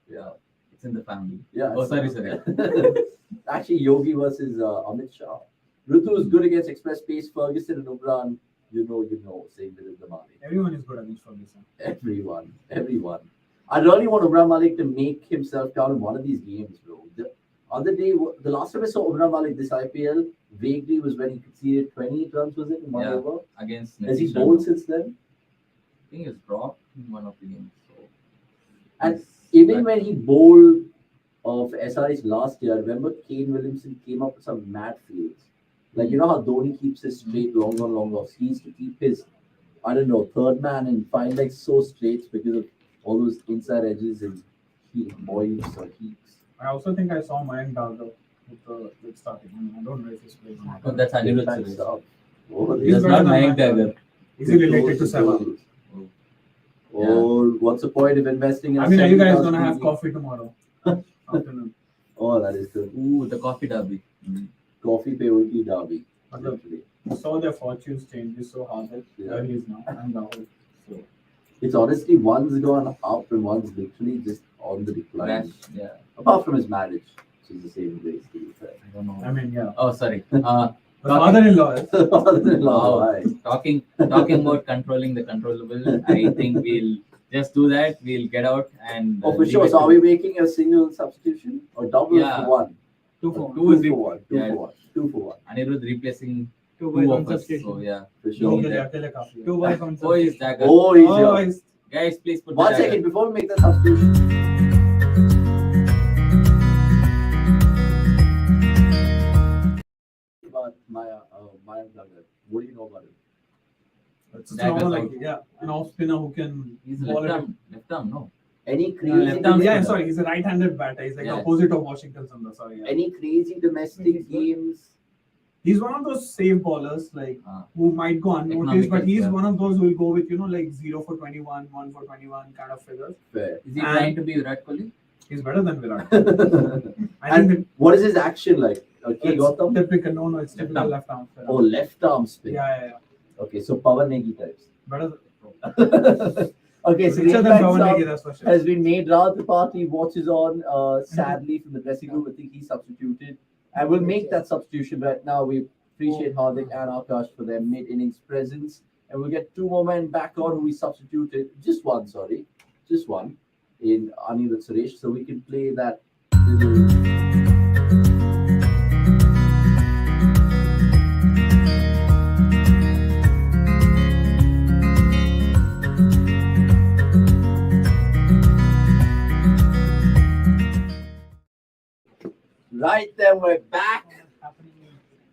Yeah. It's in the family. Yeah. Oh, sorry. Actually, Yogi versus Amit Shah. Ritu is good against express pace. Ferguson and Umran, you know, saying that is the money. Everyone is good against Ferguson. Everyone. I really want Umran Malik to make himself count in one of these games, bro. The other day, the last time I saw Umran Malik this IPL, vaguely was when he conceded 28 runs, was it, in one over? Against Has he bowled since then? I think he's dropped in one of the games. So. And even when he bowled of SRH last year, I remember Kane Williamson came up with some mad fields. Like, you know how Dhoni keeps his straight long offs? He used to keep his, third man and find like so straights because of all those inside edges and boils or heaps. I also think I saw Mayank Dagda with starting. I don't know if he's playing. Oh, that's Anirudh That's Suresh. up. Oh, He's not Mayank Dagda. Is he related to Sehwag? Oh, what's the point of investing in are you guys going to have coffee tomorrow? Afternoon. Oh, that is good. Ooh, the coffee derby. Coffee pe ulti derby. I saw their fortunes change. So hard that there he is now. And Rahul. So it's honestly one's gone up and one's literally just on the decline. Yeah. Apart from his marriage, which is the same race, to be fair. I don't know. Yeah. Oh, sorry. The father-in-law is. Father-in-law, Wow. right. Talking about controlling the controllable, I think we'll just do that. We'll get out and. Oh, for sure. So are we making a single substitution or double for one? 2 for 1. 2 for 1. 2 Yeah. for 1. 2 for 1. Anirudh replacing 2 two by of us. substitution. So yeah. For sure. Don't get Akele Kafi. 2 by Oh, is substitution. Dagger. Oh, he's here. Guys, please put 1 the second dagger. before we make the substitution. About Maya Dagger. What do you know about him? It's Dagger's normal, out. like, an off spinner who can He's ball it. Left arm, He's a right-handed batter. He's like the Yeah. opposite of Washington Sundar. Sorry. Yeah. Any crazy domestic games? He's one of those safe ballers, like who might go unnoticed, but he's one of those who will go with 0 for 21, 1 for 21 kind of figures. Fair. Is he trying to be Virat Kohli? He's better than Virat. And what is his action like? Okay, it's got them? typical. No, it's typical left arm. Oh, left arm spin. Yeah. Okay, so Pawan Negi types. Better. Okay, so Each the of them impact covered sub like that's for sure. has been made. Rahul Tripathi watches on sadly from the dressing room. I think he substituted. And we'll make that substitution right now. We appreciate Hardik and Akash for their mid-innings presence. And we'll get two more men back on who we substituted. Just one, sorry. Just one in Anirudh Suresh. So we can play that little. Right then, we're back.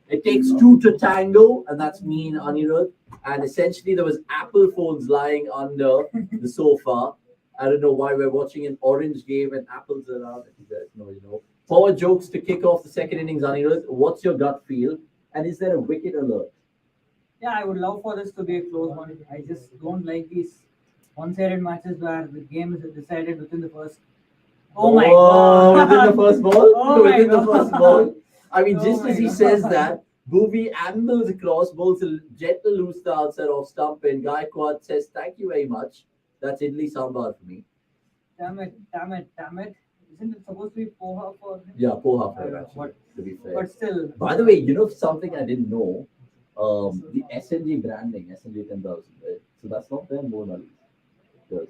It takes two to tango, and that's me and Anirudh. And essentially, there was Apple phones lying under the sofa. I don't know why we're watching an orange game and apples around. If you guys know, you know. Power jokes to kick off the second innings, Anirudh. What's your gut feel? And is there a wicket alert? Yeah, I would love for this to be a close one. I just don't like these one-sided matches where the game is decided within the first. Oh my god! Within the first ball? Oh my Within the God. first ball? I mean, Oh just my as he God. says that, Bhuvi ambles across, bowls a gentle loose the outside off stump, and Gaikwad says, "Thank you very much." That's Idli Sambar for me. Damn it! Isn't it supposed to be poha for him? Yeah, poha for I him, don't know, actually, to be fair. But still. By the way, you know something I didn't know? The SNG branding, SNG 10,000, right? So that's not their Mona Lisa.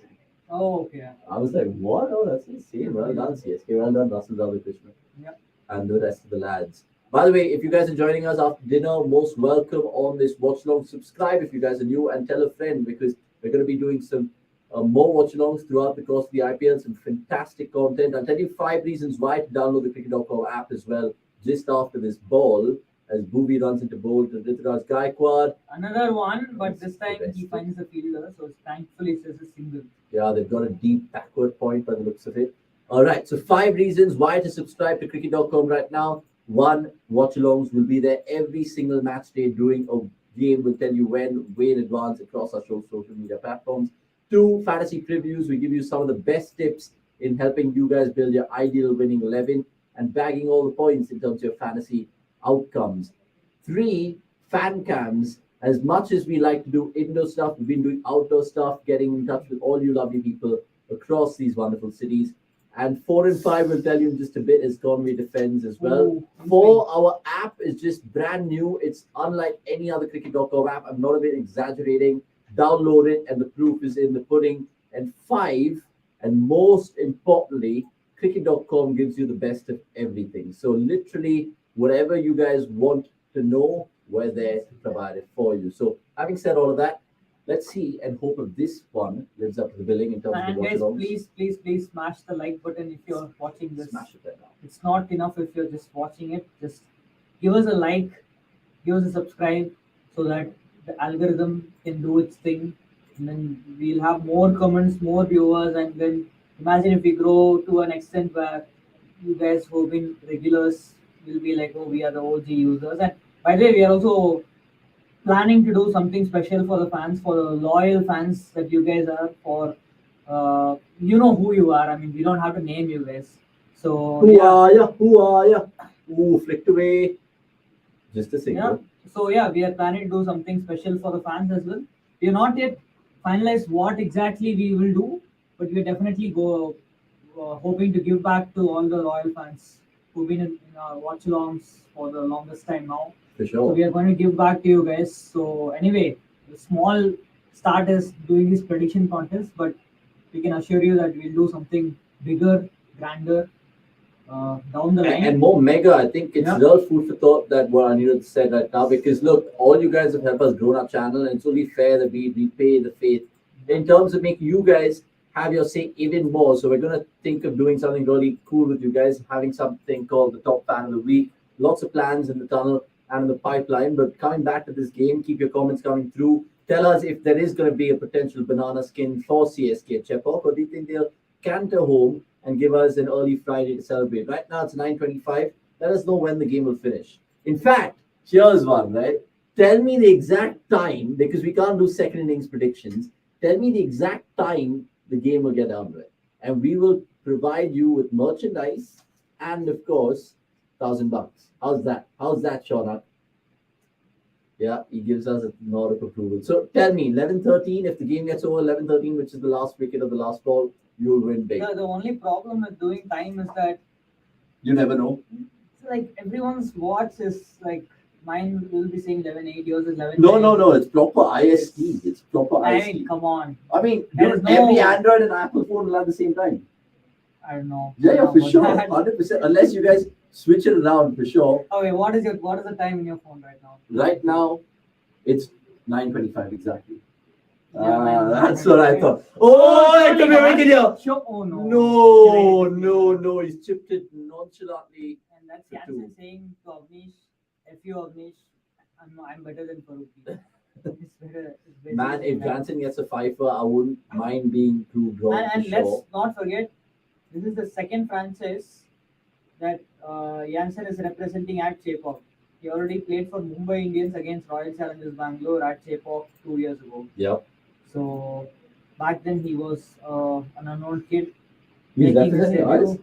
Oh, okay. I was like, what? Oh, that's insane. Well done, CSK. Well done, Russell Krishna. Yep. And the rest of the lads. By the way, if you guys are joining us after dinner, most welcome on this watch along. Subscribe if you guys are new and tell a friend because we're going to be doing some more watch alongs throughout the course of the IPL. Some fantastic content. I'll tell you 5 reasons why to download the cricket.com app as well just after this ball as Bhuvi runs into bowl to Rituraj Gaikwad. Another one, but this time Best. he finds the fielder, so thankfully it's just a single. Yeah, they've got a deep backward point by the looks of it. All right, so 5 reasons why to subscribe to cricket.com right now. 1, watch-alongs will be there every single match day during a game. We'll tell you when, way in advance across our social media platforms. 2, fantasy previews. We give you some of the best tips in helping you guys build your ideal winning 11 and bagging all the points in terms of your fantasy outcomes. 3, fan cams. As much as we like to do indoor stuff, we've been doing outdoor stuff, getting in touch with all you lovely people across these wonderful cities. And 4 and 5 will tell you in just a bit as Conway defends as well. Ooh, 4, our app is just brand new. It's unlike any other cricket.com app. I'm not a bit exaggerating. Download it and the proof is in the pudding. And 5, and most importantly, cricket.com gives you the best of everything. So literally, whatever you guys want to know, we're there to provide it for you. So having said all of that, let's see and hope if this one lives up to the billing in terms of And the guys, watch-alongs. please smash the like button if you're watching this. Smash it right now. It's not enough if you're just watching it. Just give us a like, give us a subscribe so that the algorithm can do its thing. And then we'll have more comments, more viewers, and then imagine if we grow to an extent where you guys who've been regulars will be like, oh, we are the OG users. And by the way, we are also planning to do something special for the fans, for the loyal fans that you guys are. For you know who you are. I mean, we don't have to name you guys. So Who are ya? Who are ya? Ooh, flicked away. Just a yeah. single. So yeah, we are planning to do something special for the fans as well. We are not yet finalized what exactly we will do, but we are definitely hoping to give back to all the loyal fans who've been in our watch-alongs for the longest time now. For So sure. we are going to give back to you guys. So anyway, the small start is doing this prediction contest, but we can assure you that we'll do something bigger, grander down the line. And more mega. I think it's Yeah. real food for thought that what Anirudh said right now. Because look, all you guys have helped us grow our channel, and it's only fair that we repay the faith in terms of making you guys have your say even more. So we're gonna think of doing something really cool with you guys, having something called the Top Fan of the Week. Lots of plans in the tunnel and in the pipeline. But coming back to this game, keep your comments coming through. Tell us if there is going to be a potential banana skin for CSK at Chepauk, or do you think they'll canter home and give us an early Friday to celebrate? Right now it's 9:25. Let us know when the game will finish. In fact, here's one, right? Tell me the exact time, because we can't do second innings predictions. Tell me the exact time the game will get done with. And we will provide you with merchandise and, of course, $1,000. How's that? How's that, Shaunak? Yeah, he gives us a nod of approval. So tell me, 11-13, if the game gets over 11-13, which is the last wicket of the last ball, you'll win big. The only problem with doing time is that You never know. it's like everyone's watch is like mine will be saying 11:8, yours is 11. No. It's proper IST. It's proper I IST. mean, come on. I mean, There dude, is no- every Android and Apple phone will have the same time. I don't know. Yeah, I don't for know sure, about that. 100%. Unless you guys switch it around, for sure. Okay, what is the time in your phone right now? Right now, it's 9:25 exactly. Yeah, man, That's what I thought. Oh, come here, make it here. Sure. Oh no. No. He's chipped it nonchalantly. And that's For Jansen two. saying to Avnish, "F you Avnish, I'm better than Farooqi." It's better. It's better Man, than if that. Jansen gets a fifer, I wouldn't mind being proved wrong And for let's sure. not forget, this is the second franchise that Jansen is representing at Chepauk. He already played for Mumbai Indians against Royal Challengers Bangalore at Chepauk 2 years ago. Yep. So back then he was an unknown kid. He's making his representing debut. us?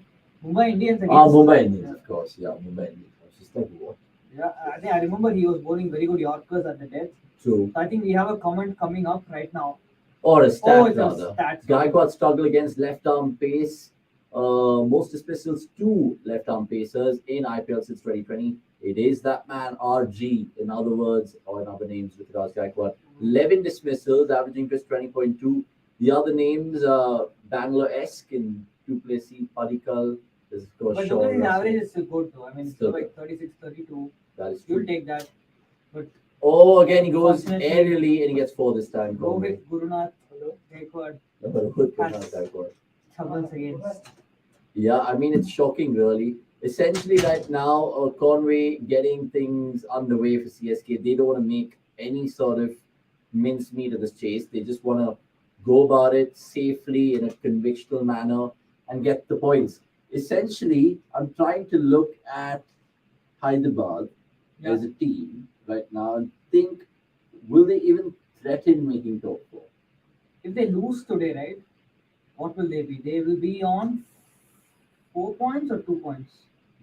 Mumbai Indians against. Mumbai Indians, of course. Yeah, Mumbai Indians. I was just like, what? Yeah, I remember he was bowling very good Yorkers at the death. True. So I think we have a comment coming up right now. Or a stat, it's a rather. stat. Gaikwad struggle against left arm pace. Most dismissals to left arm pacers in IPL since 2020. It is that man, RG, in other words, or in other names, Ruturaj Gaikwad. 11 dismissals, averaging just 20.2. The other names, Bangalore-esque in Duplessis, Padikal. There's of course But Shaw look, his Russell. average is still good though. I mean, it's Still still like 36, 32. That is You'll true. take that. But Oh, again, he goes Unfortunately- aerially and he gets 4 this time. Rohit, Gurunath, Gaikwad, Gaikwad. troubles against. Yeah, I mean, it's shocking, really. Essentially, right now, Conway getting things underway for CSK. They don't want to make any sort of mincemeat of this chase. They just want to go about it safely in a convictional manner and get the points. Essentially, I'm trying to look at Hyderabad Yeah. as a team right now and think, will they even threaten making top 4? If they lose today, right, what will they be? They will be on 4 points or 2 points?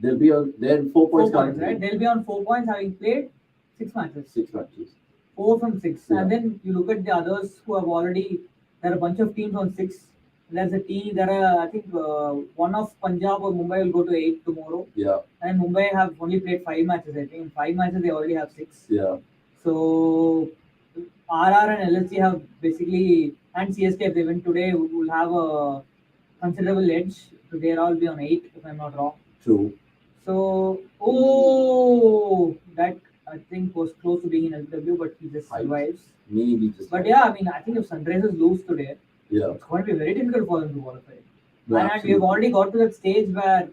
They'll be on. They're 4 4 points, points, currently. right? They'll be on 4 points having played 6 matches. 6 matches. 4 from 6. Yeah. And then you look at the others who have already, there are a bunch of teams on 6. There's a team, there are, I think, one of Punjab or Mumbai will go to 8 tomorrow. Yeah, And Mumbai have only played 5 matches, I think. In 5 matches, they already have 6. yeah. So, RR and LSG have basically, and CSK, if they win today, will have a considerable edge. So, they'll all be on 8, if I'm not wrong. True. So, that I think was close to being in LW, but he just Height. survives. Maybe just. But yeah, I mean, I think if Sunrisers lose today, Yeah. it's going to be very difficult for them to qualify. Yeah, And we have already got to that stage where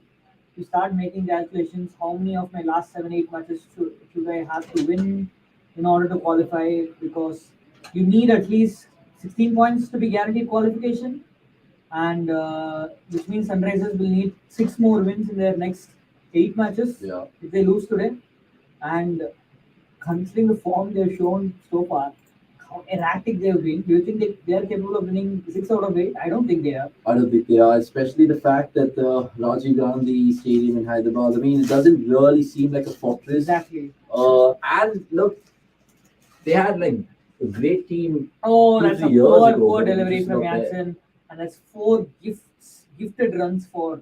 you start making calculations. How many of my last 7-8 matches should I have to win in order to qualify? Because you need at least 16 points to be guaranteed qualification, and which means Sunrisers will need 6 more wins in their next 8 matches Yeah. if they lose today. And considering the form they've shown so far, how erratic they've been, do you think they are capable of winning 6 out of 8? I don't think they are. I don't think they are, especially the fact that the Rajiv Gandhi Stadium in Hyderabad. I mean, it doesn't really seem like a fortress. Exactly. And look, they had like a great team. Oh, 2-3 that's a years poor, ago, poor but it's delivery just from not there. Jansen. And that's 4 gifted runs for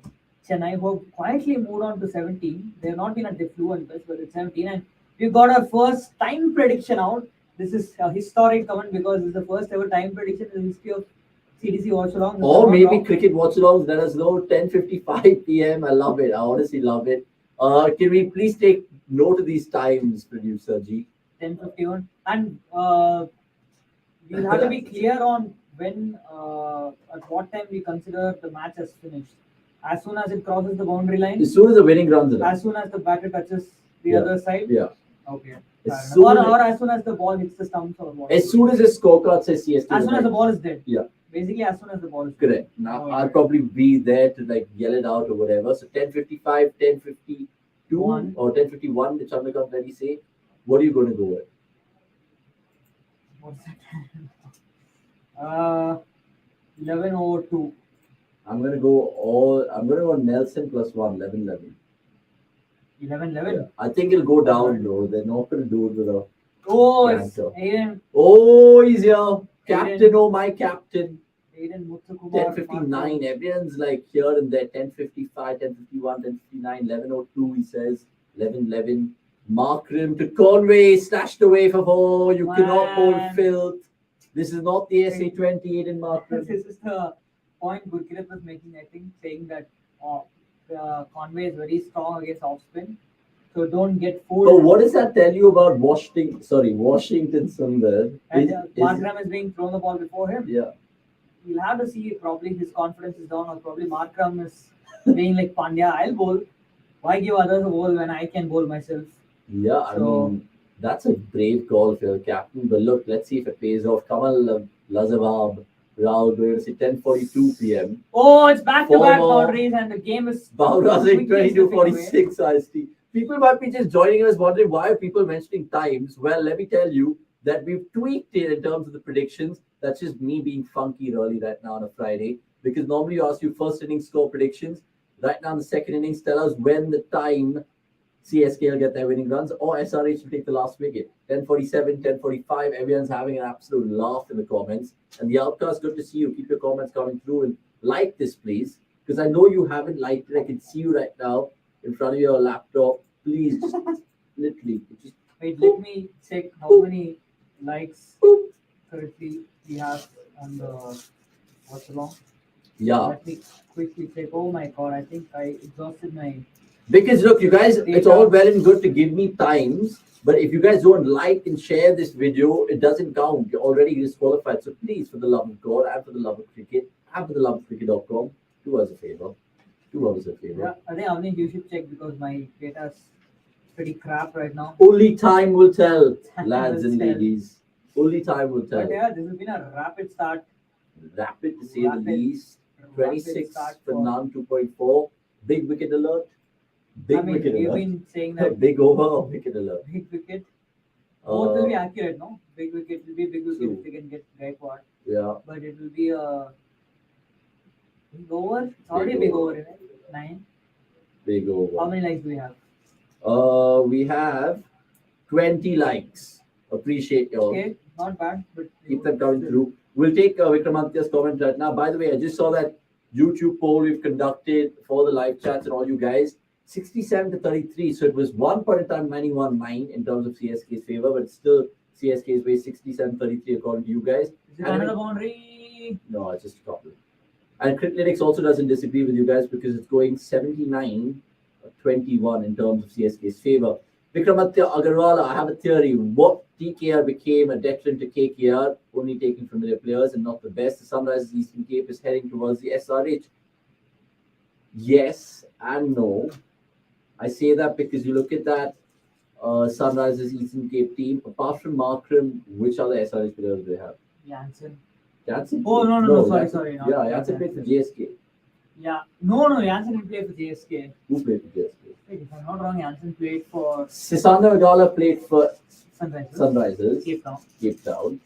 Chennai, who have quietly moved on to 17. They have not been at the fluent best, but it's 17. And we've got our first time prediction out. This is a historic comment because it's the first ever time prediction in the history of CDC Watchalong. Or maybe cricket watch-alongs. Let us know. 10:55 p.m. I love it. I honestly love it. Can we please take note of these times, producer G? 10:51. And we'll have to be clear on when, at what time we consider the match as finished. As soon as it crosses the boundary line, As soon as the winning runs it up. as soon as the batter touches the Yeah. other side. Yeah. Okay. As Fair enough. soon Or as- as soon as the ball hits the stumps or what. As soon as the scorecard says CSK. As soon as the ball is dead. Yeah. Basically, as soon as the ball is dead. Correct. Now Oh, I'll okay. probably be there to like yell it out or whatever. So 10:55, 10:52, One. or 10:51. Did Chandrakant Reddy say? What are you going to go with? What's that? 11:02. I'm going to go I'm going to go Nelson plus 1, 11-11. 11:11. Yeah. I think it'll go down though. They're not going to do it with a Oh, it's Banter. Aiden. Oh, he's here. Captain, oh my captain. Aiden Muthukumar. 10:59. Everyone's like here and there. 10:55, 10:51, 10:59, 11:02. He says 11:11. Markram to Conway, slashed away for 4. You cannot bowl Man. filth. This is not the SA-20 Aiden Markram. This is the point Gurkirat was making, I think, saying that Conway is very strong against off spin. So don't get fooled. Oh, what does that tell you about Washington Sundar? And Markram is being thrown the ball before him. Yeah. You'll have to see probably his confidence is down, or probably Markram is being like Pandya, I'll bowl. Why give others a bowl when I can bowl myself? Yeah, I So- mean, that's a brave call for your captain. But look, let's see if it pays off. Kamal Lazavab, Rahul Dravid, 10:42 p.m. Oh, it's back-to-back Former- boundaries, and the game is Bowrah's quickly 22:46 IST. People might be just joining us wondering why are people mentioning times. Well, let me tell you that we've tweaked it in terms of the predictions. That's just me being funky early right now on a Friday. Because normally you ask you first inning score predictions. Right now in the second innings, tell us when the time CSK will get their winning runs or SRH will take the last wicket. 10:47, 10:45. Everyone's having an absolute laugh in the comments. And the outcast, good to see you. Keep your comments coming through and like this, please. Because I know you haven't liked it. I can see you right now in front of your laptop. Please, just literally, just Wait, let me check how many likes currently we have on the Watchalong. yeah. Let me quickly check. Oh my god, I think I exhausted my. Because look, you guys, it's all well and good to give me times, but if you guys don't like and share this video, it doesn't count. You're already disqualified. So please, for the love of God, and for the love of cricket, and for the love of cricket.com, do us a favor. Do us a favor. Yeah, I think Avni, you should check because my data is pretty crap right now. Only time will tell, Time lads will and tell. ladies. Only time will But tell. yeah, this has been a rapid start. Rapid to say the Rapid. least. Rapid 26 start for for- Nan 2.4. Big wicket alert. Big I mean, wicket we've alert. been saying that Big over or wicket alert. big wicket. Both will be Uh, accurate, no? Big wicket will be big wicket True. if they can get Gaikwad. yeah, But it will be a big over. It's already a big over, isn't it? 9. big How over. many likes do we have? We have 20 likes. Appreciate y'all. Okay, not bad, but Keep them coming through. We'll take Vikramantya's comment right now. By the way, I just saw that YouTube poll we've conducted for the live chats and all you guys. 67 to 33. So it was one point in time 91-9 in terms of CSK's favor, but still CSK's way 67-33 according to you guys. Is it And another boundary? No, it's just a couple. And Cricketlytics also doesn't disagree with you guys because it's going 79-21 in terms of CSK's favor. Vikramatya Agarwala, I have a theory. What TKR became a detriment to KKR, only taking familiar players and not the best. The Sunrisers Eastern Cape is heading towards the SRH. Yes and no. I say that because you look at that Sunrisers Eastern Cape team, apart from Markram, which other SRH players do they have? Jansen. Jansen? Oh, no, sorry, Jansen- sorry. not Yeah, Jansen played for GSK. Yeah, no, Jansen will play for JSK. Who played for GSK? Wait, if I'm not wrong, Jansen played for Sisanda Magala played for Sunrisers. Sunrisers, Cape Town. Cape Town.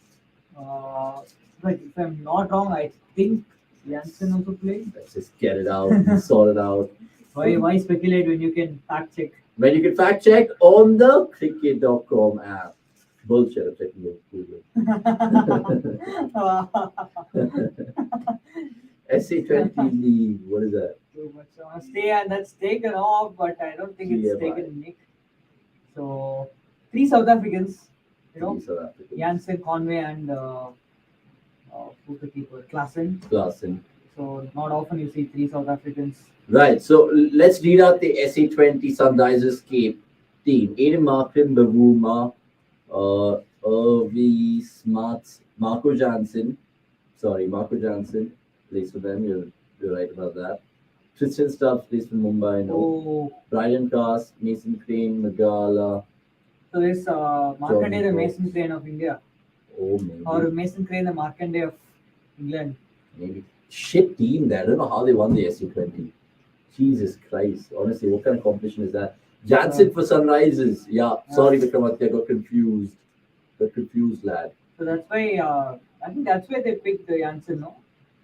But if I'm not wrong, I think Jansen also played. Let's just get it out, sort it out. Why speculate when you can fact check? When you can fact check on the cricket.com app. Bullshit, I'm checking Google. SA-20 League, what is that? Too much honesty, and that's taken off, but I don't think it's GMI. taken Nick. So, 3 South Africans, South Africa. Jansen, Conway, and who's the keeper? Klassen. Klassen. So, not often you see 3 South Africans. Right, so let's read out the SA-20 Sunrisers Cape team. Aiden Markram, Bavuma, Irvi Smarts, Marco Jansen plays for them. You're right about that. Tristan Stubbs plays for Mumbai. No. Oh, Brian Cast, Mason Crane, Magala. so this Markanday, the Mason Crane of India, Oh, maybe. or Mason Crane, the Markanday of England. Maybe. Shit team there. I don't know how they won the SA-20. Jesus Christ. Honestly, what kind of competition is that? Jansen for Sunrisers. Yeah. Sorry, Vikramatya. Got confused, lad. So that's why I think that's why they picked the Jansen, no,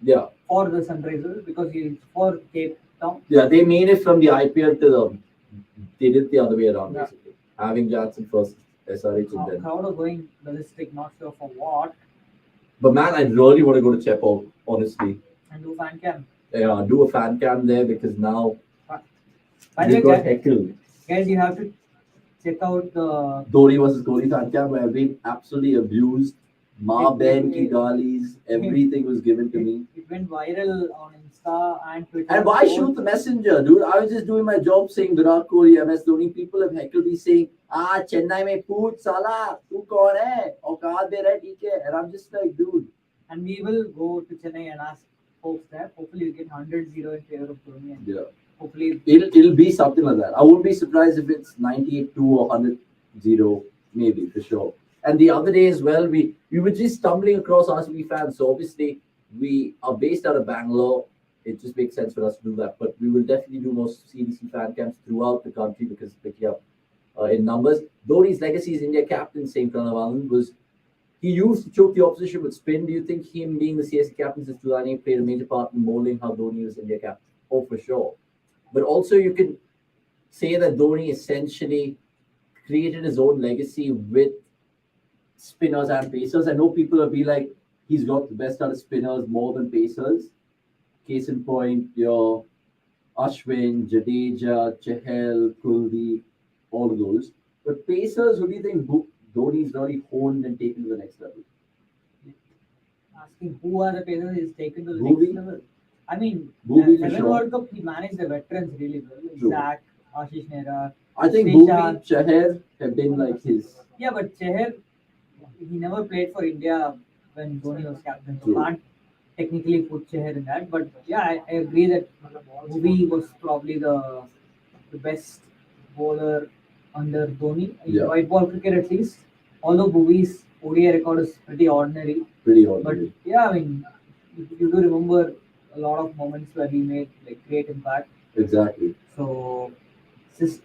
Yeah. for the Sunrisers because he's for Cape Town. Yeah, they made it from the IPL to the. They did the other way around, Yeah. basically. Having Jansen first SRH and then. Crowd are going ballistic, not sure for what. But man, I really want to go to Chepauk, honestly. And do fan cam. Yeah, do a fan cam there because now By the we way, got heckled. guys, you have to check out the Dhoni versus Kohli fan cam where I've been absolutely abused. Ma Ben ki galis, everything was given to me. It went viral on Insta and Twitter. And why shoot the messenger, dude? I was just doing my job saying Virat Kohli, MS Dhoni. People have heckled me saying, Chennai mein poot, sala, tu kaun hai? Aukad de rahe, theek hai. And I'm just like, dude. And we will go to Chennai and ask folks there. Hopefully, we get 100-0 in favor of Dhoni. And Yeah. hopefully, It'll be something like that. I wouldn't be surprised if it's 98-2 or 100-0, maybe, for sure. And the other day as well, we were just stumbling across RCB fans. So obviously, we are based out of Bangalore. It just makes sense for us to do that. But we will definitely do more CDC fan camps throughout the country because it's picking up in numbers. Dhoni's legacy as India captain, saying Pranav, was he used to choke the opposition with spin. Do you think him being the CSK captain since 2008 played a major part in molding how Dhoni was India captain? Oh, for sure. But also, you can say that Dhoni essentially created his own legacy with spinners and pacers. I know people will be like, he's got the best out of spinners more than pacers. Case in point, your Ashwin, Jadeja, Chahal, Kuldeep, all of those. But pacers, who do you think Dhoni's really honed and taken to the next level? asking who are the players he's taken to the Bhuvi? next level. I mean, Bhuvi for 7 sure. World Cup, he managed the veterans really well. True. Zach, Ashish Nehra. I think Srishant. Bhuvi, Chahar have been like his. Yeah, but Chahar, he never played for India when Dhoni was captain. So True. can't technically put Chahar in that. But yeah, I agree that Bhuvi was probably the best bowler under Dhoni. In Yeah. white ball cricket at least. Although Bhuvi's ODI record is pretty ordinary. Pretty But ordinary. yeah, I mean, you do remember a lot of moments where he made like great impact. Exactly. So it's just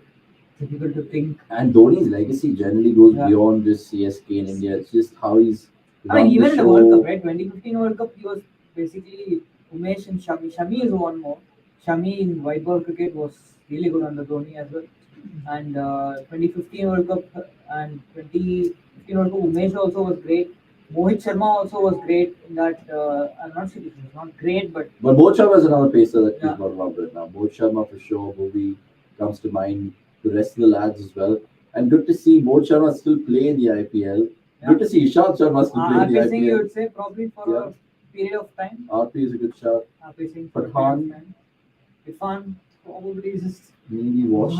difficult to think. And Dhoni's legacy generally goes Yeah. beyond just CSK in India. It's just how he's. I mean, run even the in the World show. Cup, right? 2015 World Cup, he was basically Umesh and Shami. Shami is one more. Shami in white ball cricket was really good under Dhoni as well. And 2015 World Cup and 2015 World Cup, Umesh also was great. Mohit Sharma also was great in that. I'm not sure if he was not great, but But Mohit Sharma is another pacer that Yeah. he's not around right now. Mohit Sharma for sure. Bhuvi comes to mind. The rest of the lads as well. And good to see Mohit Sharma still play in the IPL. Yeah. Good to see Ishant Sharma still play in the RP Singh, you IPL. would say probably for Yeah. a period of time. RP is a good shot. RP Singh for a Pathan. period of time. Irfan probably just Maybe washed.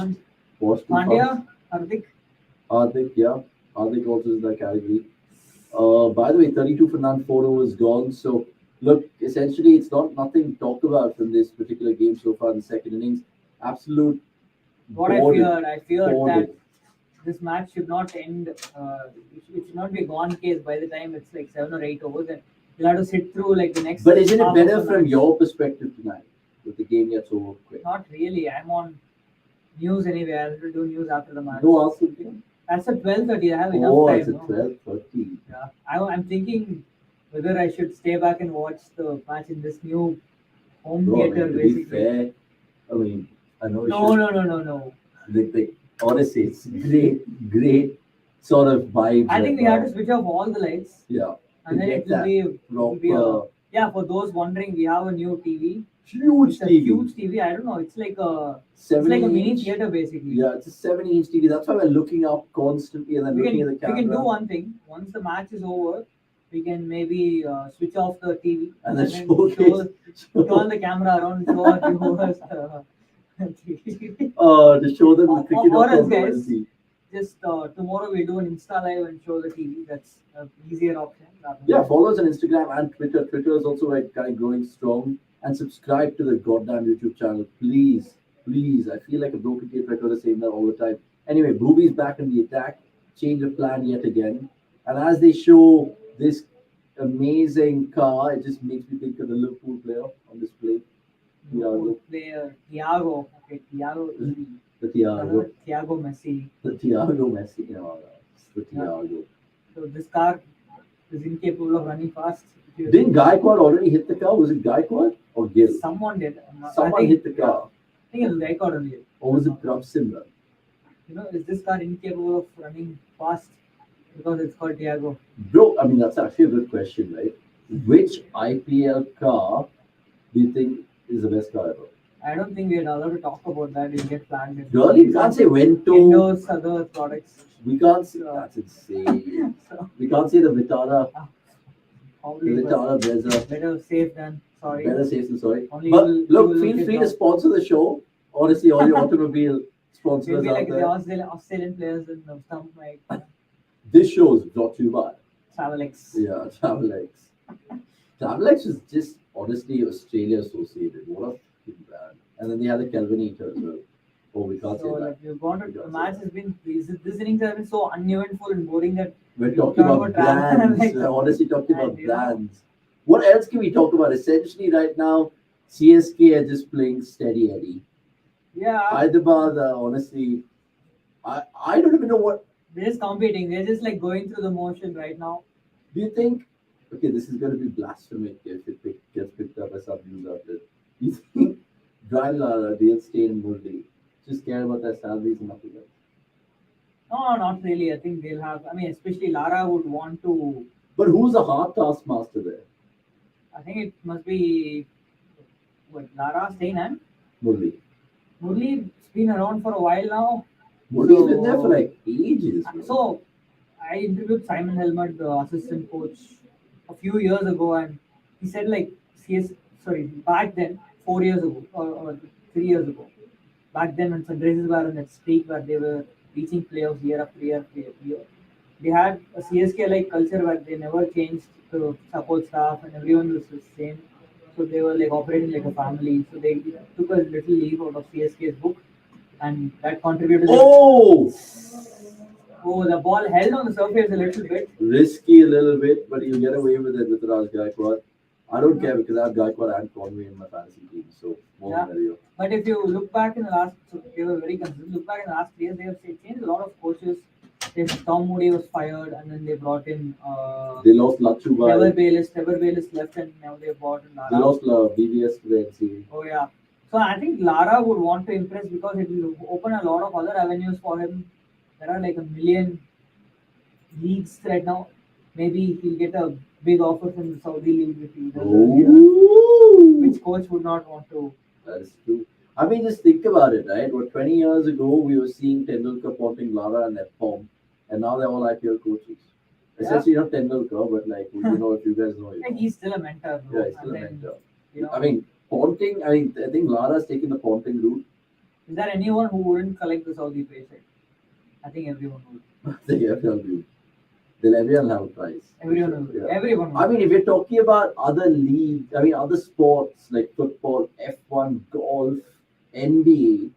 Pandya, Hardik. Hardik, yeah. Hardik also is in that category. By the way, 32 for none, 4 overs gone. So, look, essentially, it's not nothing to talk about from this particular game so far in the second innings. Absolute. What boredom. I feared Boredom. that this match should not end. It should not be a gone case by the time it's like 7 or 8 overs, and you'll have to sit through like the next. But isn't it half better of the from match. your perspective tonight with the game gets over quick? Not really. I'm on news anyway. I have to do news after the match. No answer game? That's at 12:30. I have enough Oh, time. it's at no? 12:30. Yeah, I'm thinking whether I should stay back and watch the match in this new home Bro, I theater. mean, to be Basically, fair, I mean, I know you no. honestly, it's great sort of vibes. I think we right have now. to switch off all the lights, Yeah, and then get it will be. It will be a, proper yeah, for those wondering, we have a new TV. huge It's a TV. huge TV. I don't know. It's like a 70 mini inch. theater basically. Yeah, it's a 70-inch TV. That's why we're looking up constantly and then We looking can at the camera. do one thing. Once the match is over, we can maybe switch off the TV And then then showcase. turn the camera around, show our viewers. To show them the Or cricket.com else, guys, quality. Just tomorrow we'll do an Insta live and show the TV. That's an easier option. Yeah, follow us on Instagram and Twitter. Twitter is also like kind of growing strong. And subscribe to the goddamn YouTube channel, please. Please. I feel like a broken tape recorder saying that all the time. Anyway, Bhuvi's back in the attack. Change of plan yet again. And as they show this amazing car, it just makes me think of the Liverpool player on display. Thiago. Player Thiago. Okay, Thiago. The Thiago. Thiago Messi. The Thiago Messi. No, it's the Thiago. So this car is incapable of running fast. Didn't Gaikwad already hit the car? Was it Gaikwad or Gill? Someone did. Someone hit the car. I think it was Gaikwad only. Or was it Prabh Simran? is this car incapable of running fast because it's called Tiago? Bro, I mean, that's actually a good question, right? Which IPL car do you think is the best car ever? I don't think we're allowed to talk about that. You'll get flagged. Really? We can't say when to. Endorse other products. We can't say. That's insane. We can't say the Vitara. Probably The Vitara Brezza. better safe than sorry. Better safe than sorry. Only But you look, will feel get free to wrong. sponsor the show. Honestly, all your automobile We'll sponsors be out like the there. Australian players in the stump like This show is brought to you by. Travelex. Yeah, Travelex. Travelex is just honestly Australia associated. What a fucking brand. And then they have the Kelvin Eater as well. Oh, we can't So say that. like we've gone to We the can't match say has been this innings have been so uneventful and boring that We're we talking talk about about brands. like, We're honestly talking and, about you know, brands. What else can we talk about? Essentially, right now, CSK are just playing steady Eddie. yeah, Hyderabad, honestly, I don't even know what. they're just competing. They're just like going through the motion right now. Do you think? Okay, this is going to be blasphemic if gets picked up by some news outlet. Do you think Brian Lara, Dale Steyn, and Murli just care about their salaries and nothing else? No, not really. I think they'll have. I mean, especially Lara would want to. But who's the hard taskmaster there? I think it must be what Lara, Steyn, and Murli. Murli's been around for a while now. Murli's been there for like ages. man. So I interviewed Simon Helmut, the assistant coach, a few years ago, and he said like back then 4 years ago or 3 years ago, back then when Sunrisers were in that streak where they were reaching playoffs year after year after year, they had a CSK like culture where they never changed the support staff and everyone was the same. So they were like operating like a family. So they took a little leave out of CSK's book, and that contributed. Oh! Oh, the ball held on the surface a little bit. Risky a little bit, but you get away with it with Raj Gaikwad. I don't care because I have Gaikwad and Conway in my fantasy team, so more Yeah. than merrier. But if you look back in the last, so they were very consistent. Look back in the last 3 years, they have changed a lot of coaches. Tom Moody was fired, and then they brought in They lost Lachu Trevor by. Bayliss. Trevor Bayliss left, and now they brought in Lara. They lost BBS to the NCA. Oh yeah. So I think Lara would want to impress because it will open a lot of other avenues for him. There are like a million leagues right now. Maybe he'll get a big offer from the Saudi league if he does. Oh! Which coach would not want to? That is true. I mean, just think about it, right? What 20 years ago we were seeing Tendulkar pointing Lara and that form, and now they're all IPL coaches. Essentially, not Tendulkar, but like if you guys know it. Like he's still a mentor, bro. Yeah, he's still a And then, mentor. You know, I mean, Ponting. I mean, I think Lara's taken the Ponting route. is there anyone who wouldn't collect the Saudi paycheck? I think everyone would. I think everyone will. Then everyone have a price. Everyone would. Yeah. Everyone would. I mean, if you're talking about other leagues, I mean, other sports like football, F1, golf, NBA,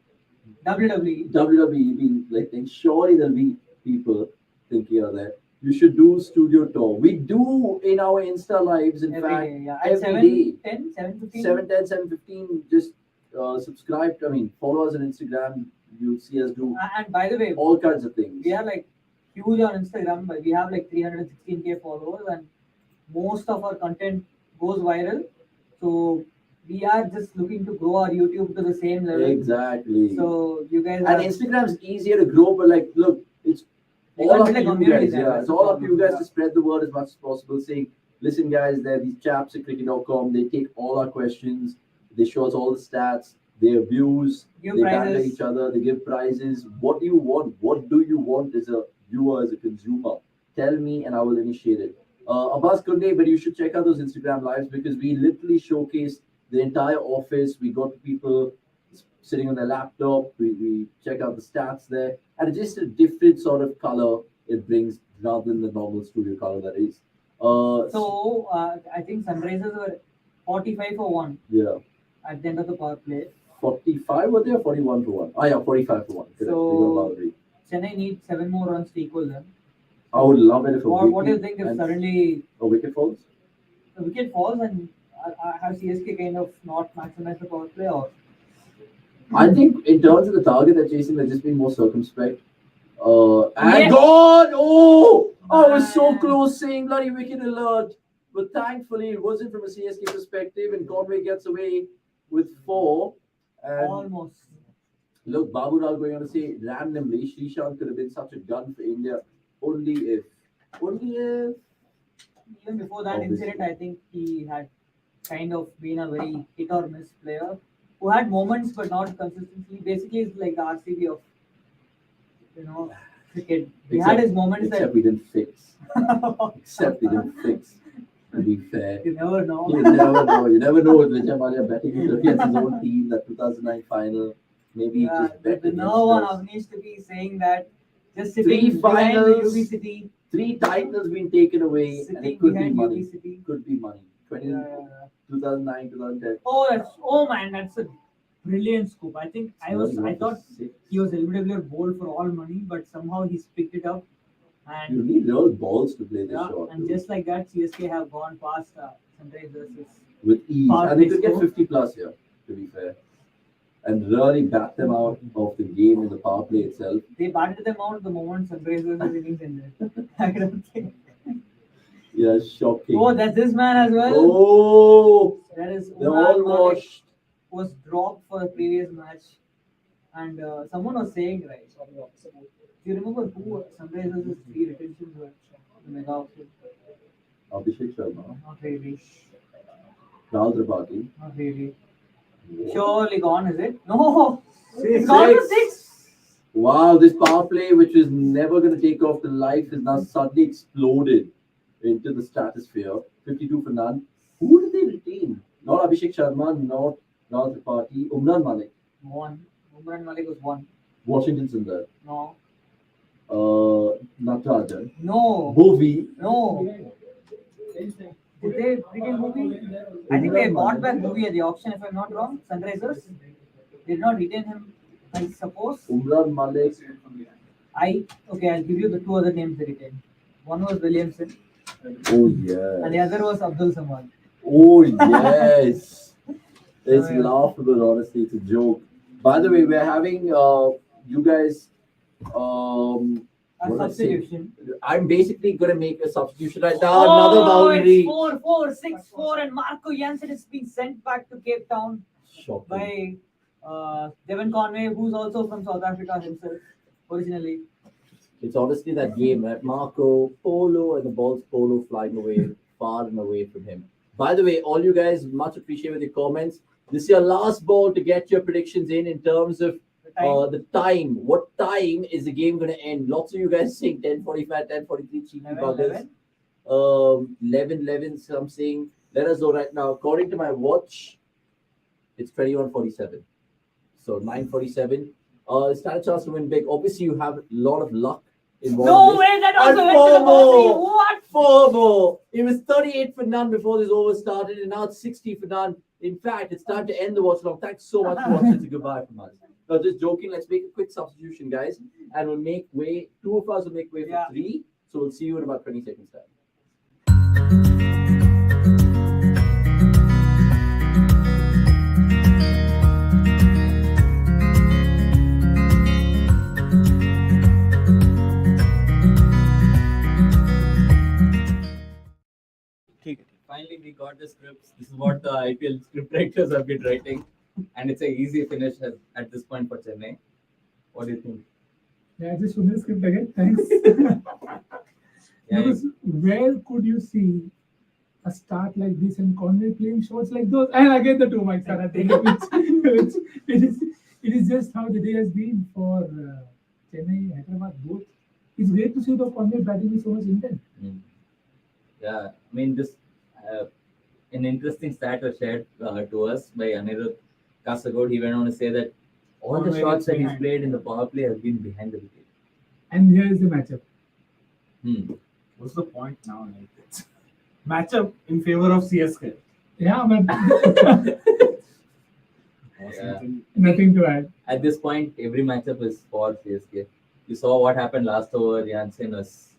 WWE. WWE, being like, then surely there'll be people thinking of that. You should do studio tour. We do in our Insta lives, in Every fact, day, yeah. every At day. 7:10, 7:15. 7:10, 7:15. Just subscribe. I mean, follow us on Instagram. You'll see us do And by the way, all kinds of things. we are like huge on Instagram, but we have like 316K followers, and most of our content goes viral. So we are just looking to grow our YouTube to the same level. Exactly. So you guys And are Instagram's easier to grow, but like, look, it's You all can't up build to a you community guys. there, Yeah, that's it's the all up to you problem, guys yeah. to spread the word as much as possible. Saying, listen, guys, there are these chaps at cricket.com. They take all our questions. They show us all the stats, their views. Give They banter prizes. each other. They give prizes. What do you want? What do you want as a viewer, as a consumer? Tell me, and I will initiate it. Abbas Kunde, but you should check out those Instagram lives because we literally showcase the entire office. We got people sitting on their laptop. We check out the stats there, and it's just a different sort of color it brings rather than the normal studio color that is. So I think Sunrisers were 45 for 1 Yeah, at the end of the power play. 45 were there, 41 for 1. Ah, yeah, 45 for 1. Correct. So- We got boundary. Chennai needs 7 more runs to equal them. I would love it if a What do you wicket think if and suddenly a wicket falls. the wicket falls and have CSK kind of not maximized the power play, or I think in terms of the target they're chasing, they're just being more circumspect. And Yeah. gone! Oh! I was so Man. close saying bloody wicket alert. But thankfully, it wasn't from a CSK perspective, and Conway gets away with 4. And almost? Look, Babu Rao going on to say randomly, Srishant could have been such a gun for India. Only if. Only if. Even before that Obviously. incident, I think he had kind of been a very hit or miss player who had moments but not consistently. Basically, it's like the RCB of cricket. He had his moments Except we didn't fix. Except we didn't fix. To be fair. You never know. You never know. You never know with Vijay Mallya betting against his own team, that 2009 final. Maybe he just bet the against nerve on us. Avnish to be saying that just Three sitting behind the finals, UB City, 3 titles been taken away, and sitting it could be behind money. UB City. Could be money. 2009, 2010. Oh man, that's a brilliant scoop. I think I thought he was LBW bowled for all money, but somehow he's picked it up. And You need real balls to play this shot. and just like that, CSK have gone past Sunrisers. With ease. Power And they play could get score. 50 plus here, to be fair. And really bat them out of the game in the power play itself. They batted them out the moment Sunrisers innings ended. I don't think. Yeah, shocking. Oh, that's this man as well. Oh, That is they're Umran all Malik washed. was dropped for the previous match, and someone was saying right. Do you remember who Sunrisers' 3 retentions were? The mega auction? Abhishek Sharma, Not really. Rahul Tripathi. Not really. Surely gone, is it? No! It's gone to 6! Wow, this power play, which was never going to take off the life, has now suddenly exploded into the stratosphere. 52 for none. Who did they retain? Not Abhishek Sharma, not Rahul Tripathi. Umran Malik. 1. Umran Malik was 1. Washington Sundar. No. Natarajan. No. Bovey. No. Did they retain Movie? I think they bought back Movie at the auction, if I'm not wrong. Sunrisers did not retain him, I suppose. Umran Malik. Okay, I'll give you the 2 other names they retained. One was Williamson, Oh, and yeah. the other was Abdul Samad. Oh, yes. It's Oh, yeah. laughable, honestly. It's a joke. By the way, we're having you guys. A What did I say? substitution. I'm basically going to make a substitution right now. Another boundary. It's 4-4-6-4, and Marco Jansen is being sent back to Cape Town Shocking. by Devon Conway, who's also from South Africa himself originally. It's honestly that game, right? Marco, Polo, and the ball's Polo flying away far and away from him. By the way, all you guys, much appreciated with your comments. This is your last ball to get your predictions in terms of the time. What time is the game going to end? Lots of you guys saying 10:45, 10:43, cheeky 11, buggers. 11, some saying. Let us know right now. According to my watch, it's 21:47. So 9:47. Stand a chance to win big. Obviously, you have a lot of luck involved. No way, that also And went to the four boundary. more. What? 4 more. It was 38 for none before this over started, and now it's 60 for none. In fact, it's time to end the watch along. Thanks so much for watching. It's a goodbye from us. No, just joking. Let's make a quick substitution, guys, and we'll make way. 2 of us will make way for 3. So we'll see you in about 20 seconds time. Finally, we got the scripts. This is what the IPL script writers have been writing, and it's an easy finish at this point for Chennai. What do you think? Yeah, just for the script again. Thanks. Yeah, Because where could you see a start like this and Conway playing shots like those? And again, the 2 mics are at it is just how the day has been for Chennai, Hyderabad, both. It's great to see the Conway batting with so much intent. Yeah, I mean, this an interesting stat was shared to us by Anirudh Kasagod. He went on to say that all the Conway shots is that he's behind. played in the power play have been behind the wicket. And here is the matchup. What's the point now? Like, it's matchup in favor of CSK. Yeah, but Yeah. nothing to add. At this point, every matchup is for CSK. You saw what happened last over. Jansen was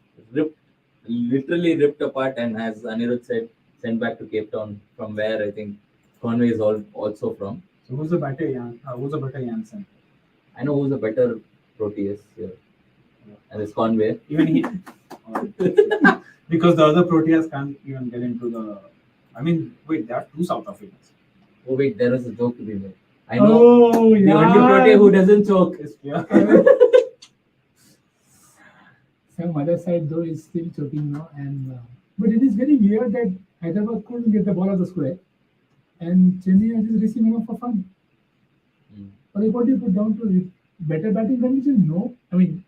literally ripped apart, and as Anirudh said, sent back to Cape Town, from where I think Conway is also from. So who's the better Jansen? I know who's a better Proteus here, and it's Conway. Even he, because the other Proteas can't even get into the. I mean, wait, there are 2 South Africans. Oh wait, there was a joke to be made. I know Oh, the only Prote who doesn't choke. Yeah. Some other side though is still choking now, and but it is very weird that Hyderabad couldn't get the ball out of the square, and Chennai is just racing enough for fun. Mm. But what do you put down to it? Better batting condition? No, I mean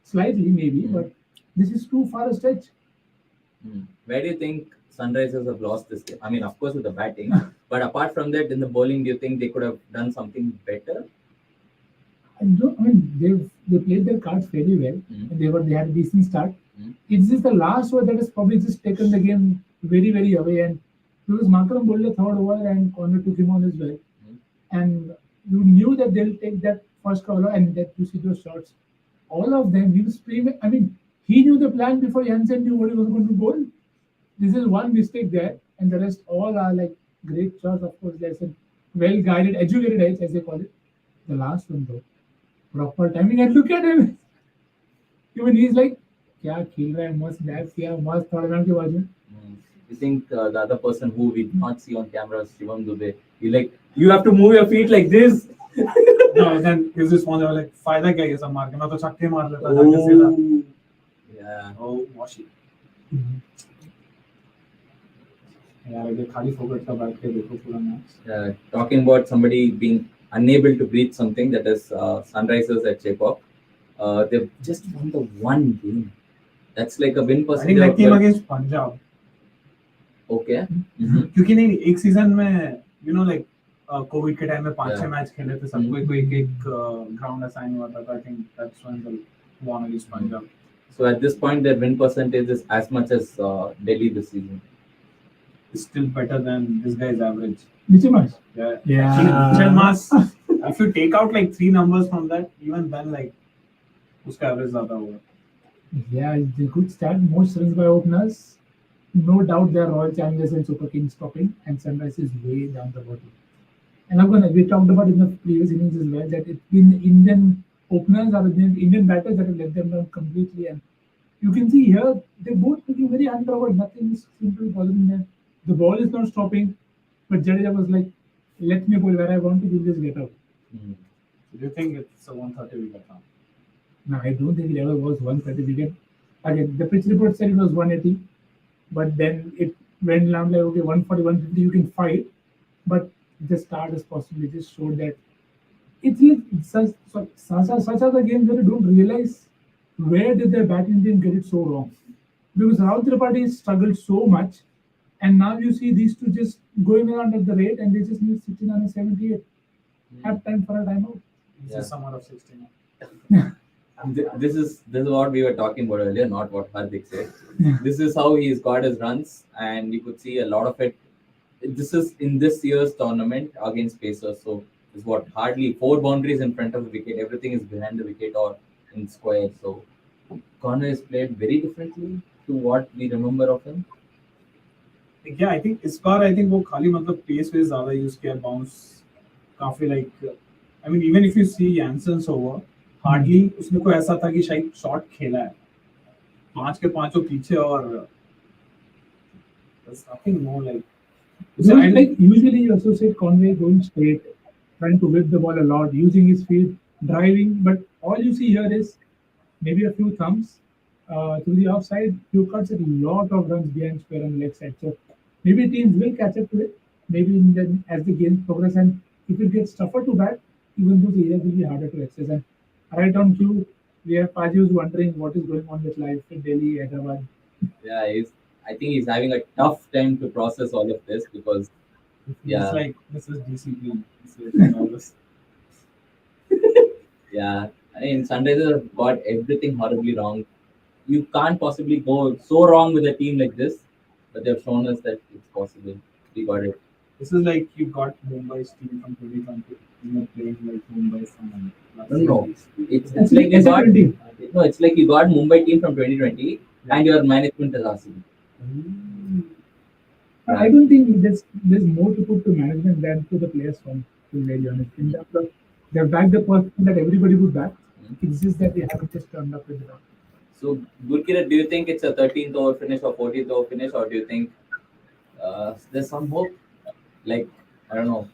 slightly maybe, but this is too far a stretch. Where do you think Sunrisers have lost this game? I mean, of course, with the batting, but apart from that, in the bowling, do you think they could have done something better? I mean they played their cards fairly well, and they had a decent start. It's just the last over that has probably just taken the game very very away, and because Markram bowled the third over and Connor took him on as well, and you knew that they'll take that first cover and that you see those shots. All of them, he was screaming. I mean, he knew the plan before Jansen knew what he was going to bowl. This is one mistake there, and the rest all are like great shots. Of course, there's a well guided, educated edge as they call it. The last one though, proper timing, and look at him. Even he's like, "Kya खेल रहा है मस्त bat किया मस्त tournament के बाद में." You think the other person who we did not see on camera, Shivam Dubey, he like, you have to move your feet like this. No, then his response was like, "फायदा क्या ये सब मार के मैं तो छक्के मार लेता जाके सीधा." Yeah. Oh, washy. यार ये खाली फोकट का बैठ के देखो पूरा match. Talking about somebody being unable to breathe something, that is Sunrisers at Chepauk. They've just won the one game. That's like a win I think percentage. that team against Punjab. Okay. क्योंकि नहीं एक season में you know like Covid के time में 5-6 match खेले थे सबको एक ग्राउंड असाइन हुआ था. I think that's when they won against Punjab. So at this point, their win percentage is as much as Delhi this season. It's still better than this guy's average. Nichimas. Yeah. Actually, Mas, if you take out like 3 numbers from that, even then like उसका average ज़्यादा होगा. Yeah, it's a good start. Most runs by openers. No doubt they are Royal Challengers and Super Kings topping, and Sunrise is way down the bottom. And we talked about in the previous innings as well that it's been Indian openers or the Indian batters that have let them down completely. And you can see here they're both looking very uncovered. Nothing is simply bothering them. The ball is not stopping, but Jadeja was like, "Let me bowl where I want to. Will just get out." Do you think it's a 130 wicket now? No, I don't think it ever was 130 wicket. Again, the pitch report said it was 180, but then it went down like, okay, 140, 150, you can fight. But the start has possibly just showed that it's like such are the games where you don't realize where did their batting team get it so wrong. Because Rahul Tripathi struggled so much, and now you see these two just going around at the rate, and they just need 16 on a 78. Have time for a timeout. It's the summer of 16. This is what we were talking about earlier, not what Hardik said. Yeah. This is how he's got his runs, and you could see a lot of it. This is in this year's tournament against Pacers. So it's what hardly 4 boundaries in front of the wicket. Everything is behind the wicket or in square. So Connor is played very differently to what we remember of him. Yeah, I think इस बार I think वो खाली मतलब pace पे ज़्यादा use किया bounce काफी like I mean even if you see Jansen's over hardly उसने कोई ऐसा था कि शायद shot खेला है 5 के 5 पीछे और there's nothing more like usually you associate Conway going straight, trying to whip the ball a lot, using his feet, driving, but all you see here is maybe a few thumps to the offside, few cuts, and a lot of runs behind square on the left side. So maybe teams will catch up to it, maybe as the game progress, and if it gets tougher to bat, even those areas will be harder to access. And right on cue, we have Paju wondering what is going on with life in Delhi, Hyderabad. Yeah, I think he's having a tough time to process all of this because it's like this is DCP. This yeah, I mean Sunrisers have got everything horribly wrong. You can't possibly go so wrong with a team like this, but they've shown us that it's possible. We got it. This is like you got Mumbai's team from 2020. You're playing like Mumbai from No. It's like you got it's like you got Mumbai team from 2020 and your management is RCB. I don't think there's more to put to management than to the players from, to be very honest. In terms of they've backed the person that everybody would back. It's just that they haven't just turned up with it. So, Gurkirat, do you think it's a 13th over finish or 14th over finish, or do you think there's some hope? Like, I don't know.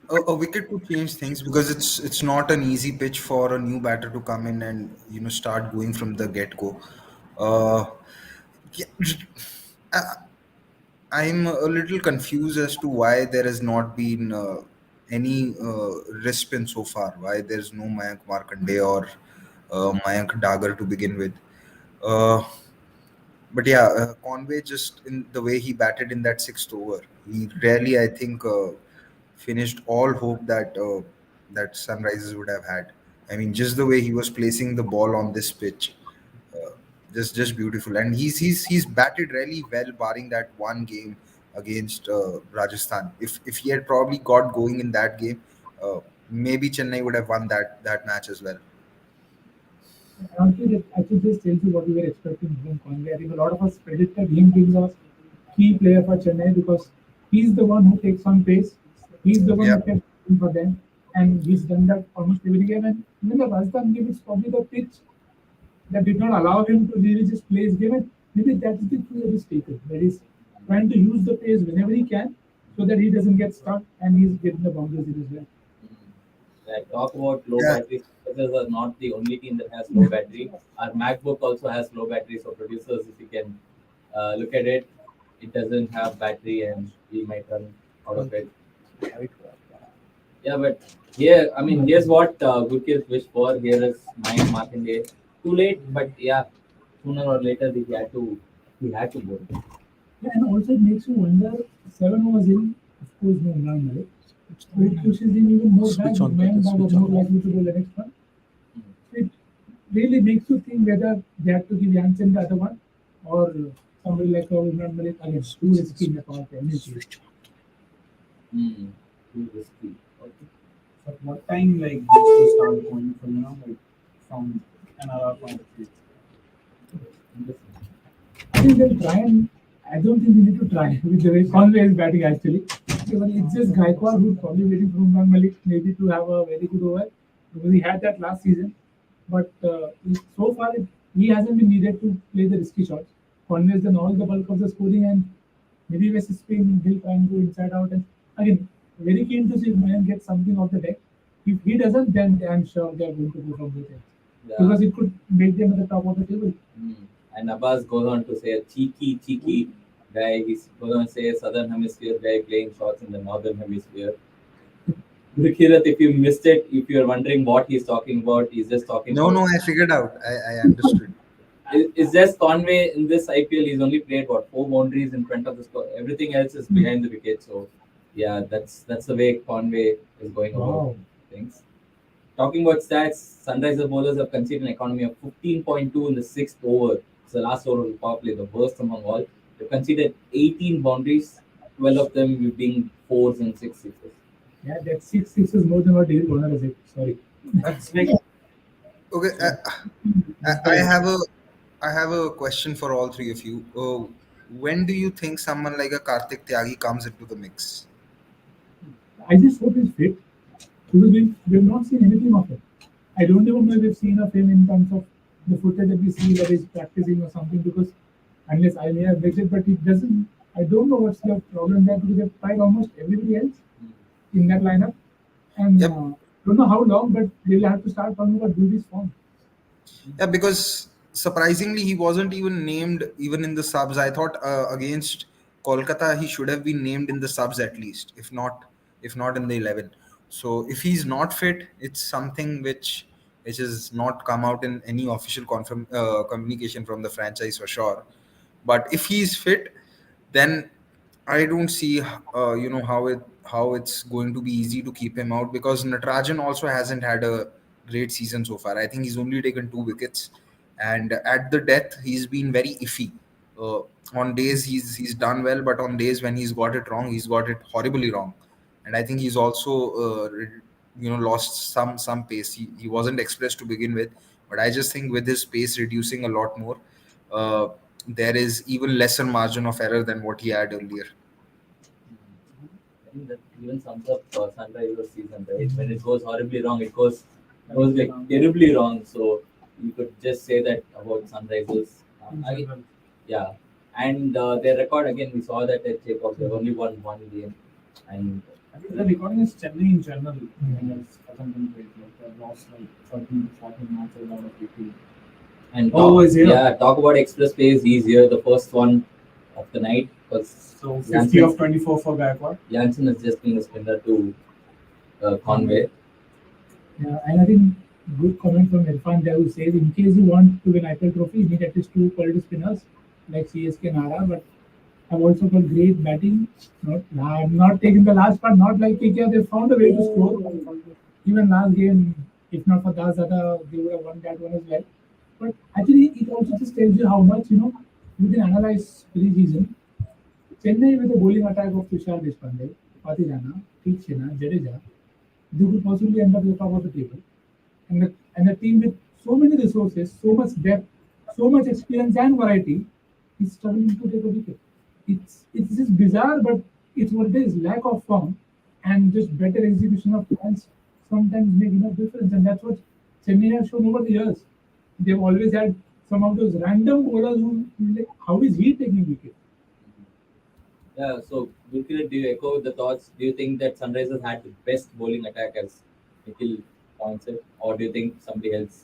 A wicket could change things because it's not an easy pitch for a new batter to come in and start going from the get go. Uh, yeah, I'm a little confused as to why there has not been any respin so far. Why there's no Mayank Markande or Mayank Dagar to begin with. Uh, but yeah, Conway, just in the way he batted in that sixth over, he really, I think, finished all hope that Sunrisers would have had. I mean, just the way he was placing the ball on this pitch, uh, just beautiful. And he's batted really well, barring that one game against Rajasthan. If he had probably got going in that game, maybe Chennai would have won that match as well. Honestly, that actually just tells you what we were expecting from Conway. I think a lot of us predicted him being a key player for Chennai because he's the one who takes on pace. He's the one Yeah. who can win for them, and he's done that almost every game. And even the Rajasthan game is probably the pitch that did not allow him to really just play his game. And maybe that's the cue that he's taken. That he's trying to use the pace whenever he can, so that he doesn't get stuck and he's getting the boundaries in his way. Like talk about low Yeah. battery. Producers are not the only team that has low battery. Our MacBook also has low battery. So producers, if you can look at it, it doesn't have battery, and we might run out of it. Yeah, but here, I mean, here's what Gurkis wish for. Here is my Martin Day. Too late, but yeah, sooner or later he had to go. Yeah, and also it makes you wonder, 7 overs in, of course, no run, right? So it pushes him even more back. Man was more likely to go the next one. It really makes you think whether they have to give Jansen the other one or somebody like Imran Malik again, too risky in the power play. Too risky. Okay. At what time like needs to start going for like from another point of view? Interesting. I think they'll try and I don't think they need to try with the way Conway is batting actually. It's just Gaikwad who's probably waiting for Imran Malik maybe to have a very good over because he had that last season. But so far he hasn't been needed to play the risky shots. Conway has done all the bulk of the scoring and maybe with his spin he'll try and go inside out. And again, very keen to see if Mayan gets something off the deck. If he doesn't, then I'm sure they're going to go from both ends. Yeah. Because it could make them at the top of the table. And Abbas goes on to say a cheeky guy. He goes on to say a southern hemisphere guy playing shots in the northern hemisphere. Gurkirat, if you missed it, if you're wondering what he's talking about, he's just talking No, about. I figured out. I understood. It's just Conway in this IPL. He's only played 4 boundaries in front of the score. Everything else is behind the wicket. So yeah, that's the way Conway is going about things. Talking about stats, Sunriser bowlers have conceded an economy of 15.2 in the sixth over. It's the last over of the power play, the worst among all. They've conceded 18 boundaries, 12 of them being fours and 6 sixes. Yeah, that 6 is more than what David Warner has said. Sorry. That's like Okay, I have a question for all three of you. When do you think someone like a Karthik Tyagi comes into the mix? I just hope he's fit because we've not seen anything of him. I don't even know if we've seen of him in terms of the footage that we see that he's practicing or something because unless I may have missed it, but it doesn't. I don't know what's the problem there because they've tried almost everybody else in that lineup, and Yep. don't know how long, but they'll have to start talking about Dooley's form. Yeah, because surprisingly, he wasn't even named even in the subs. I thought against Kolkata he should have been named in the subs at least, if not in the 11. So if he's not fit, it's something which has not come out in any official communication from the franchise for sure. But if he's fit, then I don't see how it's going to be easy to keep him out because Natarajan also hasn't had a great season so far. I think he's only taken 2 wickets, and at the death he's been very iffy. Uh, on days he's done well, but on days when he's got it wrong, he's got it horribly wrong. And I think he's also lost some pace. He wasn't expressed to begin with, but I just think with his pace reducing a lot more. Uh, there is even lesser margin of error than what he had earlier. I think that even sums up Sunrisers season, right? When it goes horribly wrong, it goes like terribly wrong. So you could just say that about Sunrisers. Yeah, and their record again, we saw that at Jacob, they've only won one game, and I think the recording is Chennai in general. I think hasn't been great. Like they've lost like 13 to 14 matches out of 50. And Oh, is here. yeah, talk about express pace. He's here, the first one of the night. Because So 50 of 24 for Gaikwad. Jansen has just been a spinner to Conway. Yeah, and I think good comment from Irfan there who says in case you want to win IPL trophy, you need at least two quality spinners like CSK and RR. But I've also got great batting. I'm not taking the last part, not like KKR, they found a way to score. Even last game, if not for Dazada, they would have won that one as well. But actually, it also just tells you how much, you can analyze pre-season. Chennai with the bowling attack of Tushar Deshpande, Patirana, Tikshina, Jadeja, they could possibly end up at the top of the table. And the team with so many resources, so much depth, so much experience and variety is struggling to take a wicket. It's just bizarre, but it's what it is. Lack of form and just better execution of plans sometimes make enough difference, and that's what Chennai has shown over the years. They've always had some of those random bowlers who like, how is he taking wicket? Yeah, so Gurkirat, do you echo the thoughts? Do you think that Sunrisers had the best bowling attack as Nikhil points it, or do you think somebody else?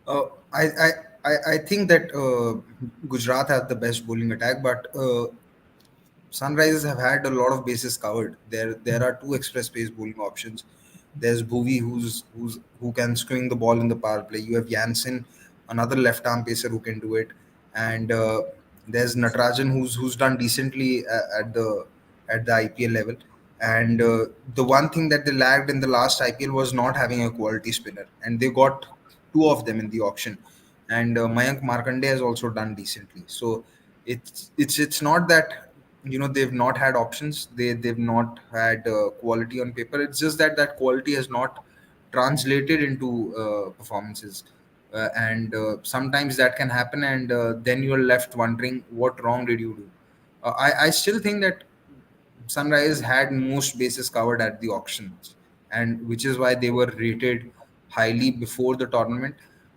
Uh, I, I I think that Gujarat has the best bowling attack, but Sunrisers have had a lot of bases covered. There are two express pace bowling options. There's Bhuvi who can swing the ball in the power play. You have Jansen, another left arm pacer who can do it, and there's Natarajan who's done decently at the IPL level. And the one thing that they lacked in the last IPL was not having a quality spinner, and they got two of them in the auction. And Mayank Markande has also done decently. So it's not that they've not had options, they've not had quality on paper. It's just that that quality has not translated into performances, and sometimes that can happen, and then you're left wondering what wrong did you do. I still think that Sunrise had most bases covered at the auctions, and which is why they were rated highly before the tournament.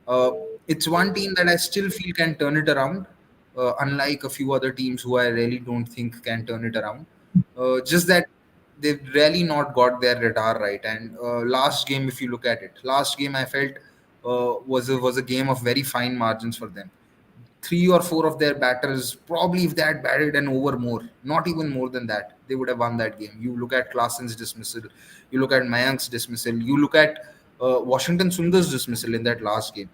Uh, it's one team that I still feel can turn it around, unlike a few other teams who I really don't think can turn it around. Just that they've really not got their radar right. And last game, if you look at it, last game I felt was a game of very fine margins for them. Three or four of their batters, probably if they had batted an over more, not even more than that, they would have won that game. You look at Klassen's dismissal, you look at Mayank's dismissal, you look at Washington Sundar's dismissal in that last game.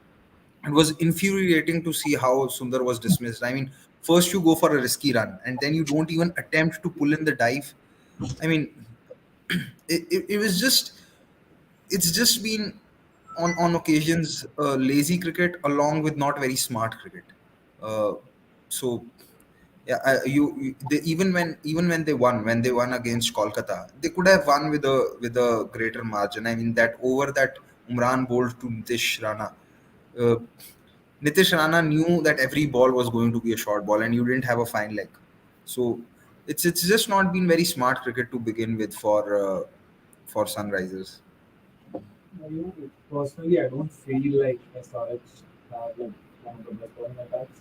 It was infuriating to see how Sundar was dismissed. I mean, first you go for a risky run and then you don't even attempt to pull in the dive. I mean, it was just, it's just been on occasions lazy cricket along with not very smart cricket. Uh, so yeah, even when they won against Kolkata, they could have won with a greater margin. I mean, that over that Umran bowled to Nitish Rana. Uh, Nitish Rana knew that every ball was going to be a short ball, and you didn't have a fine leg. So it's just not been very smart cricket to begin with for Sunrisers. Personally, I don't feel like SRH have like one of the best bowling attacks.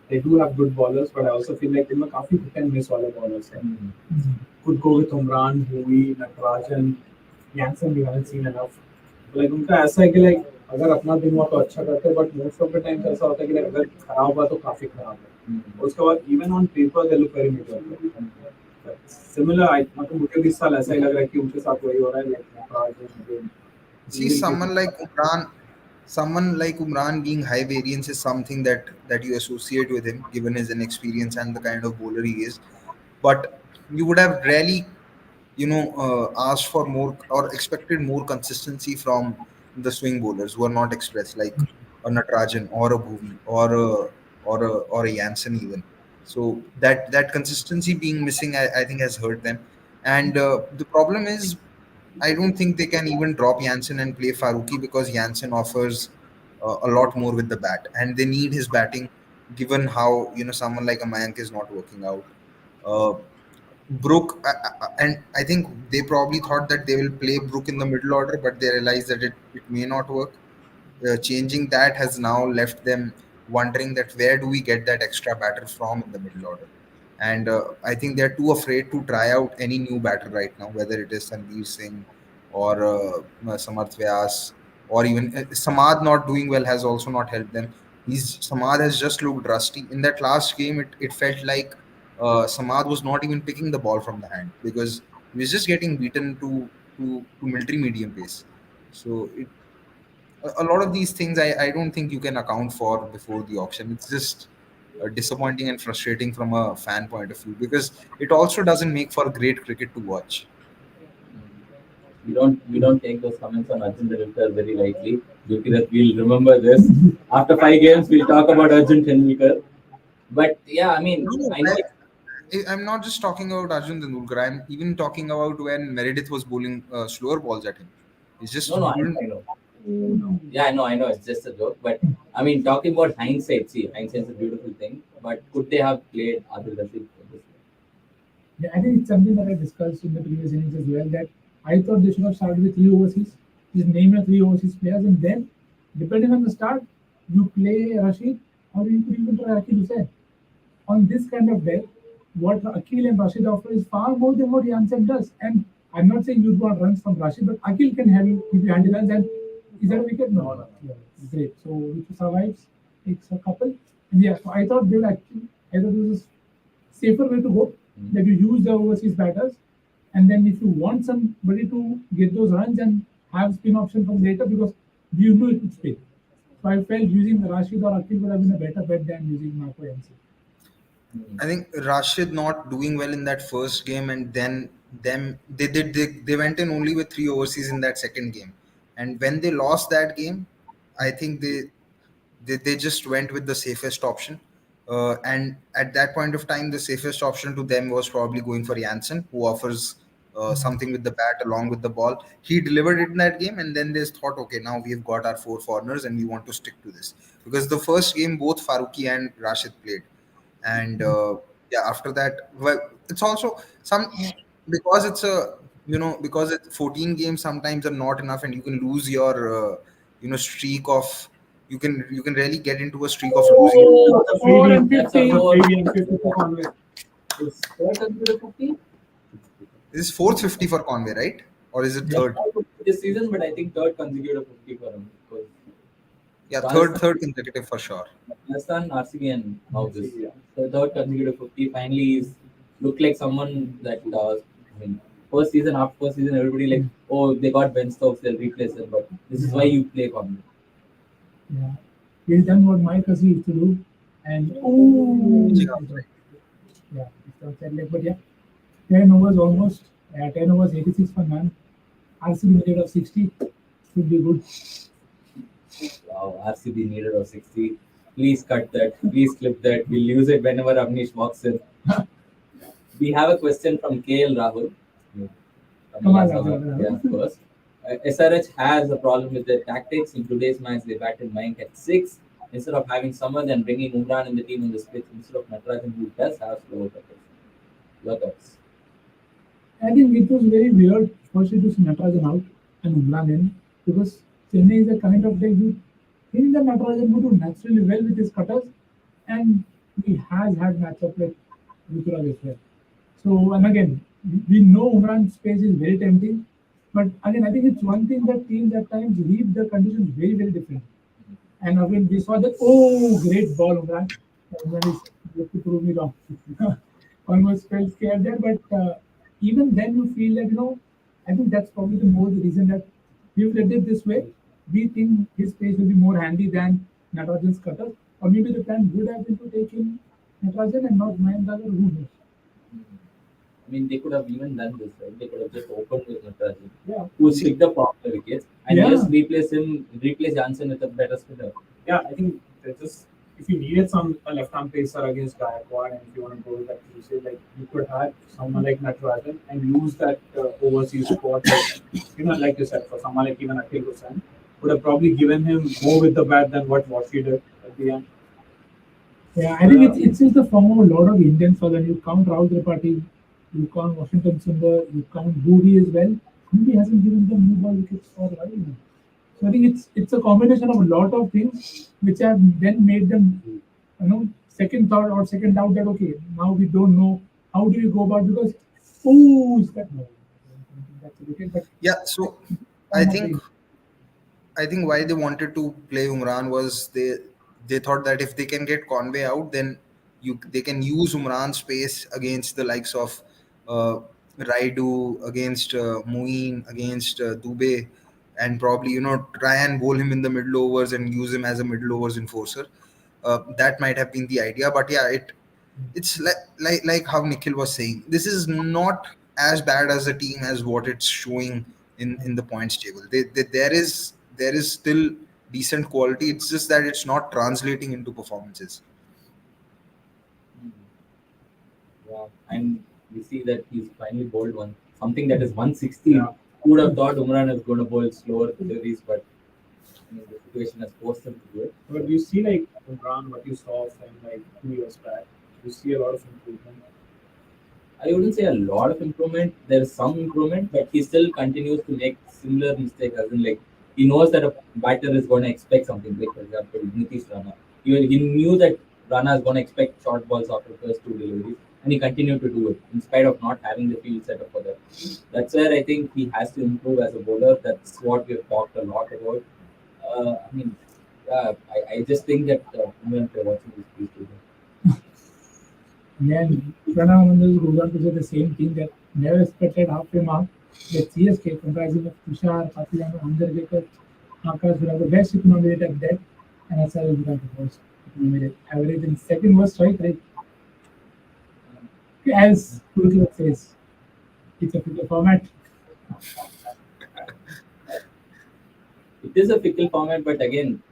They do have good bowlers, but I also feel like इनमें काफी hit and miss वाले bowlers हैं. Could go with Umran, Bhuvi, Natarajan, Jansen. We haven't seen enough. Like उनका ऐसा है कि like अगर अपना दिन हुआ तो अच्छा करते हैं, but most of the times ऐसा होता है कि like अगर खराब हुआ तो काफी खराब है. और उसके बाद even on paper they look very mediocre. Similar, मतलब मुझे भी इस साल ऐसा ही लग रहा है कि उनके साथ वही हो रहा है. Like Natarajan, See, someone like Umran being high variance is something that you associate with him, given his inexperience and the kind of bowler he is. But you would have really, asked for more or expected more consistency from the swing bowlers who are not expressed, like a Natarajan or a Bhuvi or a Jansen even. So that consistency being missing, I think, has hurt them. And the problem is, I don't think they can even drop Jansen and play Faruqi because Jansen offers a lot more with the bat, and they need his batting, given how someone like a Mayank is not working out. Uh, Brook, and I think they probably thought that they will play Brook in the middle order, but they realized that it may not work. Changing that has now left them wondering that where do we get that extra batter from in the middle order. And I think they're too afraid to try out any new batter right now, whether it is Sandeep Singh or Samarth Vyas, or even Samad not doing well has also not helped them. Samad has just looked rusty in that last game. It felt like Samad was not even picking the ball from the hand because he was just getting beaten to military medium pace. So a lot of these things I don't think you can account for before the auction. It's just disappointing and frustrating from a fan point of view because it also doesn't make for great cricket to watch. We don't take those comments on Arjun Tendulkar very lightly. Due to that, we'll remember this. After 5 games, we'll talk about Arjun Tendulkar. But yeah, I mean, No, I know. I'm not just talking about Arjun Tendulkar. I'm even talking about when Meredith was bowling slower balls at him. It's just No, no, you I know, couldn't. I know. Yeah, I know. It's just a joke. But I mean, talking about hindsight, see, hindsight's a beautiful thing. But could they have played Adil Rashid for this? Yeah, I think it's something that I discussed in the previous innings as well. That I thought they should have started with three overseas, just name your three overseas players, and then depending on the start, you play Rashid or you could even try Akil Hussain. On this kind of day, what Akil and Rashid offer is far more than what Jansen does. And I'm not saying you'd want runs from Rashid, but Akil can have you give you handy runs. And is that a wicket? No, no. Yeah, great. So which survives, takes a couple. And yeah, so I thought they would actually, I thought this was safer way to go, that you use the overseas batters, and then if you want somebody to get those runs and have spin option from later because you knew it would spin. So I felt using Rashid or Akil would have been a better bet than using Marco MC. I think Rashid not doing well in that first game, and then they went in only with three overseas in that second game, and when they lost that game, I think they just went with the safest option. And at that point of time, the safest option to them was probably going for Jansen, who offers something with the bat along with the ball. He delivered it in that game, and then they thought, okay, now we've got our four foreigners, and we want to stick to this because the first game both Faruqi and Rashid played, and yeah, after that, well, it's also some because it's a because it's 14 games sometimes are not enough, and you can lose your streak of you can really get into a streak of losing. Oh, the Four and that's a 50. four. 350 for Conway. Is third consecutive 50? This is fourth 50 for Conway, right? Or is it Yeah. third? This season, but I think third consecutive 50 for him. Because Yeah, Rajasthan, third consecutive for sure. Rajasthan, RCB, and now this. So third consecutive 50. Finally, he's looked like someone that I mean, first season, everybody like, oh, they got Ben Stokes, they'll replace him. But this is why you play Conway. Yeah. He's done what Mike Hussey used to do. And yeah, it's outside leg. But yeah, 10 overs almost. 10 overs, 86 for none. RCB needed of 60. Should be good. Wow, RCB needed of 60. Please cut that. Please clip that. We'll use it whenever Avnish walks in. We have a question from KL Rahul. Come on, Rahul. Yeah, first. SRH has a problem with their tactics. In today's match, they batted Mayank at 6 instead of having someone and bringing Umran in the team in the split instead of Natarajan, who does have slower cutters. Your thoughts? I think it was very weird. First, it was Natarajan out and Umran in because Chennai is a kind of day who think that Natarajan would do naturally well with his cutters, and he has had matchup like Ruturaj as well. So, and again, we know Umran's pace is very tempting, but again, I think it's one thing that teams at times read the conditions very, very different. And again, we saw that, great ball, Umran. Umran is yet to prove me wrong. Almost felt scared there, but even then you feel that, I think that's probably the more the reason that we've led it this way. We think his pace will be more handy than Natarajan's cutter. Or maybe the plan would have been to take in Natarajan and not Mahendra, who knows. I mean, they could have even done this, right? They could have just opened with Natarajan, Yeah. who picked up off the wickets, and Yeah. just replace Jansen with a better spinner. Yeah, I think that just if you needed a left-arm pacer against Gaikwad, and if you want to go with that cliche, like you could have someone like Natarajan and use that overseas squad, like you said, for someone like even Akil Hussain, would have probably given him more with the bat than what Washi did at the end. Yeah, I think it's just the form of a lot of Indians for when you count Rahul Tripathi, you count Washington Sundar, you count Bhuvi as well. Bhuvi hasn't given them new ball wickets for a while now. So I think it's a combination of a lot of things which have then made them, second thought or second doubt that okay, now we don't know how do you go about because oh, is that no? I don't think that's a wicket, but Yeah, so I I'm not think saying. I think why they wanted to play Umran was they thought that if they can get Conway out, then they can use Umran's space against the likes of uh, Raidu, against Moeen, against Dubey, and probably try and bowl him in the middle overs and use him as a middle overs enforcer. That might have been the idea, but yeah, it's like how Nikhil was saying. This is not as bad as a team as what it's showing in the points table. There is still decent quality. It's just that it's not translating into performances. Yeah, and we see that he's finally bowled one something that is 160. Yeah. Who would have thought Umran is going to bowl slower deliveries, but I mean, the situation has forced him to do it. But you see, like Imran, what you saw from like 2 years back, you see a lot of improvement. I wouldn't say a lot of improvement. There's some improvement, but he still continues to make similar mistakes. As in, like he knows that a batter is going to expect something. Like for example, Nitish Rana. He knew that Rana is going to expect short balls after first two deliveries, and he continued to do it in spite of not having the field set up for that. That's where I think he has to improve as a bowler. That's what we've talked a lot about. I mean, yeah, I just think that when they're watching this piece today. And then Pranav Mandal goes on to say the same thing that never expected halfway mark that CSK comprising of Tushar, Patilan, Undergaker, Akash would have the best economy rate at that and SRL would have the worst economy rate. Average in second was strike rate. As Kurukula says, it's a fickle format. It is a fickle format, but again,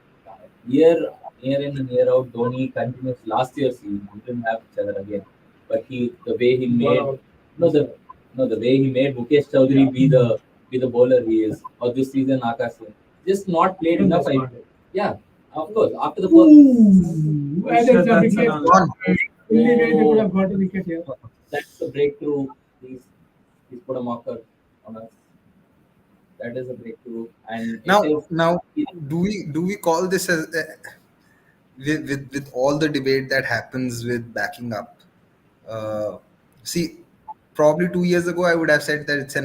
year in and year out, Dhoni continues. Last year's he didn't have each other again, but the way he made no the no the way he made Mukesh Chowdhury be the bowler he is, or this season Akash Singh, just not played enough. Yeah, of course. After the first, Ooh, and it's a That's wicket. an Only way they could have got a wicket here. that's the breakthrough. He's put a marker on us. That is a breakthrough, and Now, do we call this as with all the debate that happens with backing up? Uh, See, probably 2 years ago I would have said that it's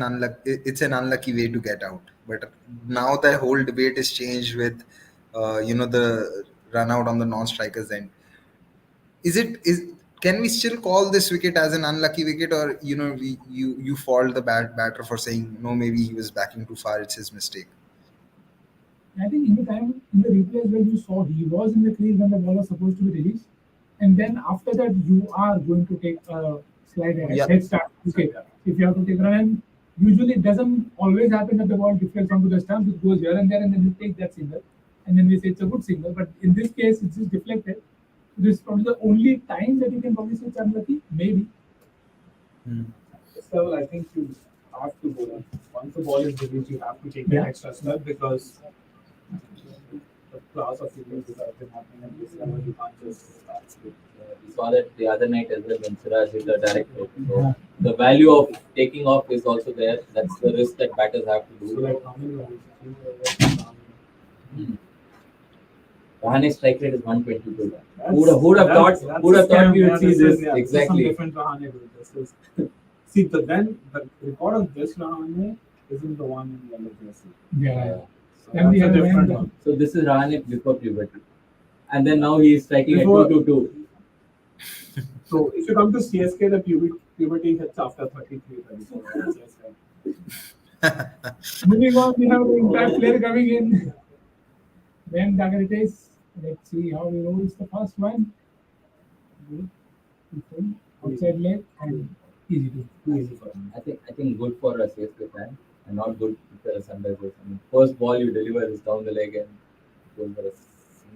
an unlucky way to get out. But now the whole debate is changed with the run out on the non-strikers end. Is can we still call this wicket as an unlucky wicket, or you fault the batter for saying no, maybe he was backing too far, it's his mistake? I think in the time in the replays where you saw he was in the crease when the ball was supposed to be released, and then after that you are going to take a slide Yeah. head start. Okay, if you have to take a run, and usually it doesn't always happen that the ball deflects onto the stump. It goes here and there, and then you take that signal, and then we say it's a good signal. But in this case, it's just deflected. This is probably the only time that you can probably say it's unlucky. Maybe. this level, I think you have to go down. Once the ball is released, you have to take an Yeah. extra step because the class of fielders that have been happening at this level, you can't just start with. we saw that the other night as well when Siraj hit a direct hit. So Yeah. the value of taking off is also there. That's the risk that batters have to So do. like how many runs? Rahane's strike rate is 122. That's- Who would have that's- thought? that's Who would have a thought scam, we would yeah, see this this? is- yeah, this is some Exactly. different Rahane group. This is see the record of this Rahane isn't the one in yellow jersey. Yeah. So And we that's a have different Rahane- one. So this is Rahane before puberty, and then now he is striking Before- at 222. So if you come to CSK, the puberty hits after 33, 34. That's just like- Moving on, we have an impact player coming in. When Dagger it is. Let's see how he rolls the first one. Good. Good. Outside leg and easy to. too easy for him. I think good for a CSK fan and not good for a Sunrisers. I mean, first ball you deliver is down the leg and goes for a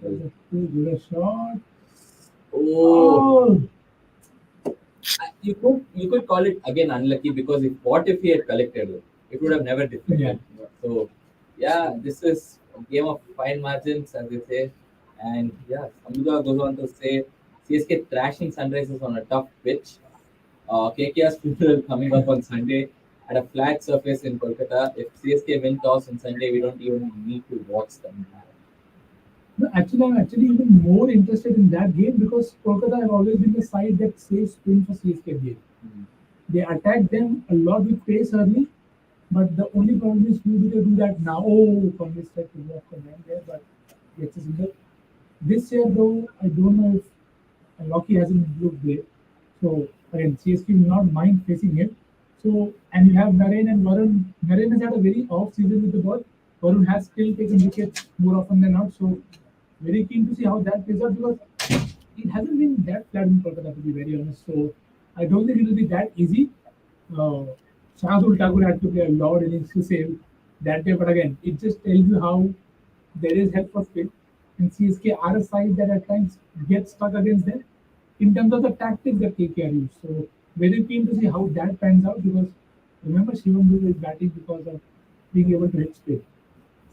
single. Too good a shot. Oh, you could call it again unlucky because what if he had collected it? It would have never deflected. So yeah, this is a game of fine margins, as they say. And yeah, Sambuda goes on to say CSK thrashing Sunrisers on a tough pitch. KKR's funeral coming up on Sunday at a flat surface in Kolkata. If CSK win toss on Sunday, we don't even need to watch them. No, actually, I'm actually even more interested in that game because Kolkata have always been the side that saves spin for CSK game. Mm. They attack them a lot with pace early, but the only problem is who do they do that now? Oh, Congress tried to go off the man there, but it's a single. This year, though, I don't know if Loki hasn't looked great. So again, CSK will not mind facing him. So and you have Naren and Varun. Naren has had a very off season with the ball. Varun has still taken wickets more often than not. So very keen to see how that plays out because it hasn't been that flat in Kolkata to be very honest. So I don't think it will be that easy. Uh, Shahzul Thakur had to play a lot innings to save that day. But again, it just tells you how there is help for spin. And CSK are a side that at times gets stuck against them in terms of the tactics that KKR use. So very keen to see how that pans out because remember Shivam Dube is batting because of being able to hit spin.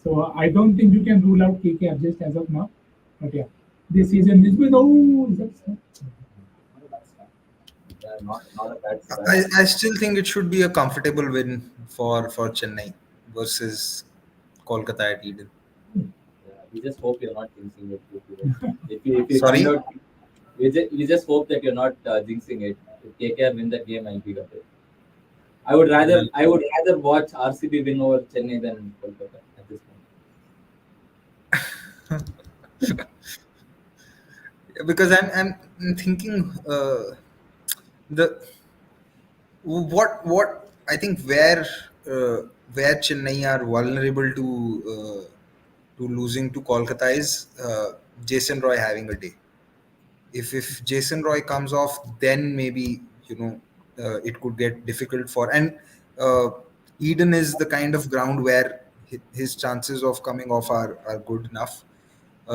So I don't think you can rule out KKR just as of now. But yeah, this season this will oh is that Yeah, not a bad start. I still think it should be a comfortable win for Chennai versus Kolkata at Eden. Yeah, we just hope you're not jinxing it. If you find Sorry. out, we just hope that you're not jinxing it. If KKR win that game, I'll be gutted. I would rather watch RCB win over Chennai than Kolkata at this point. Because I'm thinking the what I think where Chennai are vulnerable to losing to Kolkata is Jason Roy having a day. If Jason Roy comes off, then maybe it could get difficult for and uh, Eden is the kind of ground where his chances of coming off are good enough.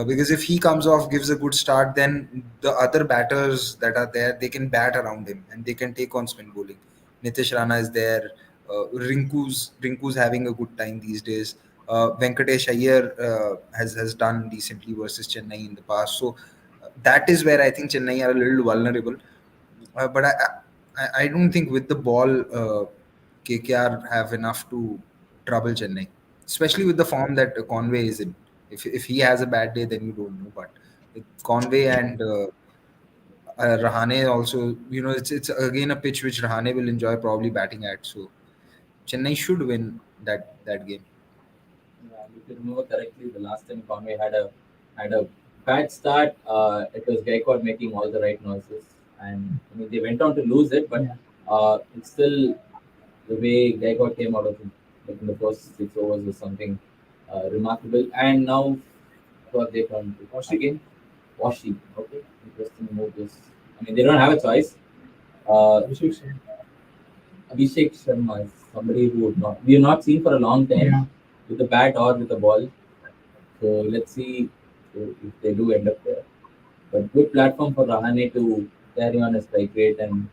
Because if he comes off, gives a good start, then the other batters that are there, they can bat around him and they can take on spin bowling. Nitish Rana is there. Rinku's having a good time these days. Venkatesh Iyer has done decently versus Chennai in the past. So that is where I think Chennai are a little vulnerable. But I don't think with the ball, KKR have enough to trouble Chennai, especially with the form that Conway is in. If he has a bad day, then you don't know. But with Conway and Rahane also, it's again a pitch which Rahane will enjoy probably batting at. So Chennai should win that game. Yeah, if you remember correctly, the last time Conway had a bad start. It was Gaikwad making all the right noises, and I mean they went on to lose it, but Yeah. it's still the way Gaikwad came out of it, like in the first 6 overs was something remarkable. And now what they come to Washi again, Washi. Okay, interesting move. This, I mean, they don't have a choice. Abhishek Sharma is somebody who we have not seen for a long time Yeah. with the bat or with the ball. So let's see if they do end up there. But good platform for Rahane to carry on a strike rate and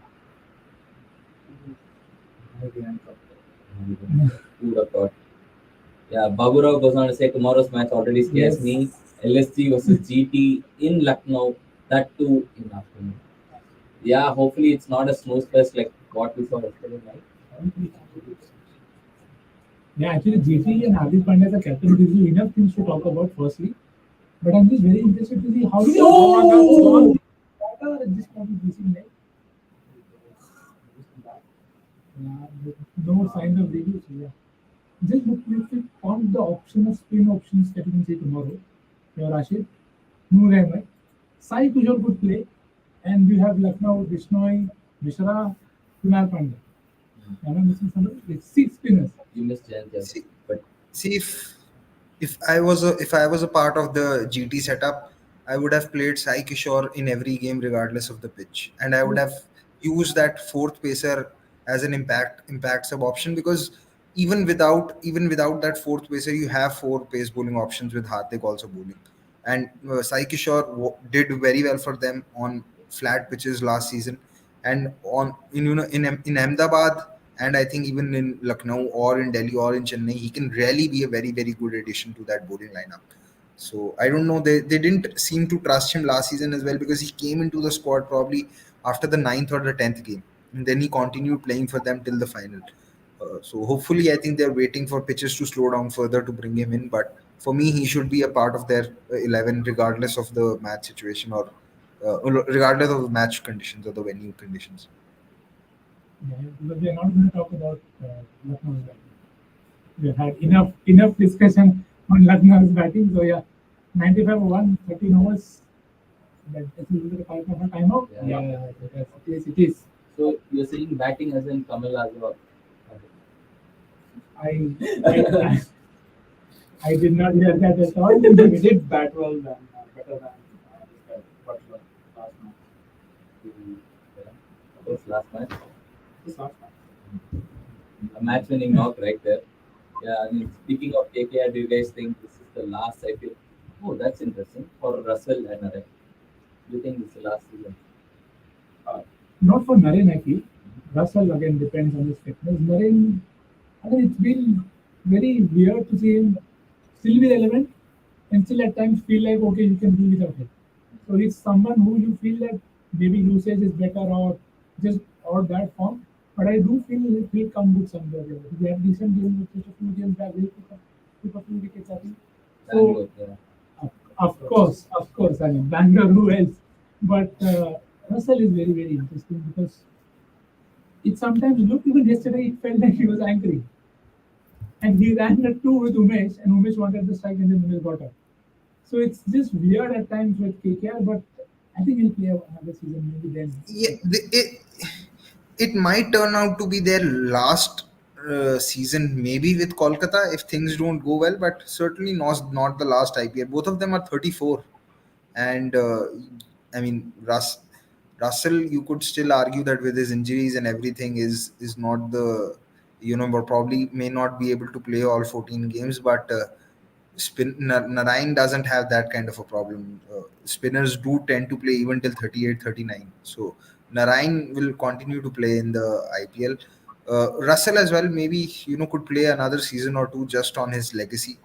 who would have thought. Yeah, Baburao goes on to say tomorrow's match already scares Yes. me. LSG versus GT in Lucknow, that too in afternoon. Yeah, hopefully it's not a snooze fest like what we saw yesterday night. Yeah, actually, JC and Hardik Pandya, the captain, gives you enough things to talk about. Firstly, but I'm just very interested to see how do you at this point is missing net. Yeah, no signs of reviews. Yeah, just look on the option of spin options that you can see tomorrow. Your Rashid, Noor Ahmed, Sai Kushal could play, and we have Lucknow, Bishnoi, Mishra, Kunal Pandya. Am I missing somebody? It's 6 spinners. You missed Jan, See, but see if I was a part of the GT setup, I would have played Sai Kishore in every game regardless of the pitch, and I would have used that fourth pacer as an impact sub option because even without that fourth pacer, you have four pace bowling options with Hardik also bowling, and Sai Kishore did very well for them on flat pitches last season, and on in Ahmedabad and I think even in Lucknow or in Delhi or in Chennai, he can really be a very, very good addition to that bowling lineup. So I don't know. They didn't seem to trust him last season as well because he came into the squad probably after the ninth or the 10th game. And then he continued playing for them till the final. So hopefully, I think they're waiting for pitches to slow down further to bring him in. But For me, he should be a part of their 11, regardless of the match situation or regardless of the match conditions or the venue conditions. Yeah, because we are not going to talk about Lucknow's batting. We have had enough discussion on Lucknow's batting. So yeah, 95 over 13 overs. That is a 5 timeout. Yeah. It is. So you're saying batting as in Kamal as well? I, I, I did not hear that at all. He did bat well than better than this guy, Watchalong last match. Yes, last match. This last match. A match winning knock right there. Yeah, I mean, speaking of KKR, do you guys think this is the last IPL? Oh, that's interesting. For Russell and Narek. Do you think this is the last season? Not for Naren, I feel. Russell again depends on his fitness. Naren, I mean, it's been very weird to see him still be relevant and still at times feel like, okay, you can do without him. So he's someone who you feel that maybe usage is better or just or bad form. But I do feel he'll come good somewhere. He had decent games with just a few games back. He took a few wickets, I think. So, Bangalore, yeah. of course. I mean, Bangalore, who else? But Russell is very, very interesting because it sometimes looked, even yesterday, it felt like he was angry. And he ran the two with Umesh, and Umesh wanted the strike, and then Umesh got out. So it's just weird at times with KKR, but I think he'll play another season, maybe then. Yeah, it might turn out to be their last season, maybe with Kolkata if things don't go well, but certainly not the last IPL. Both of them are 34, and I mean Russell, you could still argue that with his injuries and everything is not the, but probably may not be able to play all 14 games, but Narayan doesn't have that kind of a problem. Spinners do tend to play even till 38, 39. So Narayan will continue to play in the IPL. Russell as well, maybe, could play another season or two just on his legacy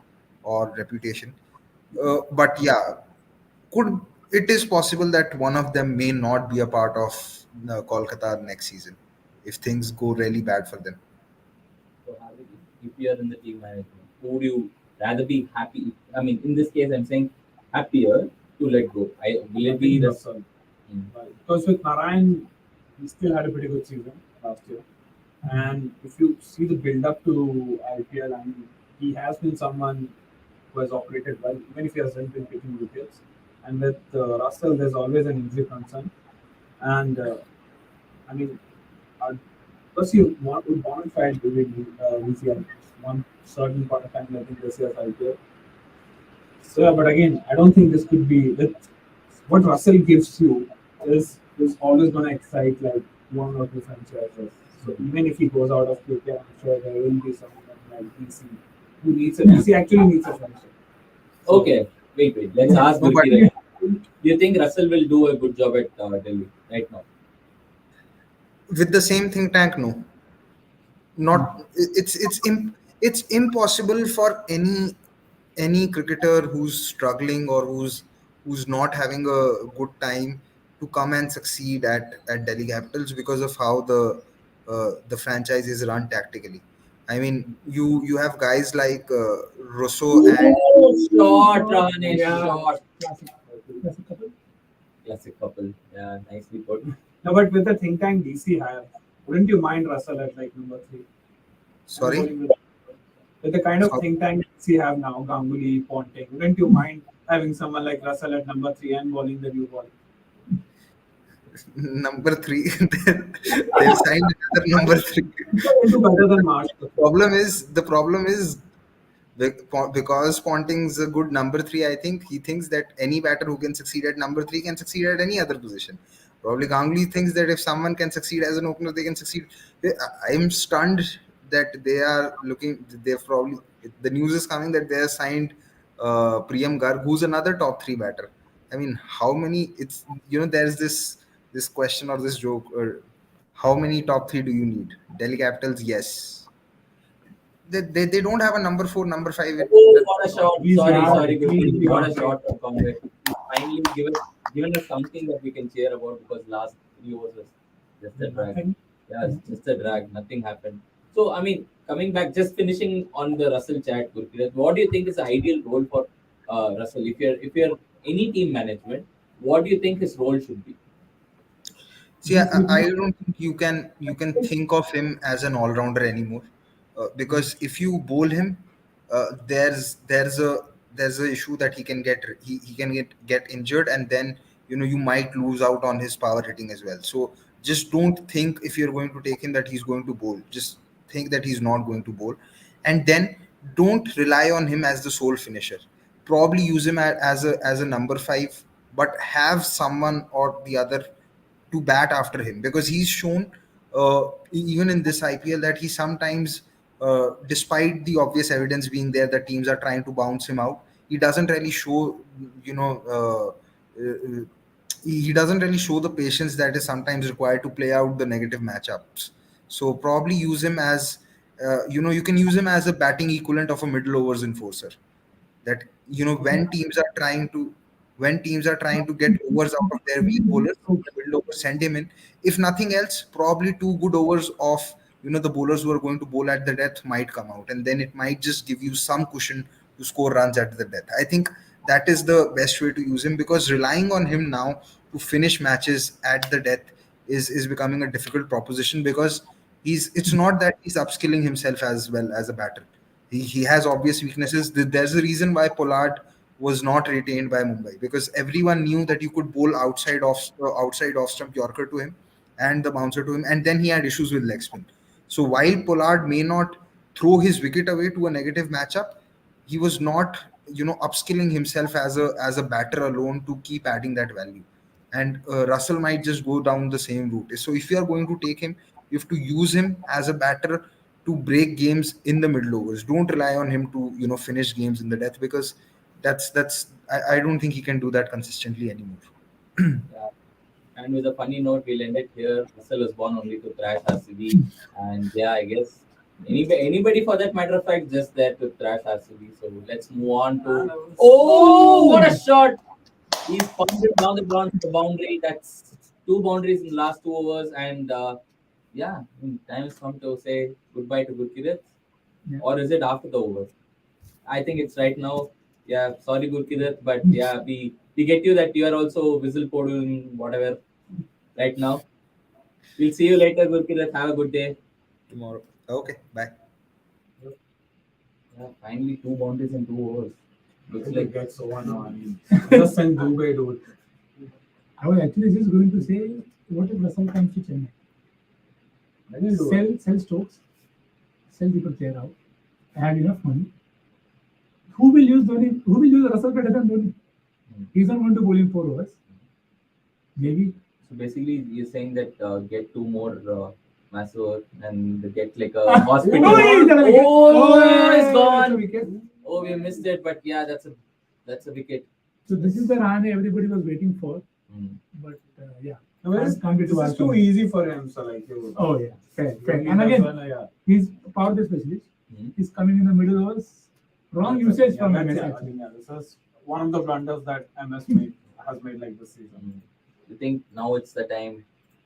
or reputation. But yeah, could it is possible that one of them may not be a part of Kolkata next season if things go really bad for them. So, Hardik, if you are in the team management, who would you rather be happy? I mean, in this case, I'm saying happier to let go. Will it be the Russell. Because with Narayan, he still had a pretty good season last year. And if you see the build up to IPL, I mean, he has been someone who has operated well, even if he hasn't been picking wickets. And with Russell, there's always an injury concern. And I mean, plus you would want to fight during VCR one certain point of time, I think this year's IPL. So, yeah, but again, I don't think this could be that. What Russell gives you is always going to excite like one or two franchises. So even if he goes out of cricket, I'm sure there will be someone like DC who needs a DC actually needs a franchise. Okay, wait. Let's ask No, but- Gurki. Do you think Russell will do a good job at Delhi right now? With the same think tank, no. Not it's impossible for any cricketer who's struggling or who's not having a good time to come and succeed at Delhi Capitals because of how the franchise is run tactically. I mean, you have guys like Rosso and Short, Ramesh, Yeah. short. Classic couple. Classic couple. Yeah, nicely put. No, but with the think tank DC have, wouldn't you mind Russell at like number 3? sorry. With the kind of Sorry. think tank we have now, Ganguly, Ponting, wouldn't you mind having someone like Russell at number 3 and bowling the new ball? Number 3, they've signed another number 3. He'll do better than Marsh. The problem is because Ponting's a good number 3. I think he thinks that any batter who can succeed at number 3 can succeed at any other position. Probably Ganguly thinks that if someone can succeed as an opener, they can succeed. I'm stunned that they are looking. They've probably, the news is coming that they have signed Priyam Garg, who's another top 3 batter. I mean, how many? It's, there's this question or this joke, or how many top 3 do you need? Delhi Capitals, yes. They don't have a number 4, number 5. Oh, what a shot. He's Sorry, not- Gurki. he's What a not- shot from Conway. He's finally given us something that we can cheer about because last 3 overs was just a drag. Nothing. Yeah, it's just a drag. Nothing happened. So, I mean, coming back, just finishing on the Russell chat, Gurpreet, what do you think is the ideal role for Russell? If you're any team management, what do you think his role should be? See, I don't think you can think of him as an all-rounder anymore, because if you bowl him, there's a issue that he can get injured, and then you might lose out on his power hitting as well. So just don't think, if you're going to take him, that he's going to bowl. Just think that he's not going to bowl, and then don't rely on him as the sole finisher. Probably use him as a number five, but have someone or the other to bat after him, because he's shown, even in this IPL, that he sometimes, despite the obvious evidence being there that teams are trying to bounce him out, he doesn't really show, you know, he doesn't really show the patience that is sometimes required to play out the negative matchups. So probably use him as, you can use him as a batting equivalent of a middle overs enforcer, that when teams are trying to get overs out of their weak bowlers, the middle over, send him in. If nothing else, probably two good overs of the bowlers who are going to bowl at the death might come out, and then it might just give you some cushion to score runs at the death. I think that is the best way to use him, because relying on him now to finish matches at the death is becoming a difficult proposition, because it's not that he's upskilling himself as well as a batter. He has obvious weaknesses. There's a reason why Pollard was not retained by Mumbai, because everyone knew that you could bowl outside off stump Yorker to him and the bouncer to him, and then he had issues with leg spin. So while Pollard may not throw his wicket away to a negative matchup, he was not upskilling himself as a batter alone to keep adding that value. And Russell might just go down the same route. So if you are going to take him, you have to use him as a batter to break games in the middle overs. Don't rely on him to finish games in the death, because I don't think he can do that consistently anymore. Yeah. And with a funny note, we'll end it here. Russell was born only to thrash RCB, and yeah, I guess anybody for that matter of fact, just there to thrash RCB. So let's move on to. Oh, what a shot! He's pounded down the boundary. That's two boundaries in the last 2 overs, and yeah, time has come to say goodbye to Gurkirat. Yeah. Or is it after the over? I think it's right now. Yeah, sorry Gurkirat, but yeah, we get you that you are also whistle podung whatever right now. We'll see you later, Gurkirat. Have a good day. Tomorrow. Okay, bye. Yeah, finally 2 boundaries in 2 overs. Looks like That's so annoying. Just send Dubai, dude. I was actually just going to say, what if Russell comes to Chennai? Sell Stokes, sell people clear out, have enough money. Who will use Dhoni? Who will use Russell better than Dhoni? He's not going to bowl in 4 overs. Maybe. so. Basically, you're saying that get 2 more massive and get like a hospital. It's gone. Oh, we missed it, but yeah, that's a wicket. So this is the run everybody was waiting for. Mm. But yeah. This is too easy for him. So like, Oh yeah, fair. And again, he's power play specialist. He's coming in the middle overs. Wrong usage from MS. Actually. This is one of the blunders that MS has made like this season. You think now it's the time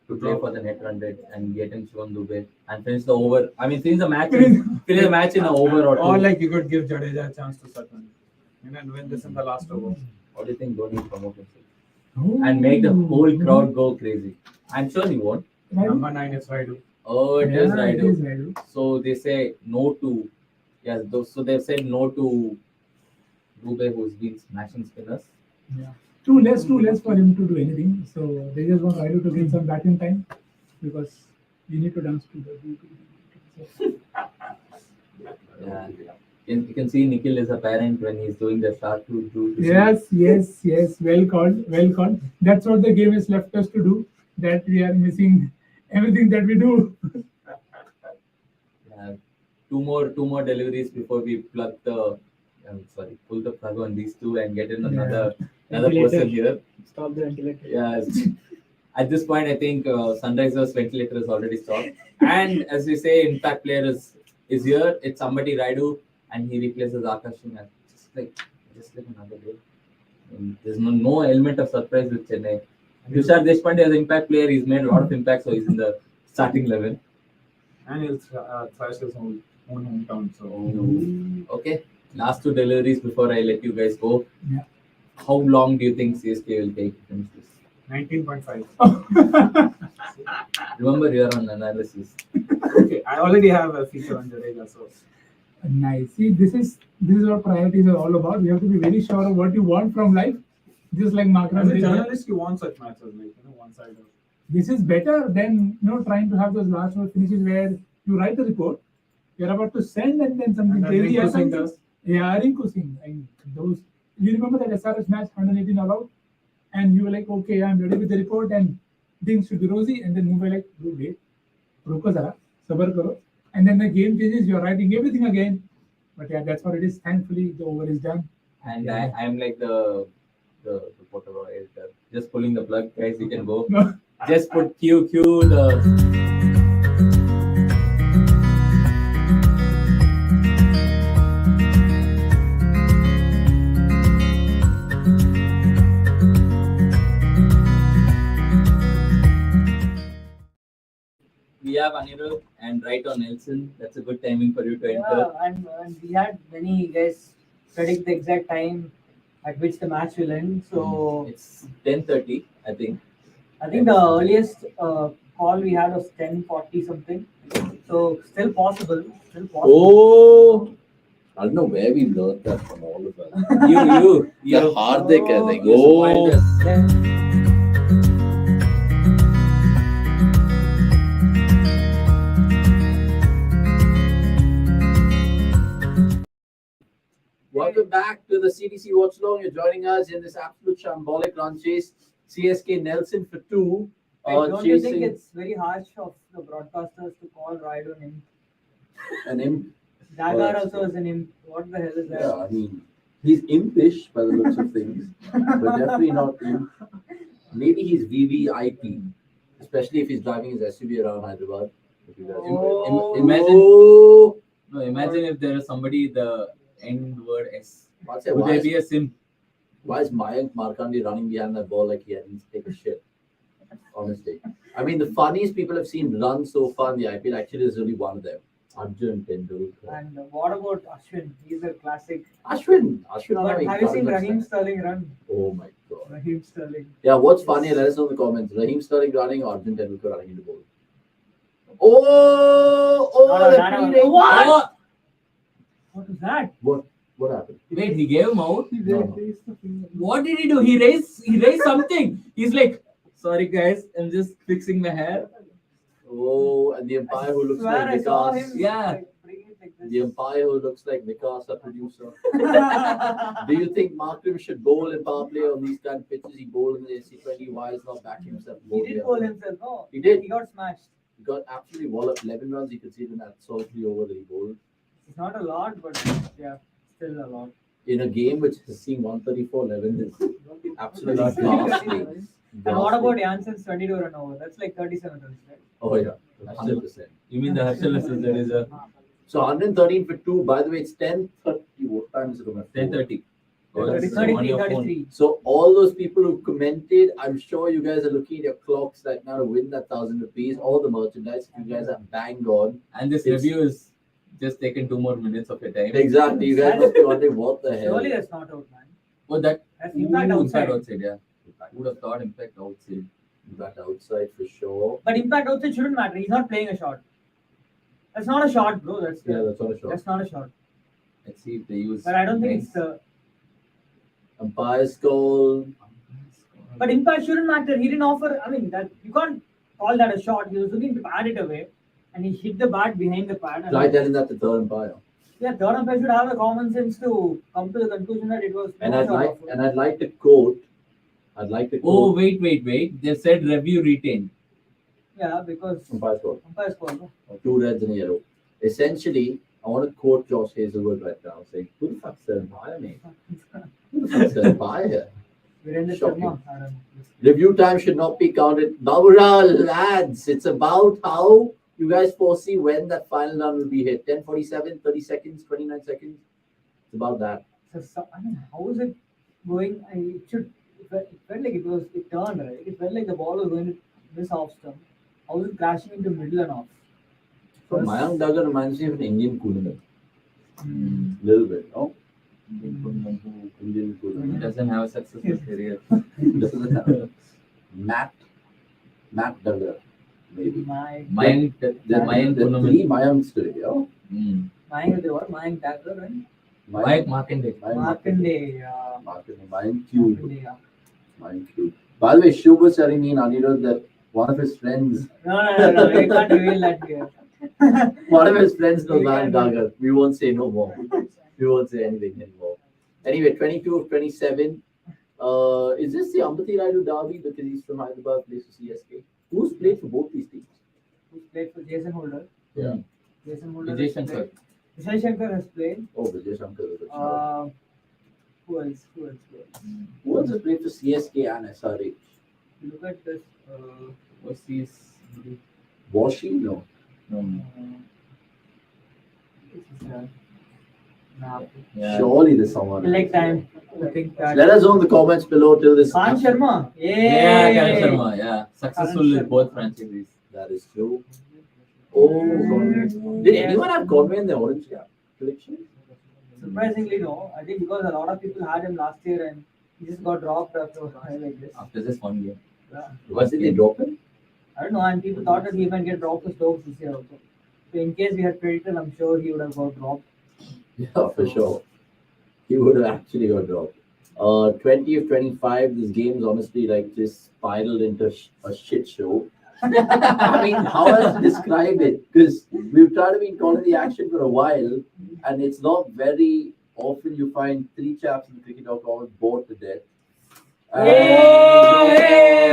to play for the net 100 and get in Shivam Dubey and finish the over? I mean, finish the match in an over or two. Or like you could give Jadeja a chance to settle and win this in the last over. What do you think Dhoni promote himself? And make the whole crowd go crazy. I'm sure he won't. Number 9 is Raidu. Oh, it is It is Raidu. Raidu. So they say no to, yes, so they've said no to Dubey, who's been smashing spinners. Yeah. Too less for him to do anything. So they just want Raidu to get some batting time, because you need to dance to the. Yeah. You can see Nikhil is a parent when he's doing the start to do. Yes. Well called. That's what the game has left us to do. That we are missing everything that we do. Yeah. Two more deliveries before we pull the plug on these two and get in another person here. Stop the ventilator. Yeah. At this point, I think Sunrisers ventilator is already stopped. And as we say, impact player is here. It's somebody Raidu, and he replaces Akash Singh. Just like another day. There's no element of surprise with Chennai. Tushar Deshpande as impact player, he's made a lot of impact, so he's in the starting 11. and he'll thrash his own hometown. So Okay. Last two deliveries before I let you guys go. Yeah. How long do you think CSK will take to finish this? 19.5. Remember, you're on analysis. Okay, I already have a feature on Jadeja, so Nice. See, this is what priorities are all about. You have to be very sure of what you want from life. Just like Makram as a did. journalist, you want such matches, like one-sided. This is better than trying to have those last over finishes where you write the report, you're about to send, and then something And then crazy Rinku Singh happens. does. Yeah, Rinku Singh. And those. You remember that SRS match 118 all out, and you were like, okay, I'm ready with the report, and things should be rosy, and then Mumbai like, wait, ruko zara, sabar karo, and then the game changes. You're writing everything again, but yeah, that's what it is. Thankfully, the over is done. And Yeah. I'm like the reporter or editor. Just pulling the plug, guys. You can go. No. Just put Q the. We have Anirudh and right on Nelson. That's a good timing for you to enter. Yeah, and we had many guys predict the exact time at which the match will end. So It's 10:30, I think. I think the earliest call we had was 10:40 something. So still possible. Still possible. Oh, I don't know where we learned that from all of us. You're Hardik, I think. You spoiled Oh, us. Welcome back to the CDC Watchalong. You're joining us in this absolute shambolic run chase. CSK Nelson for 2. Wait, don't you think it's very harsh of the broadcasters to call Raido an imp? an imp? Dagar that's also is an imp. What the hell is that? Yeah, I mean, he's impish by the looks of things, but definitely not imp. Maybe he's VVIP, especially if he's driving his SUV around Hyderabad. If you guys Oh. Imagine if there is somebody the end word S. I'd say, Would why there is, be a sim? why is Mayank Markandi running behind that ball like he needs to take a shit? Honestly. I mean, the funniest people I've seen run so far in the IPL actually is only one of them. Arjun Tendulkar. And what about Ashwin? He's a classic. Ashwin. But have you seen Raheem Sterling run? Oh my god. Raheem Sterling. Yeah, what's funny? Let us know in the comments. Raheem Sterling running or Arjun Tendulkar running in the bowl. Oh, the pre-race. What? What was that? What happened? Wait, he gave him out? No. What did he do? He raised something. He's like, sorry guys, I'm just fixing my hair. Oh, and the umpire who looks Swear I like saw Vikas. him. Yeah. Like, bring it like this. The umpire who looks like Vikas, our producer. Do you think Markram should bowl in power play on these kind of pitches? He bowled in the SC20. Why is not backing himself? He did bowl himself. No, He did. He got smashed. He got absolutely walloped. 11 runs. You could see in that solitary over that he bowled. It's not a lot, but yeah, still a lot. In a game which has seen 134-11 is absolutely ghastly. And what about Jansen's 22 run over? That's like 37 runs, right? Oh yeah, 100%. You mean the Harshal says there is a So 113 for 2. By the way, it's 10:30. What time is it? 10:30. Oh, that's 33, on your phone. 33. So all those people who commented, I'm sure you guys are looking at your clocks right now to win that 1,000 rupees. All the merchandise, you guys are bang on. And this It's- review is just taken 2 more minutes of your time. Exactly. You guys must be wondering what the hell. Surely that's not out, man. Oh, that That's impact outside. yeah. Who would have thought impact outside? That outside for sure. But impact outside shouldn't matter. He's not playing a shot. That's not a shot, bro. That's That's not a shot. That's not a shot. Let's see if they use. But I don't think it's. Umpire's call. But impact shouldn't matter. He didn't offer. I mean, that you can't call that a shot. He was looking to pad it away, and he hit the bat behind the pad. And Try telling that to third umpire. yeah, third umpire should have the common sense to come to the conclusion that it was. And no I'd shot like offered. and I'd like to quote. I'd like to Oh, quote wait. They said review retained. Yeah, because umpire's call. umpire's call. No? 2 reds and a yellow. Essentially, I want to quote Josh Hazelwood right now, saying, "Who the fuck's the umpire, mate? Who the fuck's the umpire here?" Virendra Shocking. Sharma. I don't know. Review time should not be counted. Bavura, lads, it's about how you guys foresee when that final run will be hit. 10:47, 30 seconds, 29 seconds. It's about that. So, I mean, how is it going? It felt like it turned, right? It felt like the ball was going to miss off stump. How is it crashing into middle and off? So Mayank Dagger reminds me of an Indian Kunal. Mm. Little bit, no? He Indian doesn't have a successful career. Kunal. Doesn't have Matt Dagger, maybe. Mayank, The Mayank three Kunuman. Mayanks today, oh? Mayank is what? Mayank Dagger and Mayank Markande. Markande. Mayank Cube. Markande, yeah. Mayank Cube. By the way, Shub was telling me in Anirudh that one of his friends, No, we can't reveal that here. one of his friends knows We Mayank can't. Dagger. We won't say no more. We won't say anything anymore. Anyway, 22 of 27. Is this the Ambati Raidu Derby because he's from Hyderabad, plays for CSK? Who's played for both these teams? Who's played for Jason Holder? Yeah. Jason Holder. Vijay has Shankar. played. Vijay Shankar has played. Oh, Vijay Shankar is a child. Who else? Who else has played for CSK and SRH? Look at this. What's his? Washi? No. Yeah. Surely there's someone. Select time. I think that. Let us know in the comments below till this. Khan Sharma. Yeah, Karan Sharma. Yeah, successful Karan with Sharma. both franchises. That is true. Oh, Conway. Did anyone have Conway in the orange cap collection? Surprisingly, no. I think because a lot of people had him last year and he just got dropped after a while like this. After just one game. Yeah. Why did they drop him? I don't know, and people thought that he might get dropped for Stokes this year also. So in case we had predicted, I'm sure he would have got dropped. Yeah, for sure. He would have actually got dropped. 20 of 25, this game's honestly like just spiraled into a shit show. I mean, how else to describe it? Because we've tried to be calling the action for a while, and it's not very often you find three chaps in cricket.com bored to death.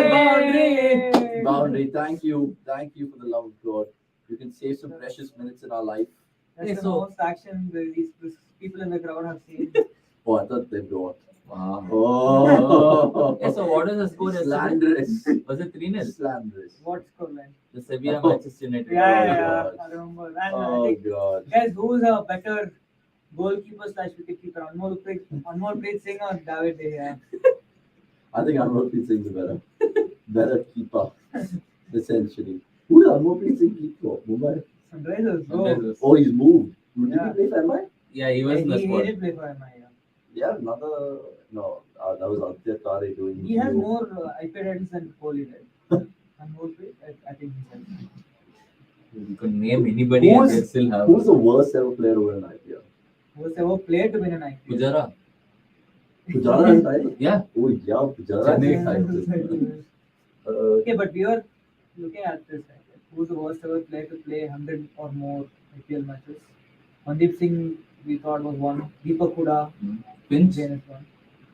Boundary! Boundary, thank you for the love of God. You can save some precious minutes in our life. That's Yeah, the so- most action these people in the crowd have seen. Oh, I thought they got. Wow. Oh, Yeah, so what is the score yesterday? slanderous. Was it 3-0? Slanderous. What scoreline? The Sevilla Manchester United. Yeah, God. I remember. And I Oh think, God. guys, who's a better goalkeeper slash wicketkeeper? Anmol Singh or David De Gea? I think Anmolpreet Singh's a better keeper, essentially. Who does Anmolpreet Singh keep for? Mumbai? Sunrisers. Sunrisers. Oh, he's moved. Did Yeah. he play for MI? Yeah, he was in the He squad. did play for MI. Yeah. Yeah, another. No, that was Aditya Tare doing. He has video. more IPL titles than Kohli, right? Anmolpreet, I think he has. You could name anybody and Who's- they still have. Who's the worst ever player over in IPL? Who's ever played to win an IPL? Pujara. Pujara has title? Yeah. Oh, yeah, Pujara Chennai has title. Okay, but we are looking at this. Right? Who's the worst ever player to play 100 or more IPL matches? Mandeep Singh, we thought was one. Deepak Huda, Finch. Jain is one.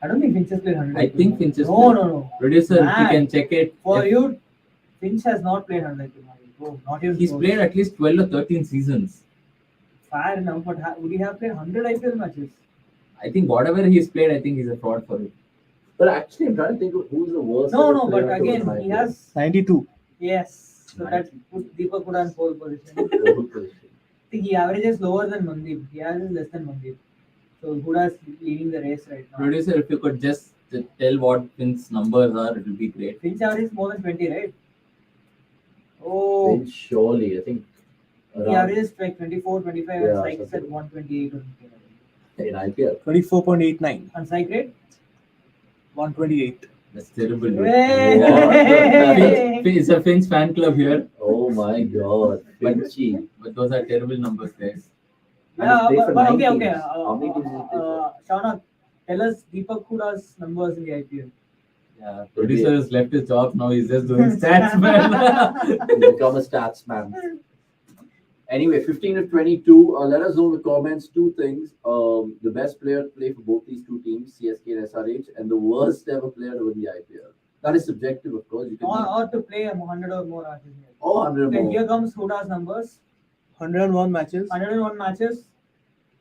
I don't think Finch has played 100. I think Finch has No, played. no. Producer, if you Man. can check it. For if- you, Finch has not played 100 IPL matches. Oh, not even He's close. played at least 12 or 13 seasons. Fair enough, but would he have played 100 IPL matches? I think whatever he's played, I think he's a fraud for it. But actually, I'm trying to think of who's the worst. No, ever no, player but to win again, an he IPL. has. 92. Yes, so that puts Deepak Huda in pole position. I think he averages lower than Mandeep. He averages less than Mandeep. So Huda is leading the race right now. Producer, if you could just tell what Finch's numbers are, it will be great. Finch averages more than 20, right? Oh, Then surely, I think. he around- averages like 24, 25, Yeah, and Strike is something. at 128 or something. In IPL. 24.89. And Strike rate? 128. That's terrible. dude. Hey! Finch, it's a Finch fan club here, Oh my God. Finchy. but those are terrible numbers, guys. Yeah, And he's played for but okay, 9 okay. teams. How many teams has he played for? Shaunak, tell us Deepak Huda's numbers in the IPL. Yeah, producer has left his job now. He's just doing stats, man. He's become a stats man. Anyway, 15 of 22. Let us know in the comments two things. The best player to play for both these two teams, CSK and SRH, and the worst ever player to win the IPL. That is subjective, of course. You can Or to play 100 or more matches. oh, 100 Okay, more. here comes Huda's numbers. 101 matches. 101 matches,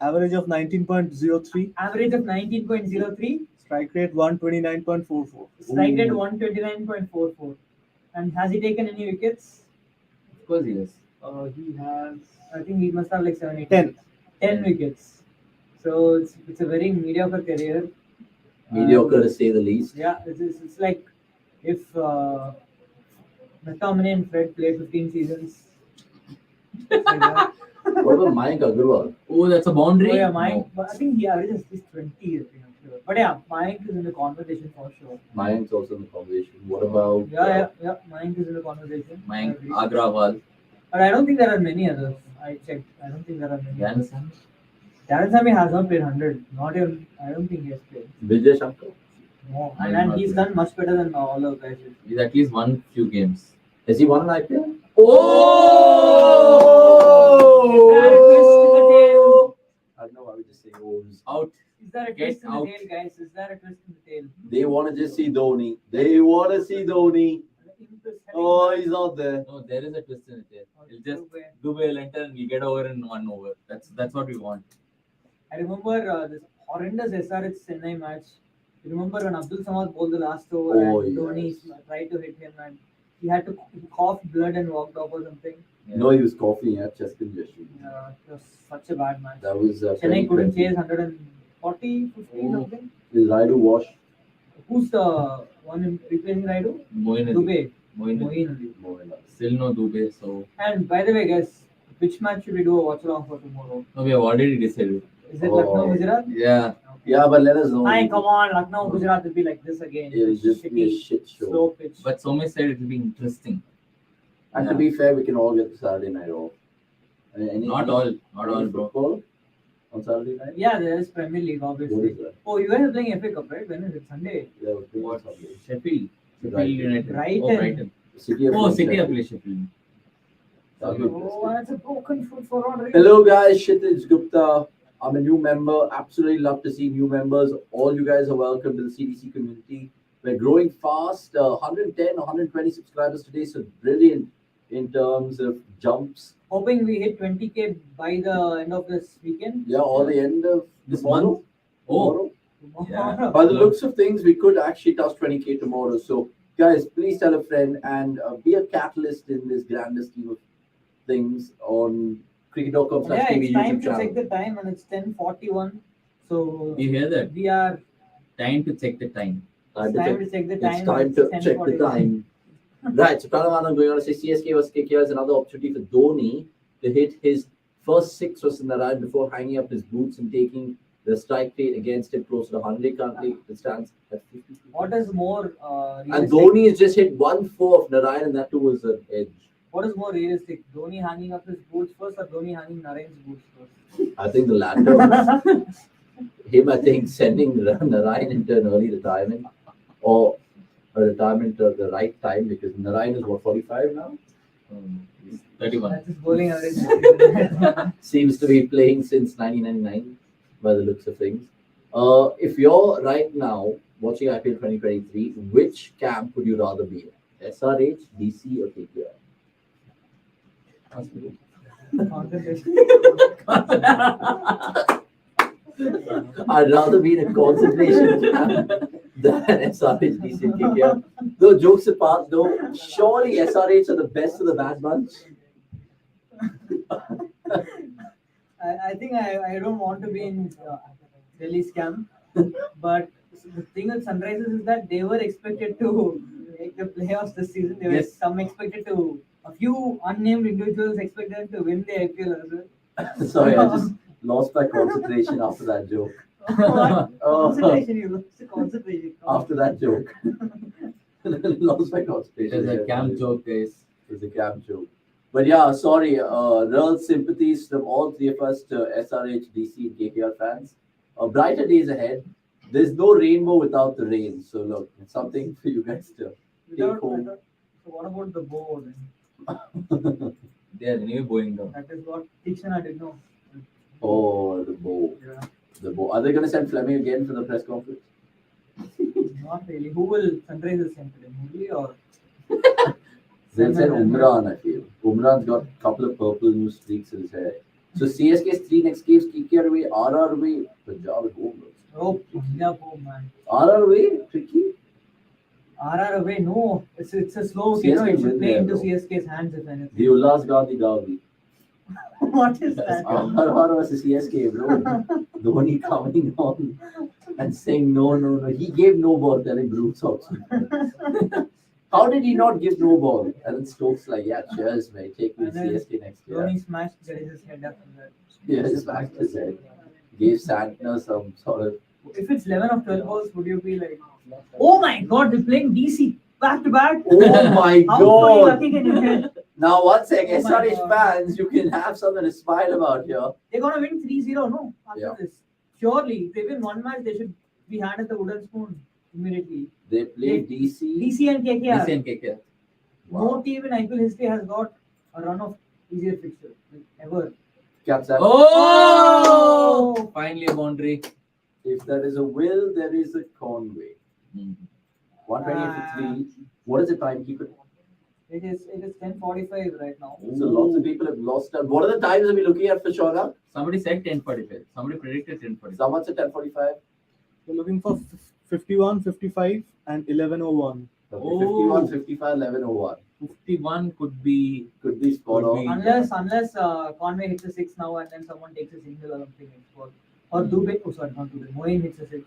Average of 19.03. average of 19.03, Strike rate 129.44. strike rate Ooh. 129.44. And has he taken any wickets? Of course he is. He has, I think he must have like 7, 8. 10. 10 wickets. So it's a very mediocre career. Mediocre to say the least. Yeah, it's like if McTominay and Fred played 15 seasons. What about Mayank Agarwal? Oh, that's a boundary. Oh yeah, Mayank. But I think he averages at least 20. I think, I'm sure. But yeah, Mayank is in the conversation for sure. Mayank's also in the conversation. What about? Yeah. Mayank is in the conversation. I Mayank agree. Agrawal. But I don't think there are many others. I checked. I don't think there are many. Darren others. Sammy? Darren Sammy has not played 100. Not even. I don't think he has played. Vijay Shankar? No, He has and not he's played. done much better than all those guys. He's at least won few games. Has he won an IPL? Oh! I don't know. I would just say, oh, Out. Is there a Get twist in out. the tail, guys? Is there a twist in the tail? they want to just see Dhoni. They want to see Dhoni. Oh, he's not there. No, there is a twist in it. He'll just Dubey. Dubey will enter and we get over in 1 over. That's what we want. I remember this horrendous SRH Chennai match. You remember when Abdul Samad bowled the last over Oh, and Dhoni yes. tried to hit him and he had to cough blood and walked off or something. Yeah. No, he was coughing at chest congestion. It was such a bad match. That was Chennai couldn't 2020. chase 140, 50 Oh. something. Is Raidu wash? Who's the one replacing Raidu? Moin Ali. Dubey. Moin Ali. Moeen Ali. More or less. Still no Dubey, so And by the way, guys, which match should we do a watch along for tomorrow? no, we have already decided. Is it Oh. Lucknow Gujarat? Yeah. Yeah, but let us know. Hi, come on, Lucknow Gujarat will be like this again. It'll just be a Shitty, shit show. slow pitch. But Somesh said it will be interesting. And to Yeah. be fair, we can all get the Saturday night off. Not all, bro. Football on Saturday night? Yeah, there is Premier League, What obviously. is that? Oh, you guys are playing FA Cup, right? When is it? Sunday? Yeah, we're playing What? Sunday. Sheffield. Sheffield Brighton. United. Brighton. Oh, Brighton. City of Oh, Prince City Sheffield. of Sheffield. That'll be Oh, interesting. that's a broken foot for Rodri. Hello guys, Kshitij Gupta. I'm a new member. Absolutely love to see new members. All you guys are welcome to the CDC community. We're growing fast. 110, 120 subscribers today, so brilliant in terms of jumps. Hoping we hit 20K by the end of this weekend. Yeah, or the end of This tomorrow. month? Oh, Tomorrow. Yeah. By the looks of things, we could actually touch 20K tomorrow. So, guys, please tell a friend and be a catalyst in this grander scheme of things on cricket.com Yeah, TV it's time YouTube to check channel. the time and it's 10:41. So you hear that? we are Time to check the time. Time it's to time check- to check the It's time. time and to it's check the 10:41. time. Right, so Pranav, I'm going on to say CSK versus KKR is another opportunity for Dhoni to hit his first six for Narayan before hanging up his boots and taking the strike rate against him close to 100. Currently, it stands at 50. What is more And realistic? Dhoni has just hit 1-4 of Narayan, and that too was an edge. What is more realistic? Dhoni hanging up his boots first or Dhoni hanging Narayan's boots first? I think the latter. Him, I think, sending Narayan into an early retirement or a retirement at the right time because Narayan is what, 45 now? He's 31. That's his bowling average. Seems to be playing since 1999 by the looks of things. If you're right now watching IPL 2023, which camp would you rather be in? SRH, DC, or KKR? Concentration. I'd rather be in a concentration camp than SRH, DC, and KKR. Though jokes apart, though, surely SRH are the best of the bad bunch. I think I don't want to be in Delhi's camp, but the thing with Sunrisers is that they were expected to make the playoffs this season. They were Yes. some expected to, a few unnamed individuals expected to win the IPL as well. Sorry, I just lost my concentration after that joke. What? Oh. Concentration, you lost the concentration. After that joke. Lost my concentration. There's a camp joke, guys. It's a camp joke. But yeah, sorry. Real sympathies from all three of us to SRH, DC, and KKR fans. Brighter days ahead. There's no rainbow without the rain. So look, it's something for you guys to take home. So what about the bow then? They are anyway going down. That is what Tikshana did know. Oh, the bow. Yeah. The bow. Are they going to send Fleming again for the press conference? Not really. Who will Sunrisers send today? Murli or? They'll send Salman. Umran, I feel. Umran's got a couple of purple new streaks in his hair. So CSK's three next games, KKR away, RR away, Punjab at home. Oh, Punjab, oh man. RR away, tricky. RR away, no. It's a slow, CSK you know, it should win play there, into bro. CSK's hands if anything. The Ullas Gandhi Derby. What is that? RR versus CSK, bro. Dhoni coming on and saying no. He gave no ball, telling Bruce also. How did he not give no ball? And then Stokes like, yeah, cheers, mate. Take me to And then CSK next year. Dhoni smashed Jadeja's head up in that. Yeah, just smashed his head. Gave Santner some sort of. If it's 11 of 12 balls, would you be like, oh my god, they're playing DC back to back? Oh my How god! lucky can you get? Now, one second, Oh my SRH God. fans, you can have something to smile about here. They're gonna win 3-0, no? After Yeah. this. Surely, if they win one match, they should be handed the wooden spoon immediately. They play DC. DC and KKR. DC and KKR. No team in IPL history has got a run of easier fixture like, ever. Caps up. Oh! Finally a boundary. If there is a will, there is a Conway. 120 for 3. What is the timekeeper? It is 10:45 right now. So lots of people have lost out. What are the times are we looking at for Shona? Somebody said 10:45. Somebody predicted 10:45. Someone said 10:45. We're looking for 51, 55, and 11:01. Okay, Oh. 51, 55, 11:01. 51 could be. Could be spot Could on. be. Unless Conway hits a 6 now and then someone takes a single or something next ball. Or Dubey, oh sorry, not Dubey, Moeen hits a 6.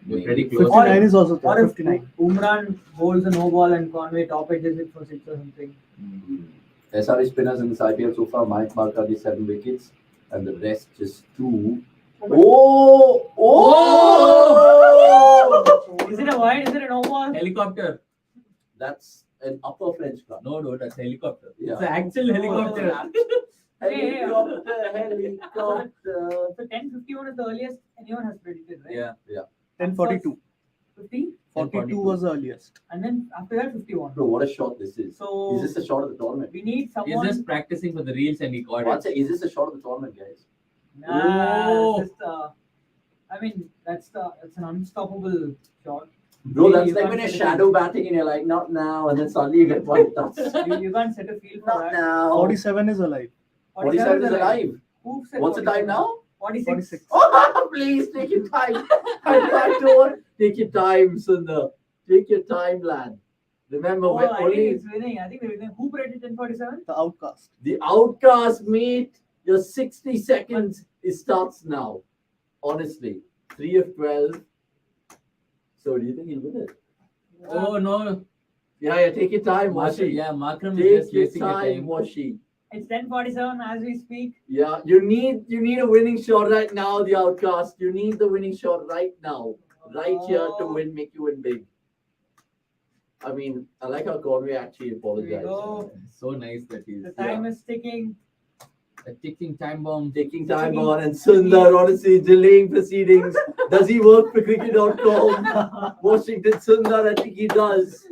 They're pretty close. 59 is also Or there. if 59. Umran bowls a no ball and Conway top edges it for 6 or something. SRH spinners in this IPL so far, Mike Markadi 7 wickets, and the rest just 2. Oh! Oh! Is it a wide? Is it a no ball? Helicopter. That's an upper French club. No, that's helicopter. Yeah. It's an actual helicopter. Helicopter, So helicopter. 10:51 is the earliest anyone has predicted, right? Yeah. 10:42. 50? 42 was the earliest. And then after that 51. Bro, what a shot this is. So Is this a shot of the tournament? we need He's someone. just practicing for the reels and he got One it. sec, is this a shot of the tournament, guys? Nah, it's just, I mean that's an unstoppable shot. Bro, Yeah, that's you like can't when you're set it shadow batting and you're like, not now, and then suddenly you get one touch. You can't set a field for Not that. now. 47 is alive. 47 is alive. Who said What's the time 47? now? 46. 46. Oh, please take your time. I don't. Take your time, Sundar. Take your time, lad. Remember, Oh, we're I think only it's winning. I think they're winning. Who predicted 10:47? The outcast. the outcast, mate. Your 60 seconds, it starts now. Honestly, 3 of 12. So, do you think he'll win it? Oh no. Yeah, take your time, Washi. Yeah, Makram is Take just your wasting your time, time. Washi. It's 10:47 as we speak. Yeah, you need a winning shot right now, the outcast. You need the winning shot right now, right here to win, make you win big. I mean, I like how Conway actually Here we apologized. go. So nice that he's The time is ticking. a ticking time bomb. Taking time on, and Sundar honestly delaying proceedings. Does he work for cricket.com? Washington Sundar, I think he does.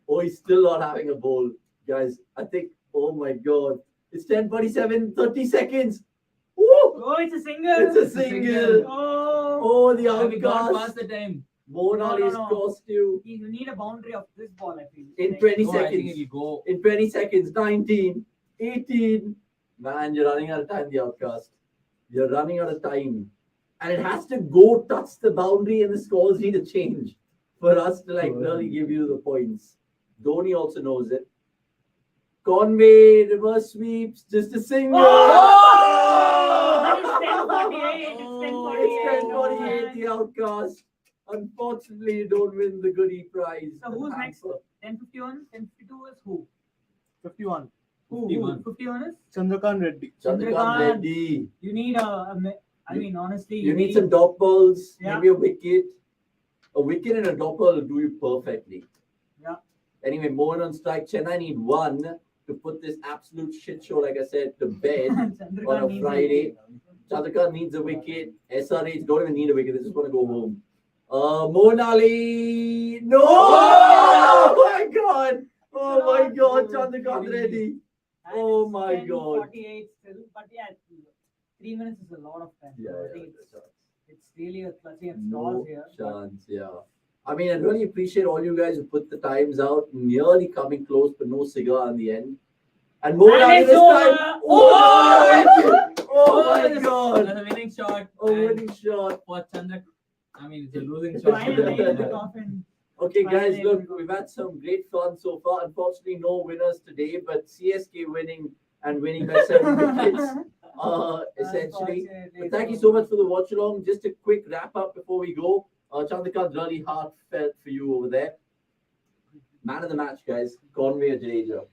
Oh, he's still not having a bowl. Guys, I think, oh my God. It's 10:47, 30 seconds. Woo! Oh, it's a single. It's a single. Oh. Oh, the And we got past outcast. the time. Monali's No. cost you You need a boundary of this ball, I feel. in Like, 20 No, I think seconds. it'll go. In 20 seconds, 19, 18. Man, you're running out of time, the outcast. You're running out of time. And it has to go touch the boundary, and the scores need to change for us to like really give you the points. Dhoni also knows it. Conway, reverse sweeps, just a single. But it's 10:48. It's 10:48. It's 10:48, the outcast. Unfortunately, you don't win the goodie prize. So who's next? 10:51? 10:52 is who? 51. Who? 51. 51 is? Chandrakant Reddy. Chandrakant Reddy. You need I mean, honestly, You need some dot balls, Yeah. maybe a wicket. A wicket and a dot ball will do you perfectly. Yeah. Anyway, Mohan on strike. Chennai need 1 to put this absolute shit show, like I said, to bed Chandrakant on a needs Friday. Chandrakant needs a wicket. SRH don't even need a wicket. They just want to go home. Mohan Ali. No! Oh my God! Oh my God, Chandrakant Reddy. And Oh it's my God. 10:48 still, but yeah, 3 minutes is a lot of time. Yeah, So I yeah, think that's right. it's really a clutching at No stalls here. but chance, yeah. I mean, I really appreciate all you guys who put the times out, nearly coming close, but no cigar in the end. And more And Ali it's this over. time. Oh my That's God. a winning shot. A winning shot. For Chandrak. I mean, it's a losing shot. Finally in the coffin. Okay, guys, Finally, look, we go. we've had some great fun so far. Unfortunately, no winners today, but CSK winning and winning by 7 wickets, essentially. Unfortunately, But thank you so much for the watch along. Just a quick wrap up before we go. Chandrakant, really heartfelt for you over there. Man of the match, guys. Conway or Jadeja?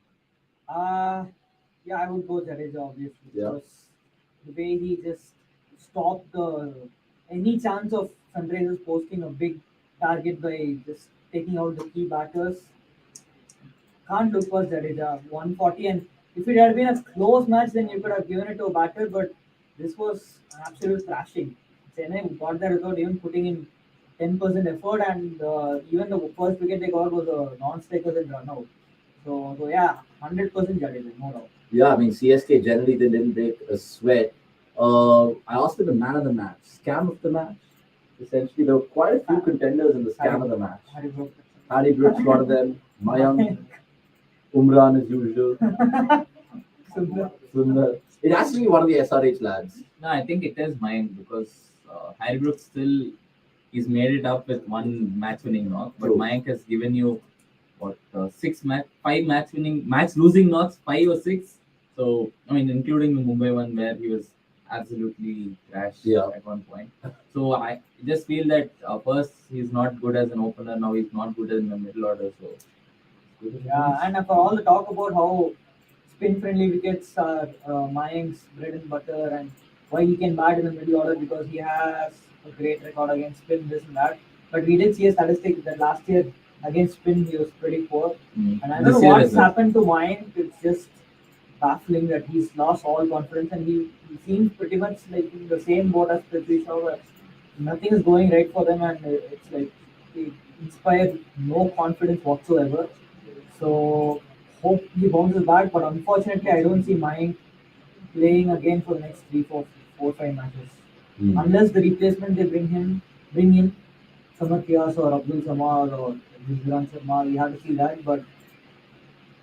Yeah, I would go Jadeja obviously Yeah. because the way he just stopped the any chance of Sunrisers posting a big target by just taking out the key batters. Can't look for Jadeja 140, and if it had been a close match, then you could have given it to a batter. But this was an absolute thrashing. Chennai got that without even putting in 10% effort, and even the first wicket they got was a non-striker and run out. So yeah, 100% Jadeja, no doubt. Yeah, I mean, CSK generally they didn't break a sweat. I asked for the man of the match, scam of the match. Essentially, there were quite a few contenders in the scam of the match. Harry Brooks, one of them. Mayank, Umran as usual. Sundar. It has to be one of the SRH lads. No, I think it is mine because Harry Brooks still he's made it up with one match winning knock, but True. Mayank has given you what five match losing knocks, 5 or 6. So I mean, including the Mumbai one where he was absolutely crashed at one point. So I just feel that first he's not good as an opener. Now he's not good in the middle order. So Yeah, and for all the talk about how spin-friendly wickets are Mayank's bread and butter, and why he can bat in the middle order because he has a great record against spin, this and that. But we did see a statistic that last year against spin he was pretty poor, and I don't This know year what's as well. happened to Mayank. It's just baffling that he's lost all confidence, and he seems pretty much like in the same boat as Prithvi Shaw, where nothing is going right for them, and it's like they inspire no confidence whatsoever. So hope he bounces back, but unfortunately, I don't see Mayank playing again for the next 5 matches, unless the replacement they bring in Samar Kias or Abdul Samar or Vijay Sharma. We have to see that, but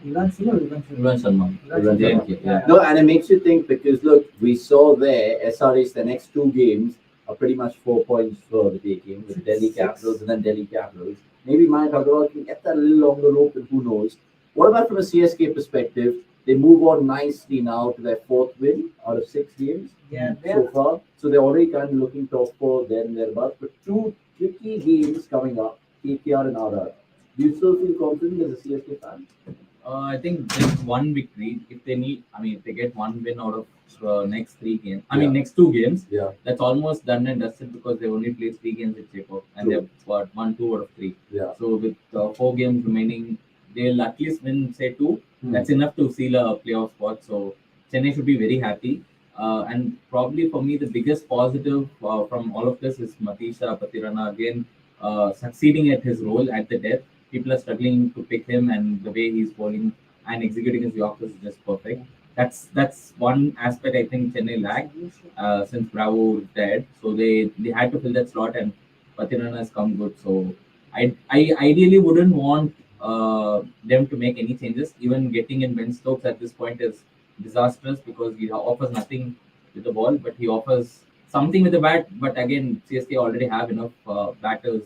Yuvraj Singh or Yuvraj Sharma? Yuvraj Sharma. Yuvraj Sharma. JNK, yeah. No, and it makes you think because look, we saw there SRH the next 2 games are pretty much 4 points for the taking with Delhi Capitals and then Delhi Capitals. Maybe Mayank Agarwal can get that a little longer rope, and who knows? What about from a CSK perspective? They move on nicely now to their 4th win out of 6 games so far. So they're already kind of looking top 4 there and thereabouts. But 2 tricky games coming up, KKR and RR. Do you still feel confident as a CSK fan? I think just one victory. If they need, I mean, if they get one win out of next 3 games, next 2 games, that's almost done and dusted because they've only played 3 games with Chekhov and they've got 1-2 out of 3. Yeah. So with 4 games remaining, they'll at least win, say 2. That's enough to seal a playoff spot. So Chennai should be very happy. And probably for me, the biggest positive from all of this is Matisha Patirana again succeeding at his role at the death. People are struggling to pick him, and the way he's bowling and executing his Yorkers is just perfect. That's one aspect I think Chennai lacked since Bravo retired. So they had to fill that slot, and Patirana has come good. So I ideally wouldn't want them to make any changes. Even getting in Ben Stokes at this point is disastrous because he offers nothing with the ball, but he offers something with the bat. But again, CSK already have enough batters,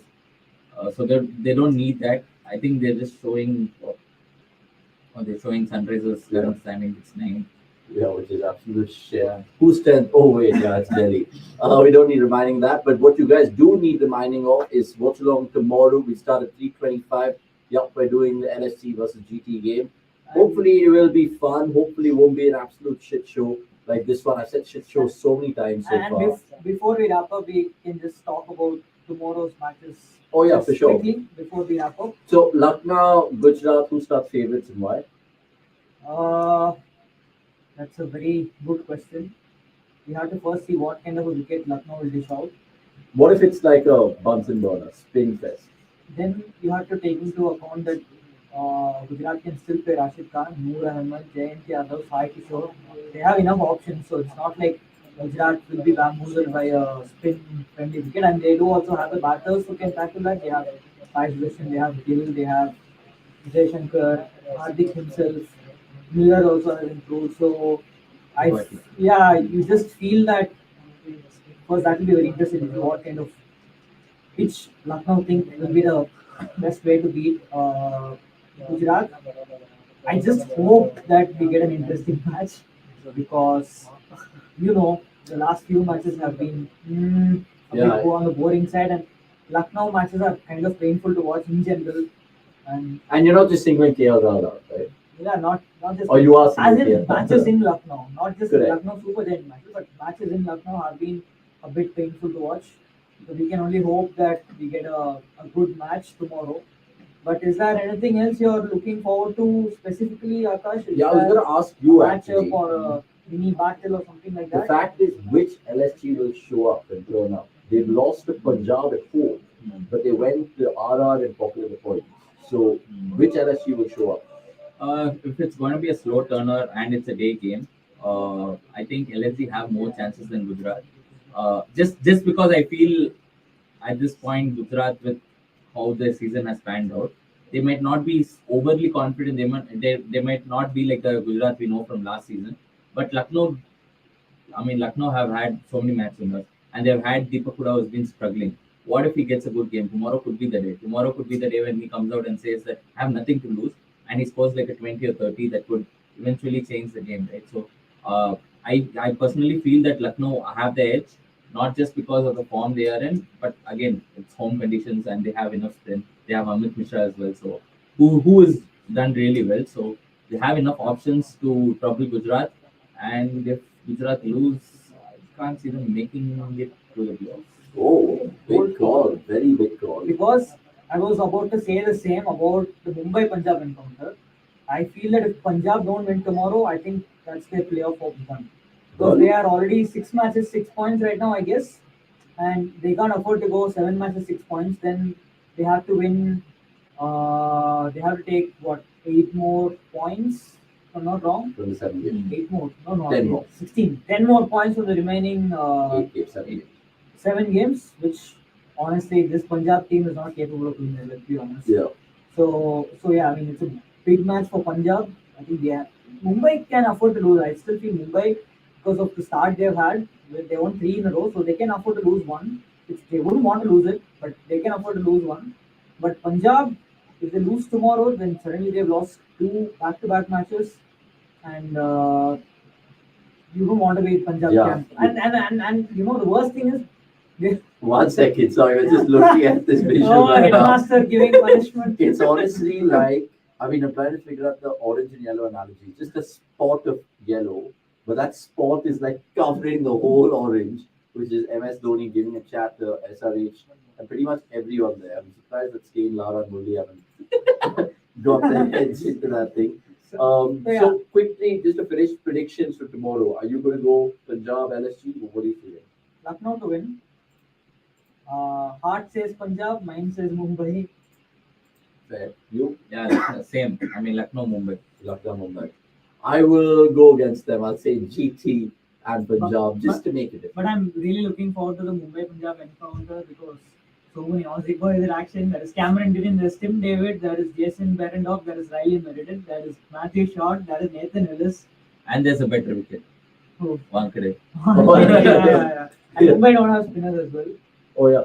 so they don't need that. I think they're just showing, they're showing Sunrisers current standing. It's 9. Yeah, which is absolute shit. Who's 10th? Oh wait, yeah, it's Delhi. We don't need reminding that. But what you guys do need reminding of is Watchalong tomorrow. We start at 3:25. Yep, we're doing the LSC versus GT game. Hopefully it will be fun. Hopefully it won't be an absolute shit show like this one. I've said shit show so many times so far. And before we wrap up, we can just talk about tomorrow's matches. Oh yeah, just for sure. Quickly before we wrap up. So Lucknow, Gujarat, who start favorites and why? That's a very good question. We have to first see what kind of a wicket Lucknow will dish out. What if it's like a Bunsen burner, spin fest? Then you have to take into account that Gujarat can still play Rashid Khan, Noor Ahmed, Jayant Yadav, Sai Kishore. They have enough options, so it's not like Gujarat will be bamboozled by a spin-friendly wicket. And they do also have the batters who can tackle that. They have Sai Sudarshan, they have Gill, they have Vijay Shankar, Hardik himself. Miller also has improved. So, you just feel that first that will be very interesting to see what kind of pitch Lucknow think will be the best way to beat Gujarat. I just hope that we get an interesting match because the last few matches have been a bit on the boring side, and Lucknow matches are kind of painful to watch in general. And you're not just singling KL Rahul out, right? yeah, not just Or you are as singling in KL. matches in Lucknow, not just Correct. Lucknow Super Giant matches, but matches in Lucknow have been a bit painful to watch. So we can only hope that we get a good match tomorrow. But is there anything else you're looking forward to specifically, Akash? Is Yeah, I was there going to ask you matchup actually. or a mini battle or something like The that? fact is, which LSG will show up and turn up? They've lost to Punjab at home, but they went to RR and pocketed the points. So, which LSG will show up? If it's going to be a slow turner and it's a day game, I think LSG have more chances than Gujarat. Just because I feel at this point Gujarat with how the season has panned out, they might not be overly confident. They might not be like the Gujarat we know from last season. But Lucknow have had so many match winners, and they've had Deepak Huda who's been struggling. What if he gets a good game? Tomorrow could be the day. Tomorrow could be the day when he comes out and says that I have nothing to lose, and he scores like a 20 or 30 that could eventually change the game, right? So, I personally feel that Lucknow have the edge, not just because of the form they are in, but again, it's home conditions and they have enough strength. They have Amit Mishra as well, so who is done really well. So they have enough options to trouble Gujarat, and if Gujarat lose, I can't see them making it to the playoffs. Oh, big call. Very big call. Because I was about to say the same about the Mumbai Punjab encounter. I feel that if Punjab don't win tomorrow, I think that's their playoff hope done. Because they are already 6 matches, 6 points right now, I guess, and they can't afford to go 7 matches, 6 points. Then they have to win. They have to take what 8 more points. If I'm not wrong. From the 7 games. 8 more. No, 10 8, more. 16. 10 more points from the remaining 8 games, 7 games. 7 games, which honestly this Punjab team is not capable of doing that, let's be honest. Yeah. So yeah, I mean it's a big match for Punjab. I think Mumbai can afford to lose. I still feel Mumbai, because of the start they've had, they won 3 in a row, so they can afford to lose one. They wouldn't want to lose it, but they can afford to lose one. But Punjab, if they lose tomorrow, then suddenly they've lost 2 back-to-back matches, and you don't want to be Punjab Yeah. camp. And the worst thing is. 1 second. Sorry, I was just looking at this visual. Oh, right now. headmaster giving punishment. It's honestly like, I'm trying to figure out the orange and yellow analogy. Just a spot of yellow, but that spot is like covering the whole orange, which is MS Dhoni giving a chat to SRH and pretty much everyone there. I'm surprised that Skane, Lara, and Murli haven't got their heads into that thing. So quickly, just to finish predictions for tomorrow. Are you going to go Punjab, LSG? What are you feeling? Lucknow to win. Heart says Punjab, mind says Mumbai. Fair. You? Yeah, same. Lucknow, Mumbai. Lucknow, Mumbai. I will go against them. I'll say GT and Punjab just to make it different. But I'm really looking forward to the Mumbai Punjab encounter because so many Aussie boys in action. There is Cameron Dillon, there is Tim David, there is Jason Behrendorff, there is Riley Meredith, there is Matthew Short, there is Nathan Ellis. And there's a better wicket. Oh. Wankhede. yeah. And Mumbai don't have spinners as well. Oh, yeah.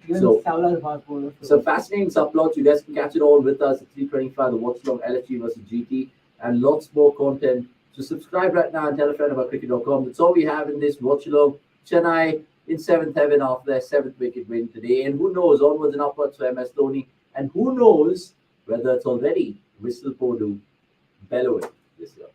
Even So- Savla's fast bowler. So fascinating subplots. You guys can catch it all with us at 3:25, the Watchalong LSG versus GT, and lots more content. So subscribe right now and tell a friend about cricket.com. That's all we have in this Watchalong. Chennai in 7th heaven after their 7th wicket win today. And who knows, onwards and upwards for MS Dhoni. And who knows whether it's already Whistle Podu bellowing this year.